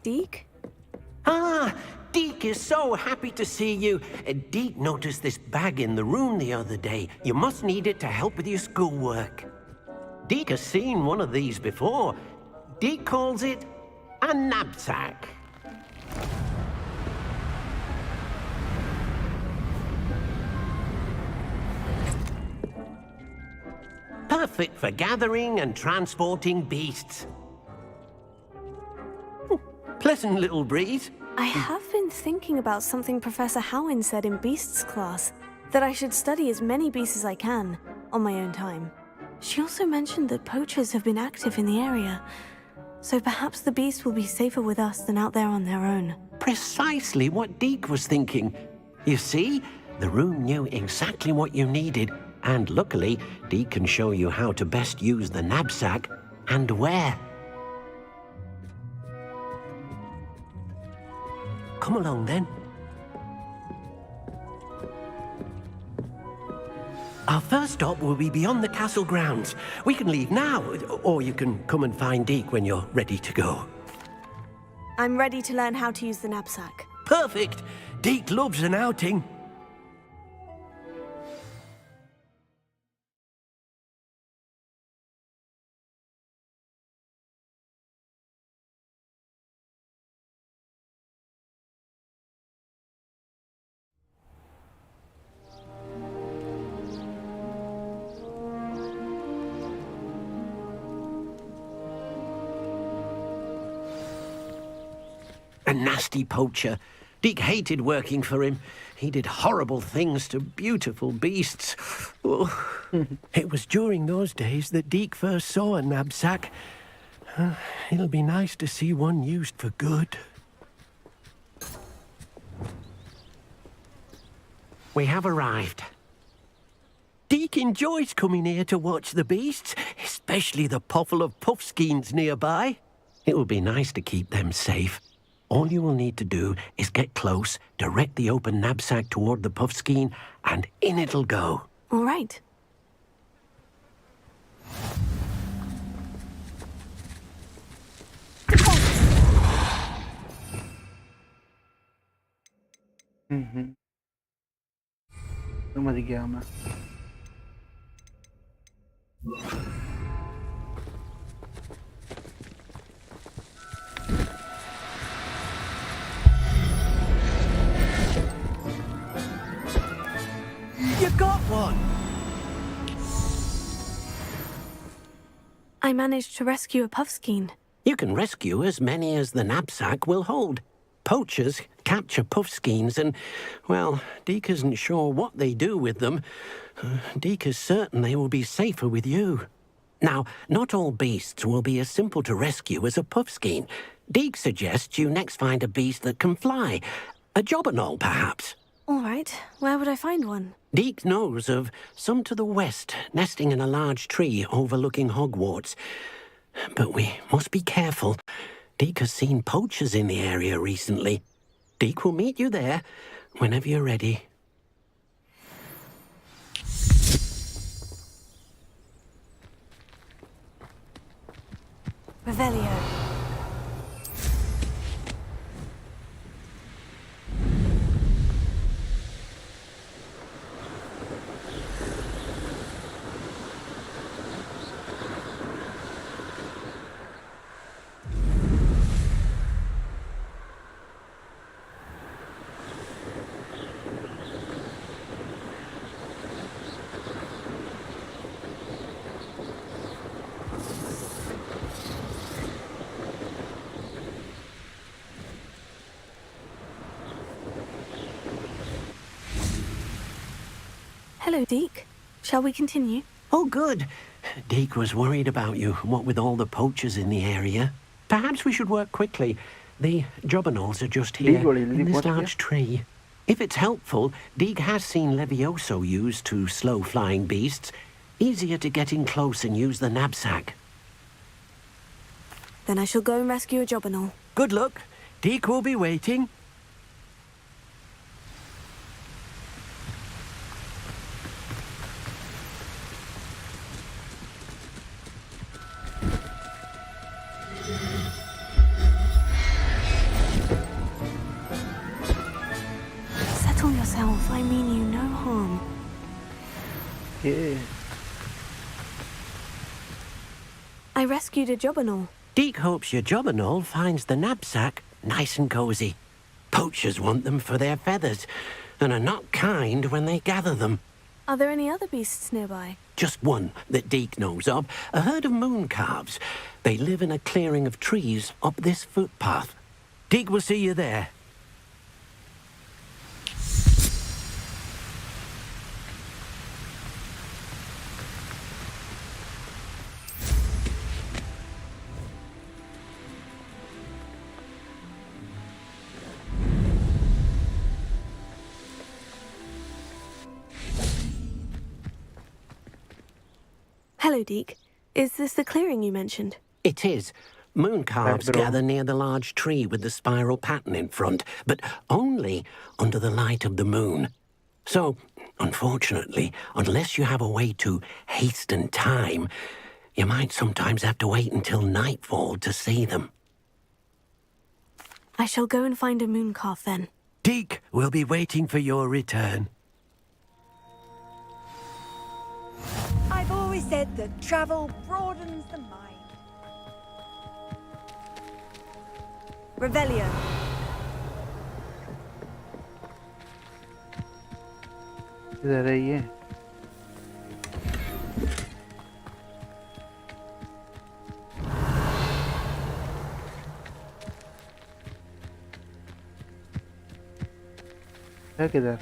Deke? Ah, Deke is so happy to see you. Deke noticed this bag in the room the other day. You must need it to help with your schoolwork. Deke has seen one of these before. Deke calls it a knapsack. Perfect for gathering and transporting beasts. Pleasant little breeze. I have been thinking about something Professor Howin said in Beasts class, that I should study as many beasts as I can, on my own time. She also mentioned that poachers have been active in the area, so perhaps the beasts will be safer with us than out there on their own. Precisely what Deke was thinking. You see, the room knew exactly what you needed, and luckily, Deke can show you how to best use the knapsack and where. Come along, then. Our first stop will be beyond the castle grounds. We can leave now, or you can come and find Deke when you're ready to go. I'm ready to learn how to use the knapsack. Perfect! Deke loves an outing. A nasty poacher. Deke hated working for him. He did horrible things to beautiful beasts. Oh, it was during those days that Deke first saw a knapsack. It'll be nice to see one used for good. We have arrived. Deke enjoys coming here to watch the beasts, especially the puffle of puffskeins nearby. It will be nice to keep them safe. All you will need to do is get close, direct the open knapsack toward the puffskein, and in it'll go. All right. समझ गया मैं You got one! I managed to rescue a puffskein. You can rescue as many as the knapsack will hold. Poachers capture puffskeins and, well, Deke isn't sure what they do with them. Deke is certain they will be safer with you. Now, not all beasts will be as simple to rescue as a puffskein. Deke suggests you next find a beast that can fly. A jobberknoll, perhaps. All right. Where would I find one? Deke knows of some to the west, nesting in a large tree overlooking Hogwarts. But we must be careful. Deke has seen poachers in the area recently. Deke will meet you there whenever you're ready. Revelio. Hello, Deke. Shall we continue? Oh, good. Deke was worried about you, what with all the poachers in the area. Perhaps we should work quickly. The jobberknolls are just here, in this large tree. If it's helpful, Deke has seen Levioso used to slow flying beasts. Easier to get in close and use the knapsack. Then I shall go and rescue a jobberknoll. Good luck. Deke will be waiting. Settle yourself. I mean you no harm. Yeah. I rescued a jobberknoll. Deke hopes your jobberknoll finds the knapsack nice and cozy. Poachers want them for their feathers and are not kind when they gather them. Are there any other beasts nearby? Just one that Deke knows of, a herd of moon calves. They live in a clearing of trees up this footpath. Deke will see you there. Hello, Deke. Is this the clearing you mentioned? It is. Moon calves gather near the large tree with the spiral pattern in front, but only under the light of the moon. So, unfortunately, unless you have a way to hasten time, you might sometimes have to wait until nightfall to see them. I shall go and find a moon calf then. Deke will be waiting for your return. I've always said that travel broadens the mind. Revelio. इधर है ये है किधर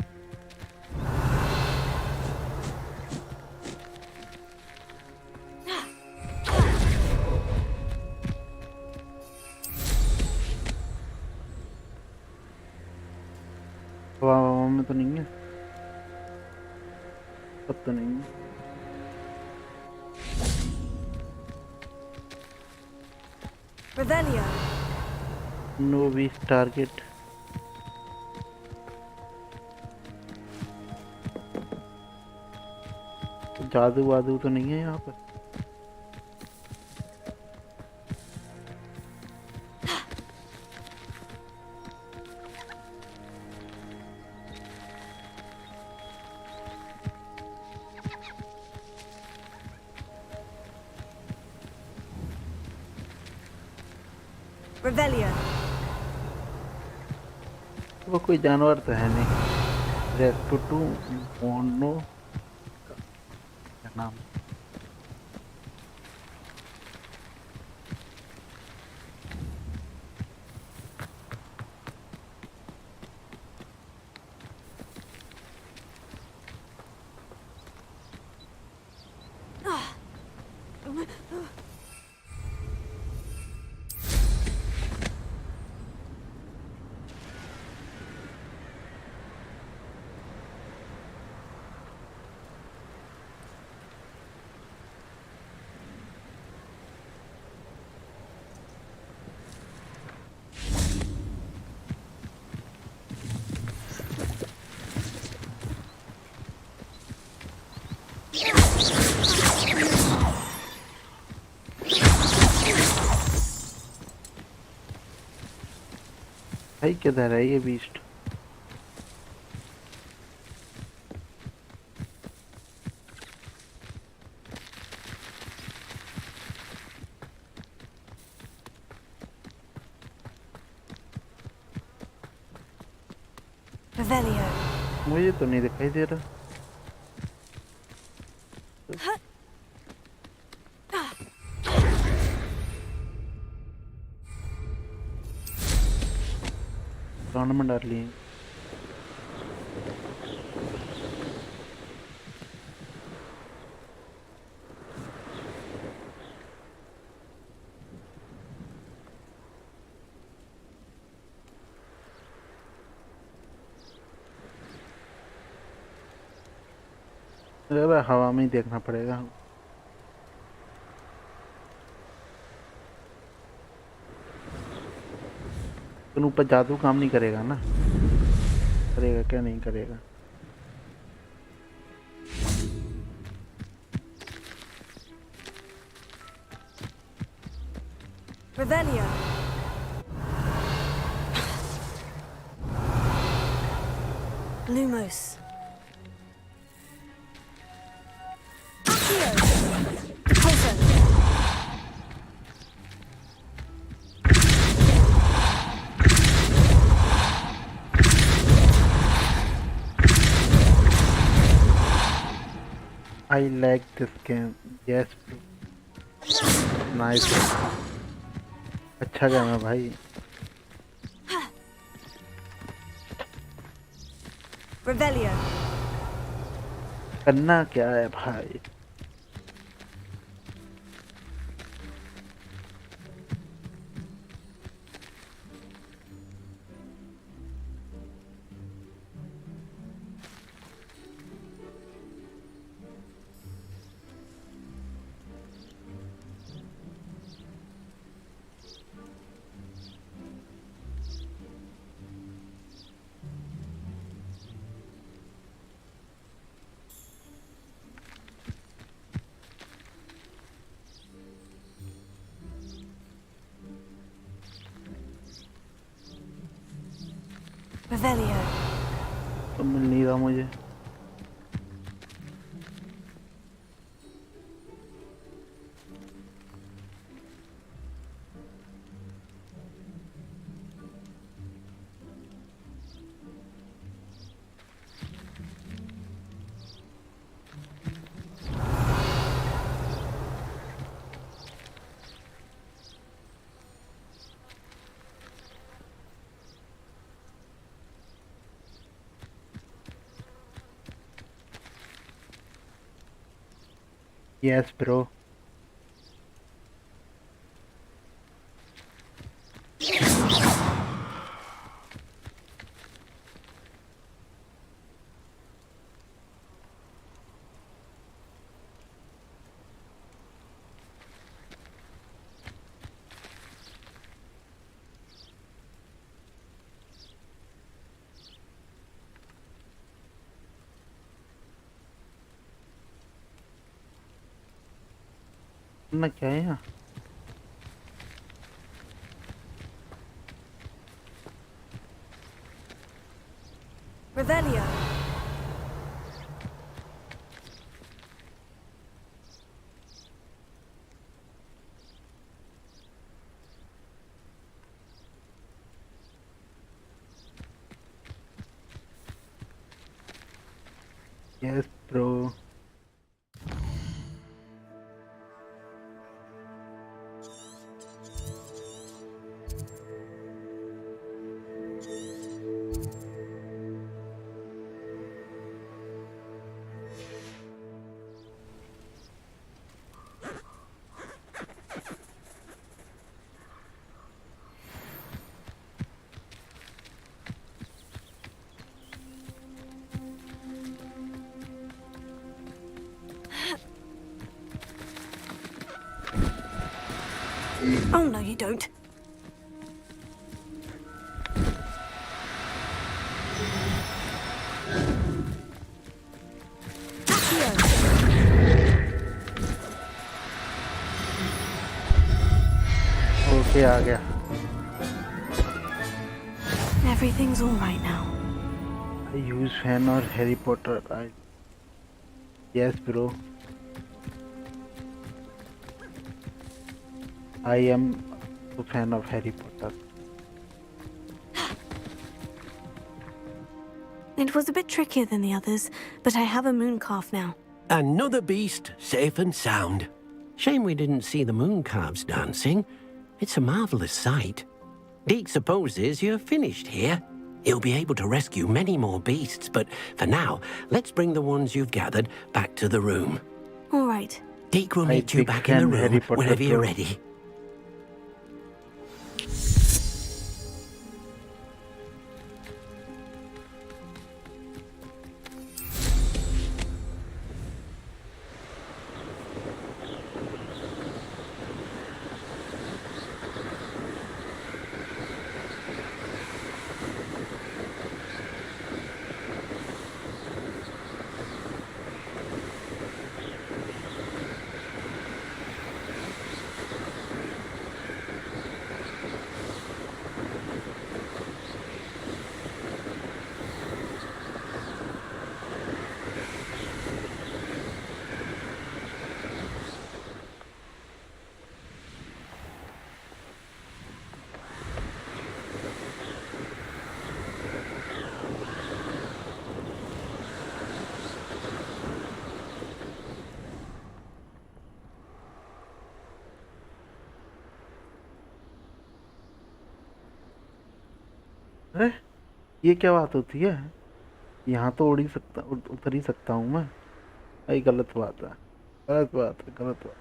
हवा में तो नहीं है अब तो नहीं है Revelio. नो बीस टारगेट जादू वादू तो नहीं है यहाँ पर Revelio. वो कोई जानवर तो है नहीं रेस्टोटू मोनो क्या नाम किधर है ये बीस्ट? Revelio. मुझे तो नहीं दिखाई दे रहा। ग्राउंड में डाल लिए। अरे हवा में ही देखना पड़ेगा। तो ऊपर जादू काम नहीं करेगा ना? करेगा क्या? नहीं करेगा। Revelio. Lumos. I like this game. Yes, nice. अच्छा game है भाई। Revelio. करना क्या है भाई? Revelio. तो मिल नहीं रहा मुझे। Yes, bro. ना क्या है यहाँ? Revelio. Yes, bro. Oh, no, you don't. Okay आ गया। Never everything's all right now. I use fan or Harry Potter. Yes, bro. I am a fan of Harry Potter. It was a bit trickier than the others, but I have a moon calf now. Another beast, safe and sound. Shame we didn't see the moon calves dancing. It's a marvelous sight. Deke supposes you're finished here. He'll be able to rescue many more beasts, but for now, let's bring the ones you've gathered back to the room. All right. Deke will meet you back in the room whenever you're ready. ये क्या बात होती है? यहाँ तो उड़ ही सकता, उतर ही सकता हूँ मैं। ये गलत बात है, गलत बात है, गलत बात।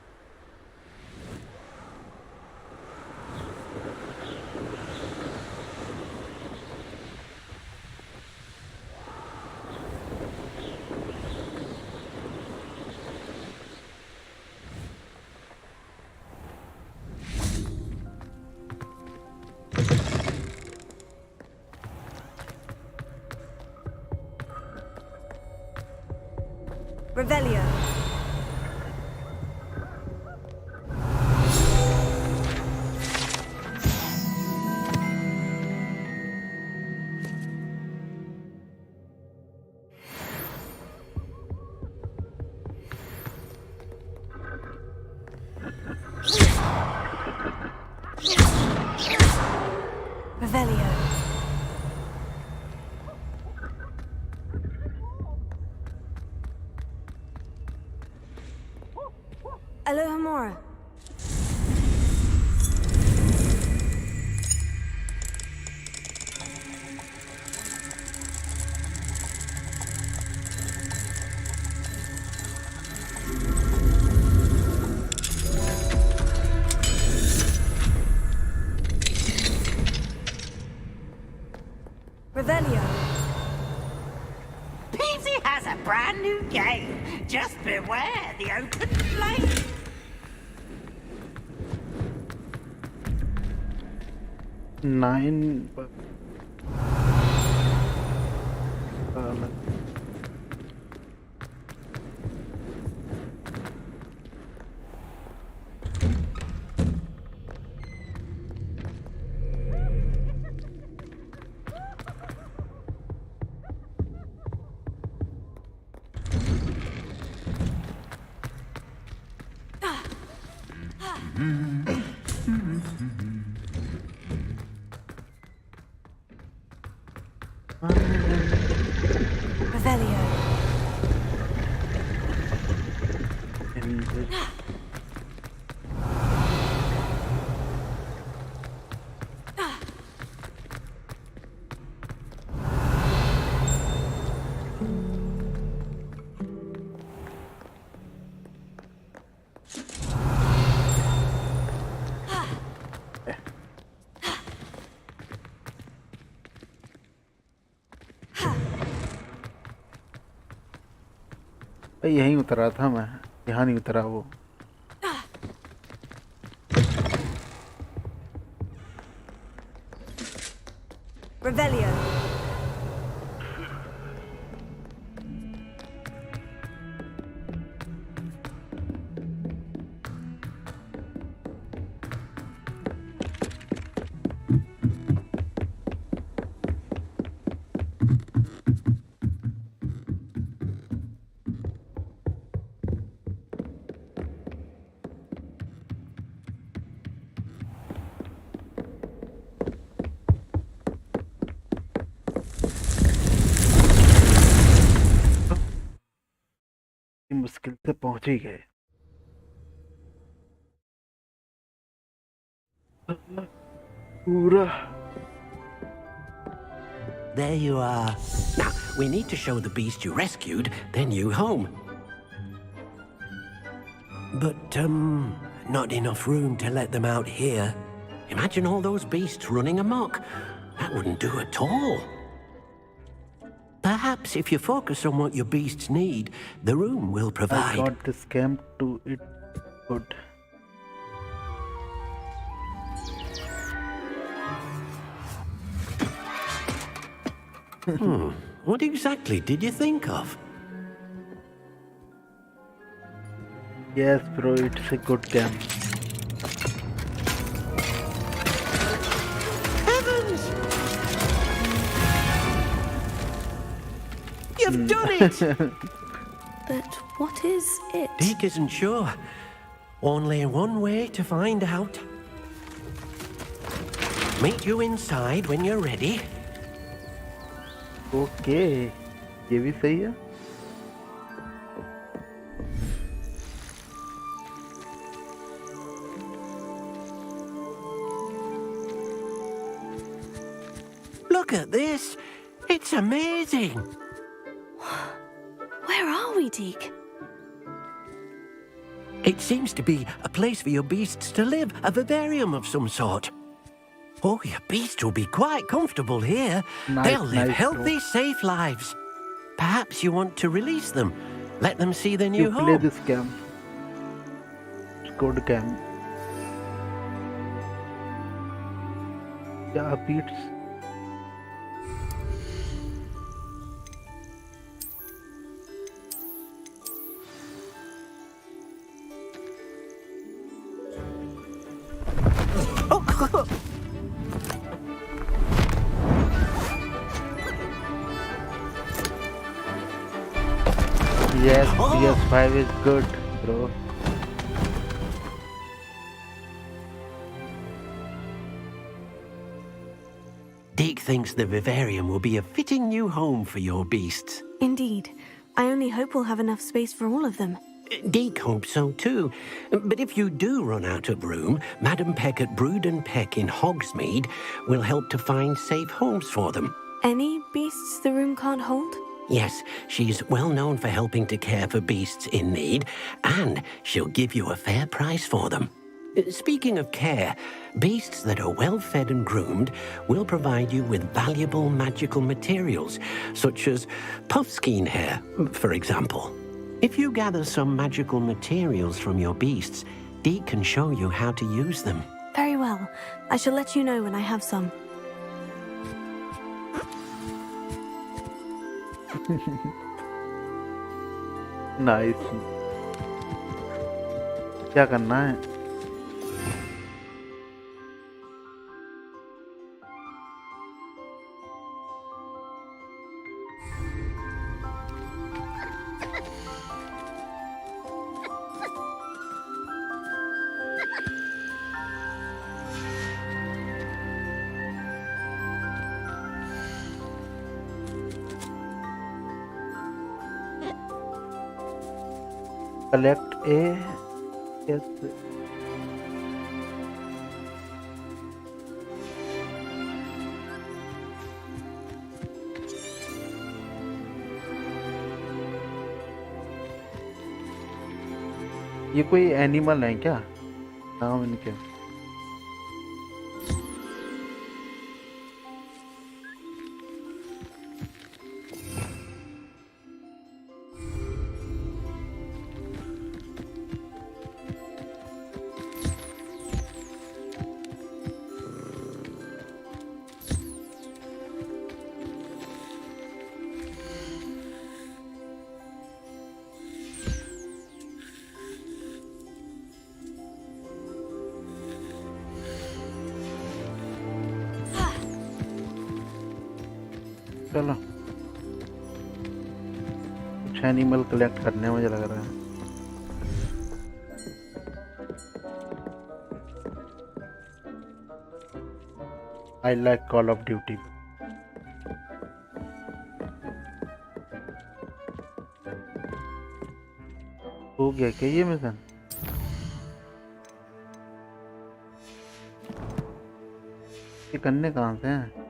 Revelio. Revelio. Alohomora. Revelio. Peasy has a brand new game. Just beware the open flame. Nine. Revelio. यहीं उतरा था मैं, यहाँ नहीं उतरा वो। Revelio. मुश्किल से पहुंच ही गए। पूरा There you are. Now, we need to show the beast you rescued their new home. But, not enough room to let them out here. Imagine all those beasts running amok. That wouldn't do at all. Perhaps if you focus on what your beasts need, the room will provide. I got this camp to it good. What exactly did you think of? Yes, bro, it's a good camp. Heavens! You've done it! But what is it? Deke isn't sure. Only one way to find out. Meet you inside when you're ready. Okay, ये भी सही है. Look at this. It's amazing. Where are we, Deke? It seems to be a place for your beasts to live, a vivarium of some sort. Oh, your beasts will be quite comfortable here. They'll live healthy, safe lives. Perhaps you want to release them. Let them see their new home. Play this camp. It's good camp. Yeah, beats. Yes, PS5 is good, bro. Deke thinks the vivarium will be a fitting new home for your beasts. Indeed. I only hope we'll have enough space for all of them. Deke hopes so too. But if you do run out of room, Madam Peck at Brood and Peck in Hogsmeade will help to find safe homes for them. Any beasts the room can't hold? Yes, she's well known for helping to care for beasts in need, and she'll give you a fair price for them. Speaking of care, beasts that are well fed and groomed will provide you with valuable magical materials, such as puffskein hair, for example. If you gather some magical materials from your beasts, Deke can show you how to use them. Very well. I shall let you know when I have some. Nice. क्या करना है? Collect a yes. ये कोई animal है क्या? नाम इनके चलो कुछ एनिमल कलेक्ट करने में मुझे लग रहा है I like Call of Duty. हो गया क्या ये मिशन? ये करने कहाँ से हैं?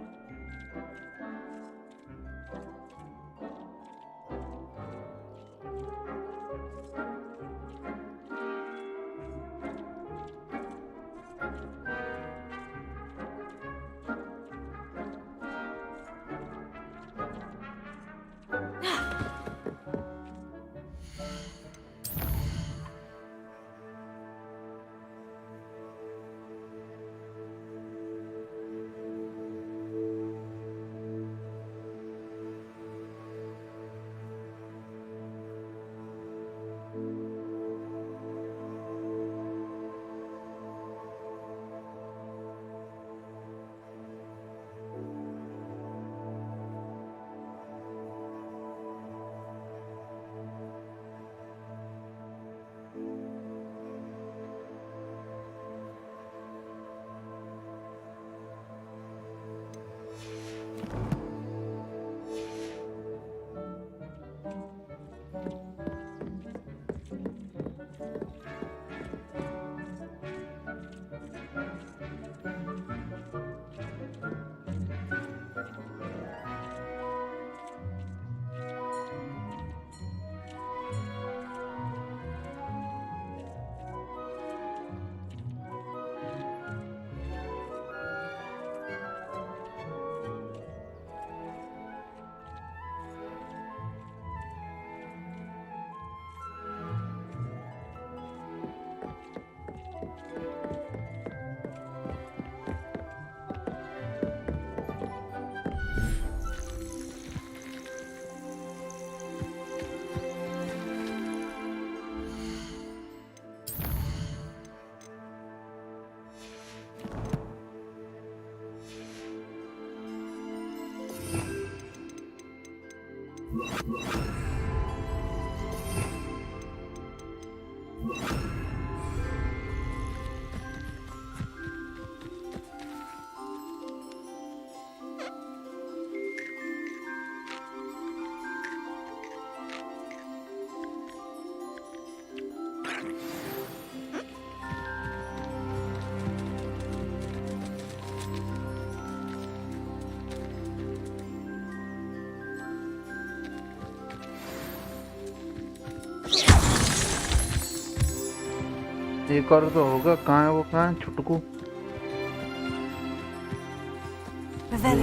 एक और तो होगा, कहाँ है वो, कहाँ है छुटकू?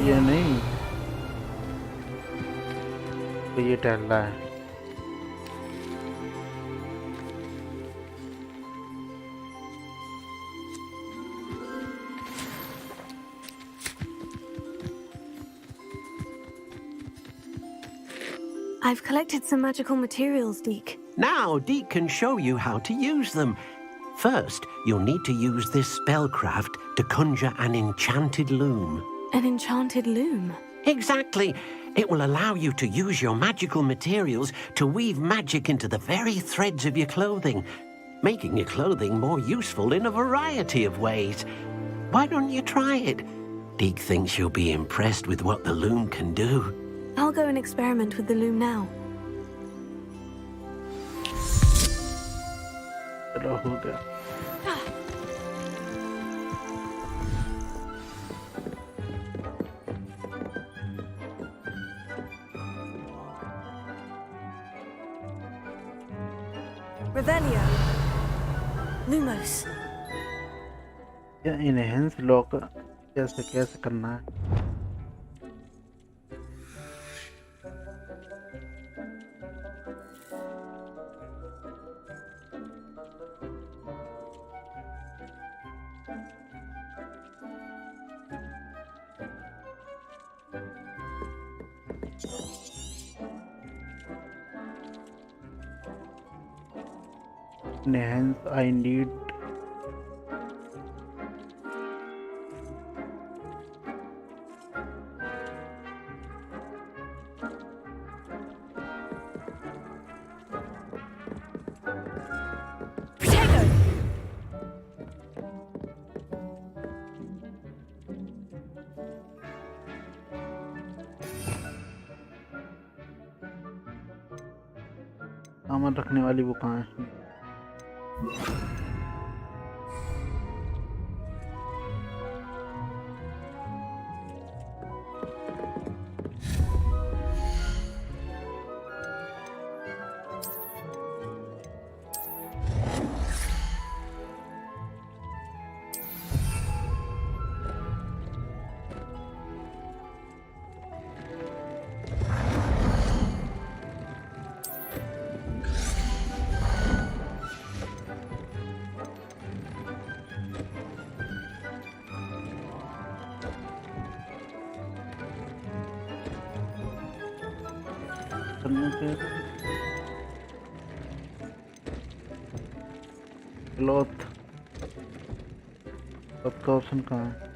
ये नहीं, तो ये टहल रहा है। I've collected some magical materials, Deke. Now, Deke can show you how to use them. First, you'll need to use this spellcraft to conjure an enchanted loom. An enchanted loom? Exactly. It will allow you to use your magical materials to weave magic into the very threads of your clothing, making your clothing more useful in a variety of ways. Why don't you try it? Deke thinks you'll be impressed with what the loom can do. I'll go and experiment with the loom now. Revelio. Lumos. या enhance lock कैसे कैसे करना है? Hence, I need सामान रखने वाली वो कहाँ है? क्लॉथ का ऑप्शन कहाँ है?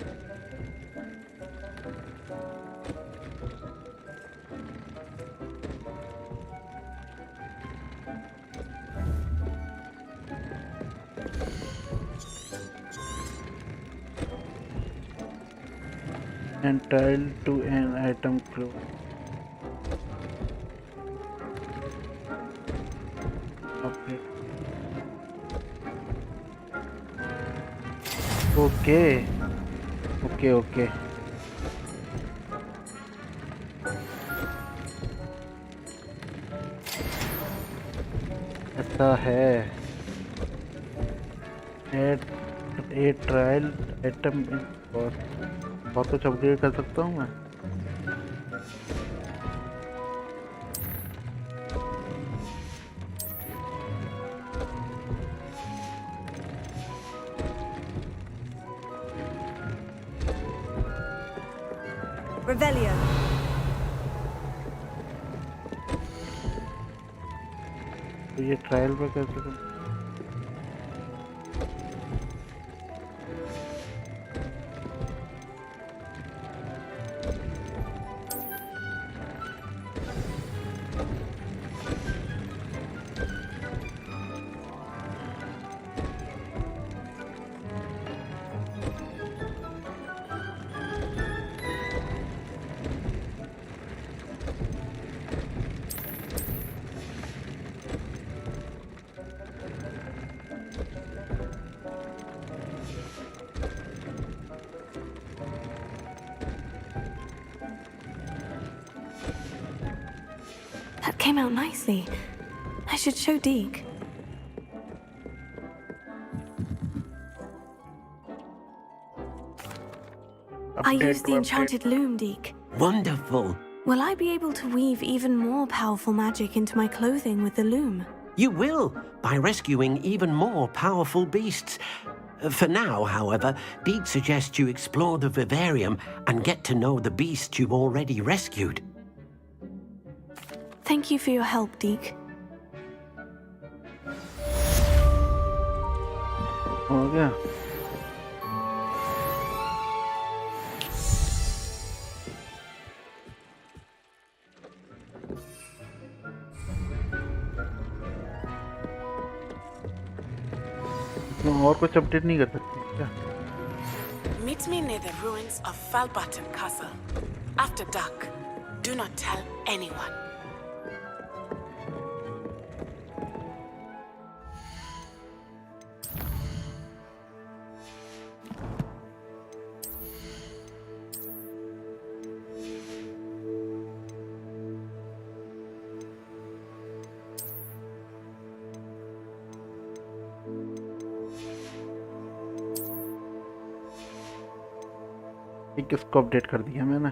Entitled to an item cloth. Okay ऐसा है। एड ट्रायल आइटम इन बहुत कुछ अपग्रेड कर सकता हूँ मैं। Revelio. तो ये ट्रायल पर कैसे करूं? That came out nicely. I should show Deke. I used the enchanted loom, Deke. Wonderful. Will I be able to weave even more powerful magic into my clothing with the loom? You will, by rescuing even more powerful beasts. For now, however, Deke suggests you explore the vivarium and get to know the beasts you've already rescued. Thank you for your help, Deke. हो गया। और कुछ update नहीं कर सकते क्या? Meet me near the ruins of Falbutton Castle. After dark. Do not tell anyone. किसको update कर दिया मैंने?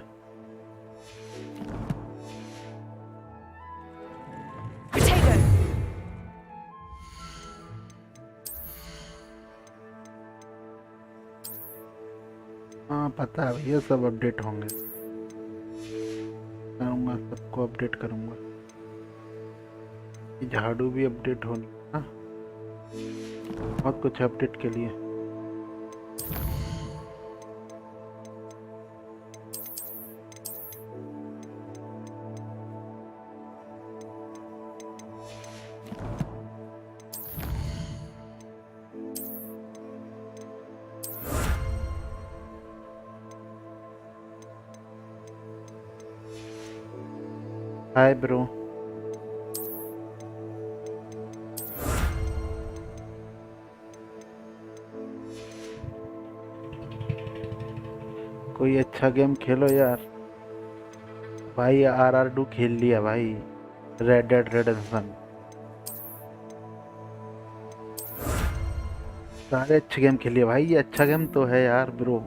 हाँ पता है, ये सब अपडेट होंगे। करूँगा, सबको अपडेट करूँगा। झाड़ू भी अपडेट होनी है, बहुत कुछ अपडेट के लिए। Hi, bro. कोई अच्छा गेम खेलो यार भाई। RR2 खेल लिया भाई, रेड डेड रेडेम्पशन, सारे अच्छे गेम खेल लिए भाई। ये अच्छा गेम तो है यार ब्रो,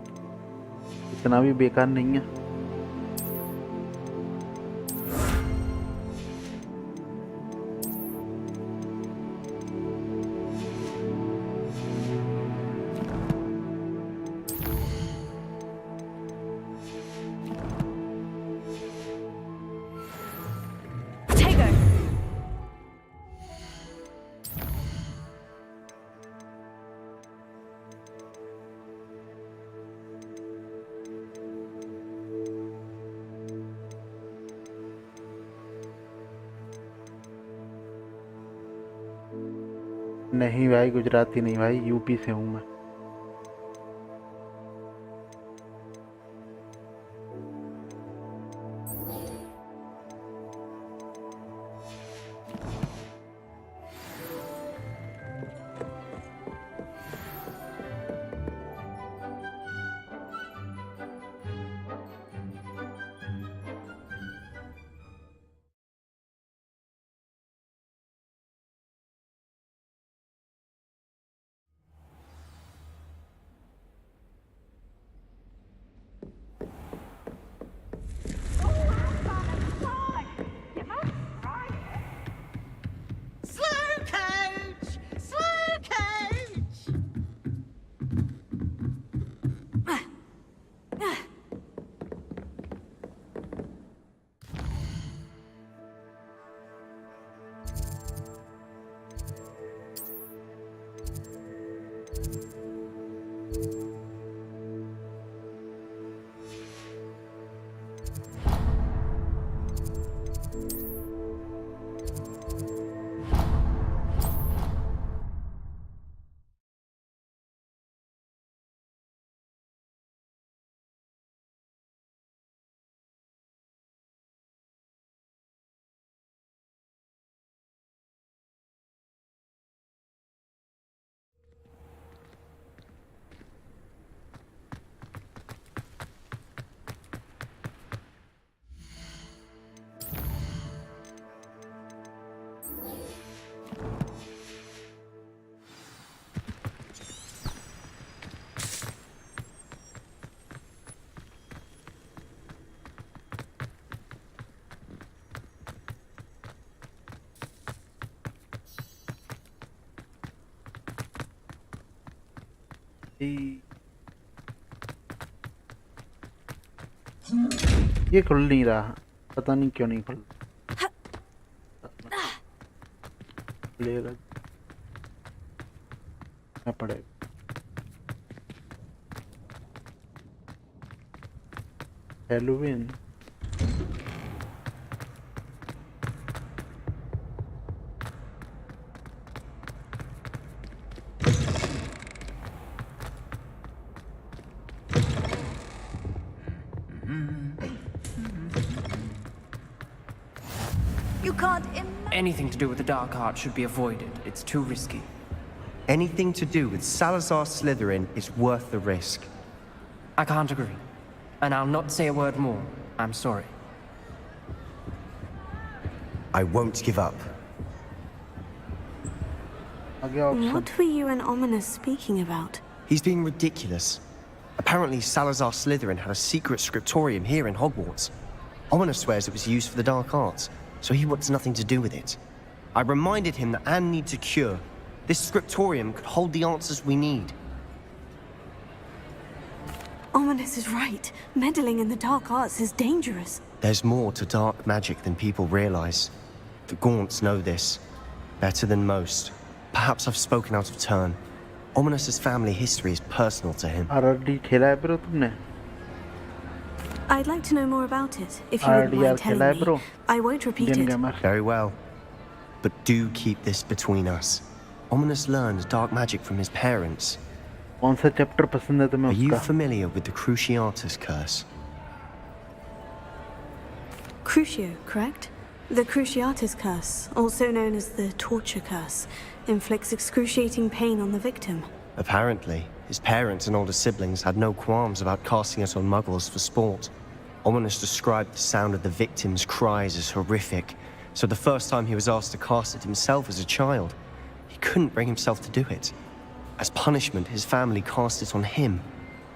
इतना भी बेकार नहीं है। नहीं भाई गुजराती नहीं भाई, यूपी से हूँ मैं। ये खुल नहीं रहा, पता नहीं क्यों नहीं खुल लेगा पड़ेगा। Halloween Anything to do with the dark art should be avoided. It's too risky. Anything to do with Salazar Slytherin is worth the risk. I can't agree. And I'll not say a word more. I'm sorry. I won't give up. What were you and Ominous speaking about? He's being ridiculous. Apparently Salazar Slytherin had a secret scriptorium here in Hogwarts. Ominous swears it was used for the dark arts, so he wants nothing to do with it. I reminded him that Anne needs a cure. This scriptorium could hold the answers we need. Ominous is right. Meddling in the dark arts is dangerous. There's more to dark magic than people realize. The Gaunts know this better than most. Perhaps I've spoken out of turn. Ominous's family history is personal to him. I'd like to know more about it, if you wouldn't mind telling me. I won't repeat it. Very well. But do keep this between us. Ominous learned dark magic from his parents. Are you familiar with the Cruciatus curse? Crucio, correct? The Cruciatus curse, also known as the torture curse, inflicts excruciating pain on the victim. Apparently. his parents and older siblings had no qualms about casting it on muggles for sport. Ominous described the sound of the victims' cries as horrific, so the first time he was asked to cast it himself as a child, he couldn't bring himself to do it. As punishment, his family cast it on him.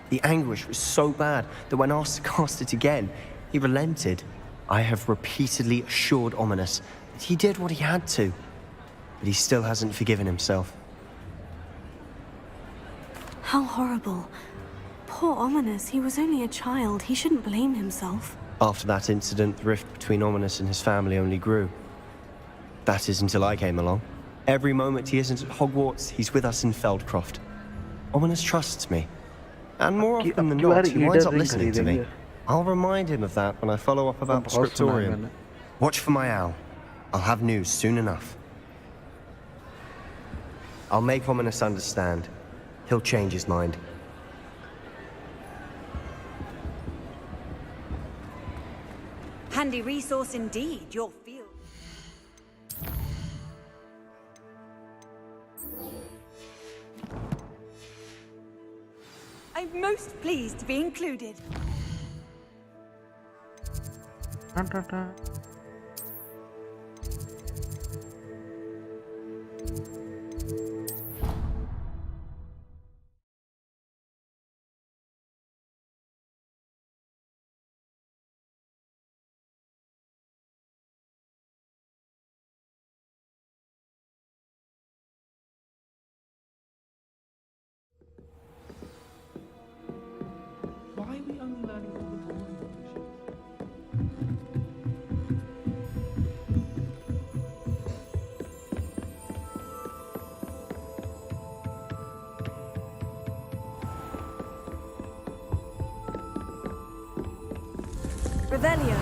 The anguish was so bad that when asked to cast it again, he relented. I have repeatedly assured Ominous that he did what he had to, but he still hasn't forgiven himself. How horrible. Poor Ominous, he was only a child. He shouldn't blame himself. After that incident, the rift between Ominous and his family only grew. That is until I came along. Every moment he isn't at Hogwarts, he's with us in Feldcroft. Ominous trusts me. And more often than not, he winds up listening to me. I'll remind him of that when I follow up about the scriptorium. Watch for my owl. I'll have news soon enough. I'll make Ominous understand. He'll change his mind. Handy resource indeed, your field. I'm most pleased to be included. Why are we only learning all the boring functions? Revelio.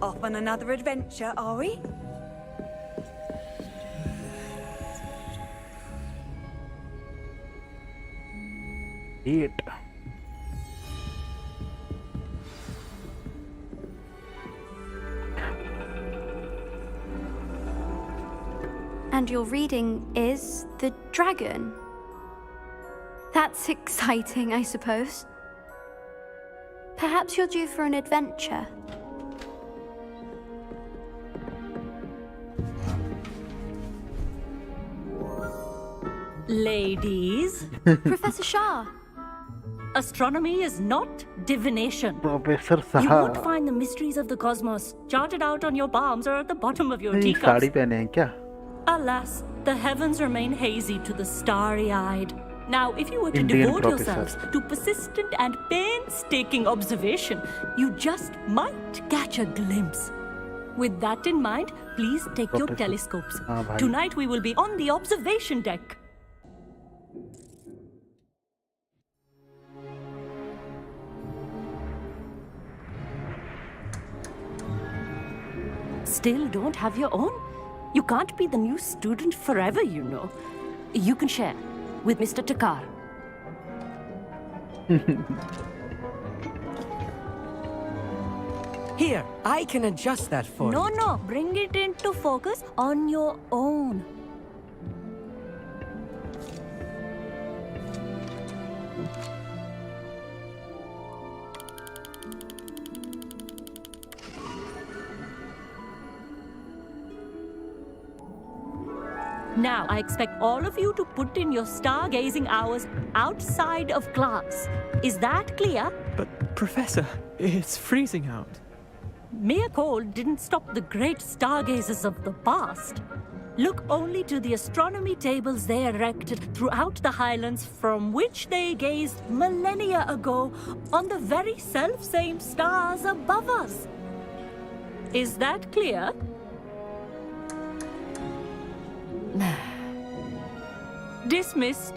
Off on another adventure, are we? Eight. And your reading is the dragon. That's exciting, I suppose. Perhaps you're due for an adventure. Ladies, Professor Shah. astronomy is not divination. Professor You Saha. won't find the mysteries of the cosmos charted out on your palms or at the bottom of your नहीं, teacups. Sari पहने हैं क्या? Alas, the heavens remain hazy to the starry-eyed. Now, if you were to Indian devote professor. yourselves to persistent and painstaking observation, you just might catch a glimpse. With that in mind, please take your Professor. telescopes. हाँ भाई. Tonight we will be on the observation deck. Still don't have your own? You can't be the new student forever, you know. You can share with Mr. Takar. Here, I can adjust that for you. No, bring it into focus on your own. Now, I expect all of you to put in your stargazing hours outside of class. Is that clear? But, Professor, it's freezing out. Mere cold didn't stop the great stargazers of the past. Look only to the astronomy tables they erected throughout the highlands from which they gazed millennia ago on the very self-same stars above us. Is that clear? Dismissed.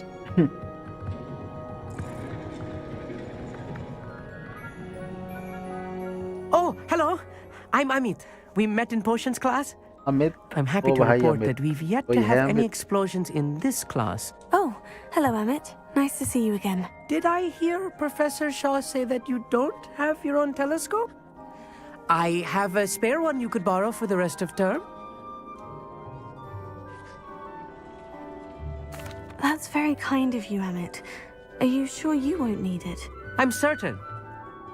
Oh, hello. I'm Amit. We met in potions class. Amit. I'm happy to report that we've yet to have any explosions in this class. Oh, hello, Emmett. Nice to see you again. Did I hear Professor Shaw say that you don't have your own telescope? I have a spare one you could borrow for the rest of term. That's very kind of you, Emmett. Are you sure you won't need it? I'm certain.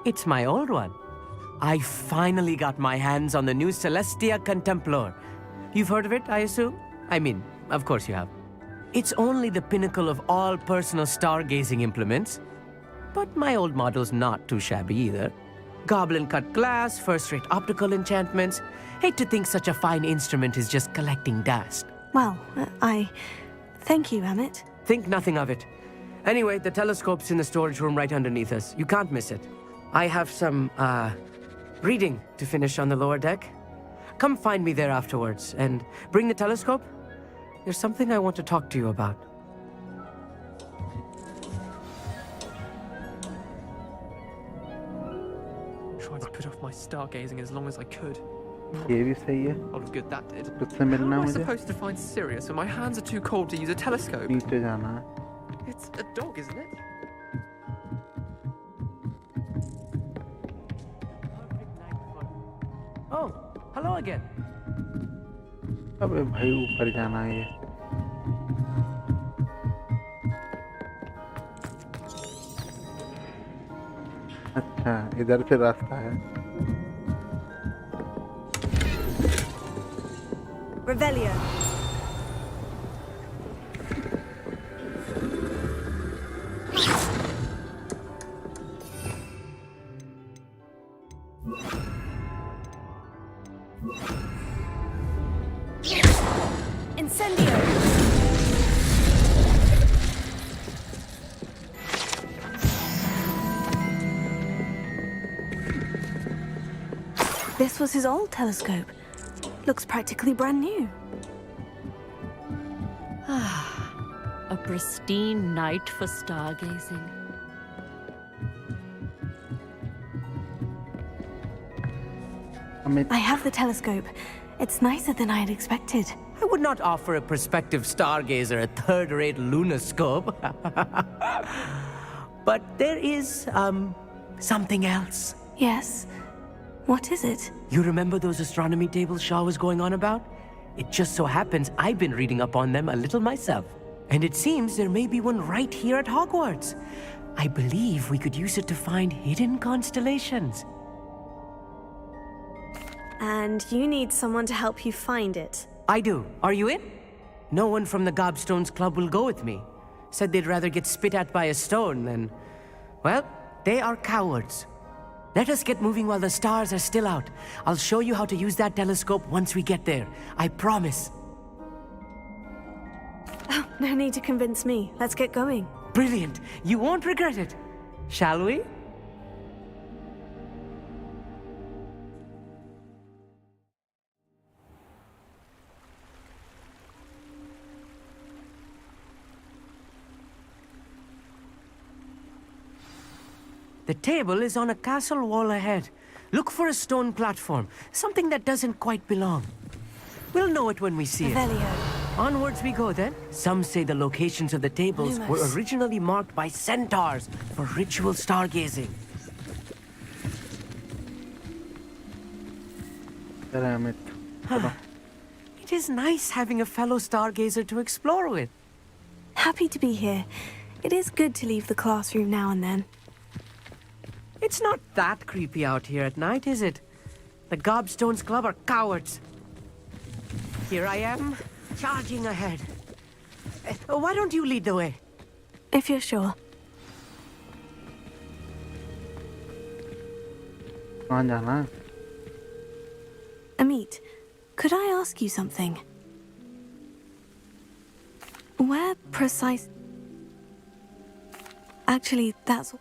It's my old one. I finally got my hands on the new Celestia Contemplar. You've heard of it, I assume? I mean, of course you have. It's only the pinnacle of all personal stargazing implements. But my old model's not too shabby either. Goblin cut glass, first-rate optical enchantments. Hate to think such a fine instrument is just collecting dust. Well, thank you, Emmett. Think nothing of it. Anyway, the telescope's in the storage room right underneath us. You can't miss it. I have some, reading to finish on the lower deck. Come find me there afterwards, and bring the telescope. There's something I want to talk to you about. Tried to put off my stargazing as long as I could. ये भी सही है. Oh, good, that did. तुझसे मिलना How am I मुझे. supposed to find Sirius when my hands are too cold to use a telescope? नीचे जाना है. It's a dog, isn't it? Oh, hello again. अबे भाई ऊपर जाना है ये. अच्छा, इधर से रास्ता है. Revelio. Incendio. This was his old telescope. Looks practically brand new. A pristine night for stargazing. I have the telescope. It's nicer than I had expected. I would not offer a prospective stargazer a third-rate lunoscope. But there is, something else. Yes? What is it? You remember those astronomy tables Shaw was going on about? It just so happens I've been reading up on them a little myself. And it seems there may be one right here at Hogwarts. I believe we could use it to find hidden constellations. And you need someone to help you find it. I do. Are you in? No one from the Gobstones Club will go with me. Said they'd rather get spit at by a stone than... Well, they are cowards. Let us get moving while the stars are still out. I'll show you how to use that telescope once we get there. I promise. Oh, no need to convince me. Let's get going. Brilliant. You won't regret it. Shall we? The table is on a castle wall ahead. Look for a stone platform, something that doesn't quite belong. We'll know it when we see it. Onwards we go then. Some say the locations of the tables were originally marked by centaurs for ritual stargazing. It is nice having a fellow stargazer to explore with. Happy to be here. It is good to leave the classroom now and then. It's not that creepy out here at night, is it? The Gobstones Club are cowards. Here I am, charging ahead. Why don't you lead the way? If you're sure. Amit, could I ask you something? Where precise... Actually, that's...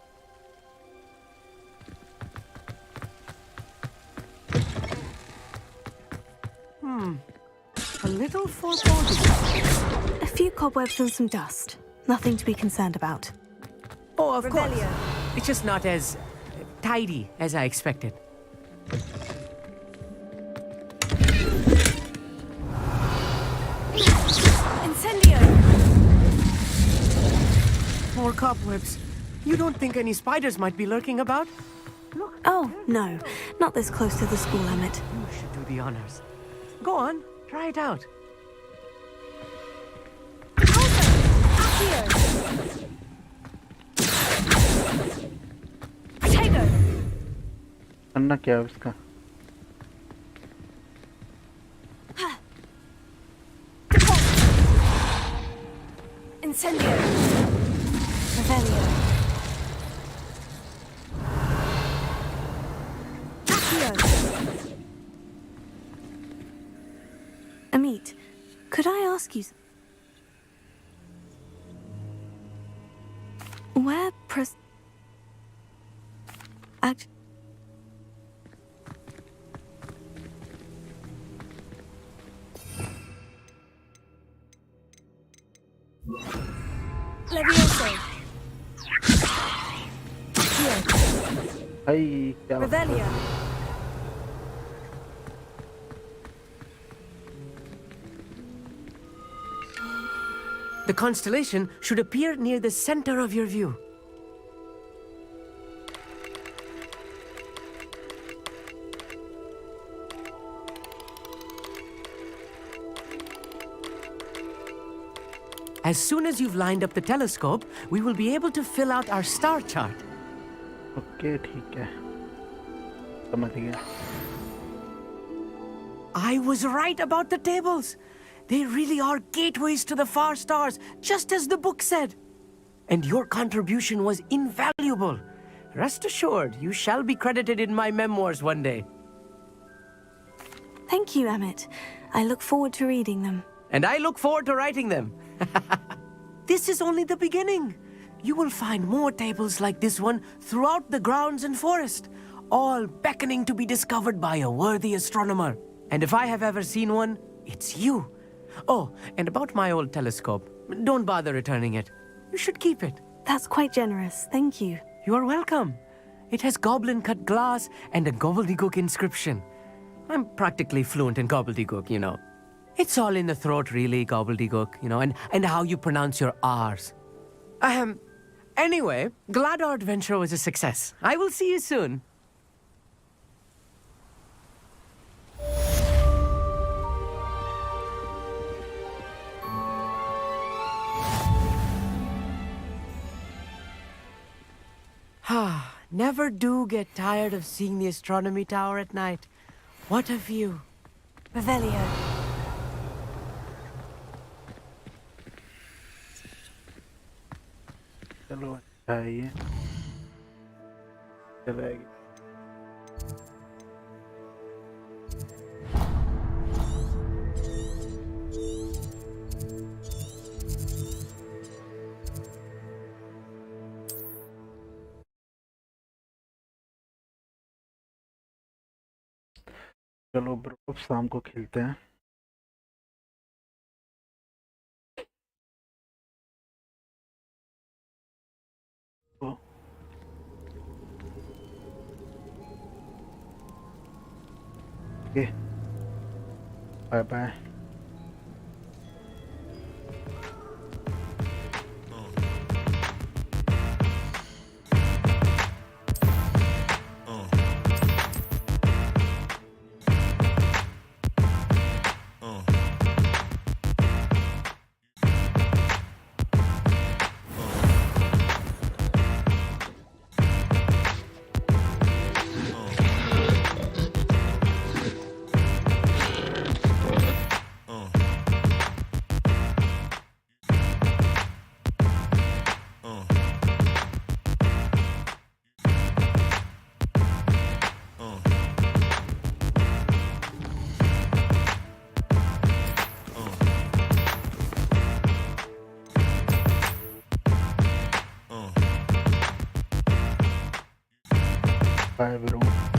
A little foreboding. A few cobwebs and some dust. Nothing to be concerned about. Oh, of course. It's just not as tidy as I expected. Incendio! More cobwebs. You don't think any spiders might be lurking about? Oh, no. Not this close to the school, Emmett. You should do the honors. Go on, try it out. Potato! करना क्या है उसका? Incendio! Revelio! Amit, could I ask you... Where Levioso! Hey, Revelio! The constellation should appear near the center of your view. As soon as you've lined up the telescope, we will be able to fill out our star chart. Okay, ठीक है. समझ गया. I was right about the tables. They really are gateways to the far stars, just as the book said. And your contribution was invaluable. Rest assured, you shall be credited in my memoirs one day. Thank you, Emmett. I look forward to reading them. And I look forward to writing them. This is only the beginning. You will find more tables like this one throughout the grounds and forest, all beckoning to be discovered by a worthy astronomer. And if I have ever seen one, it's you. Oh, and about my old telescope, don't bother returning it. You should keep it. That's quite generous, thank you. You are welcome. It has goblin-cut glass and a gobbledygook inscription. I'm practically fluent in gobbledygook, you know. It's all in the throat, really, gobbledygook, you know, and how you pronounce your R's. Anyway, glad our adventure was a success. I will see you soon. Never do get tired of seeing the astronomy tower at night. What a view. Revelio. चलो अच्छा है ये. चलेगी. चलो bro शाम को खेलते हैं. Okay. Bye bye. Bye, everyone.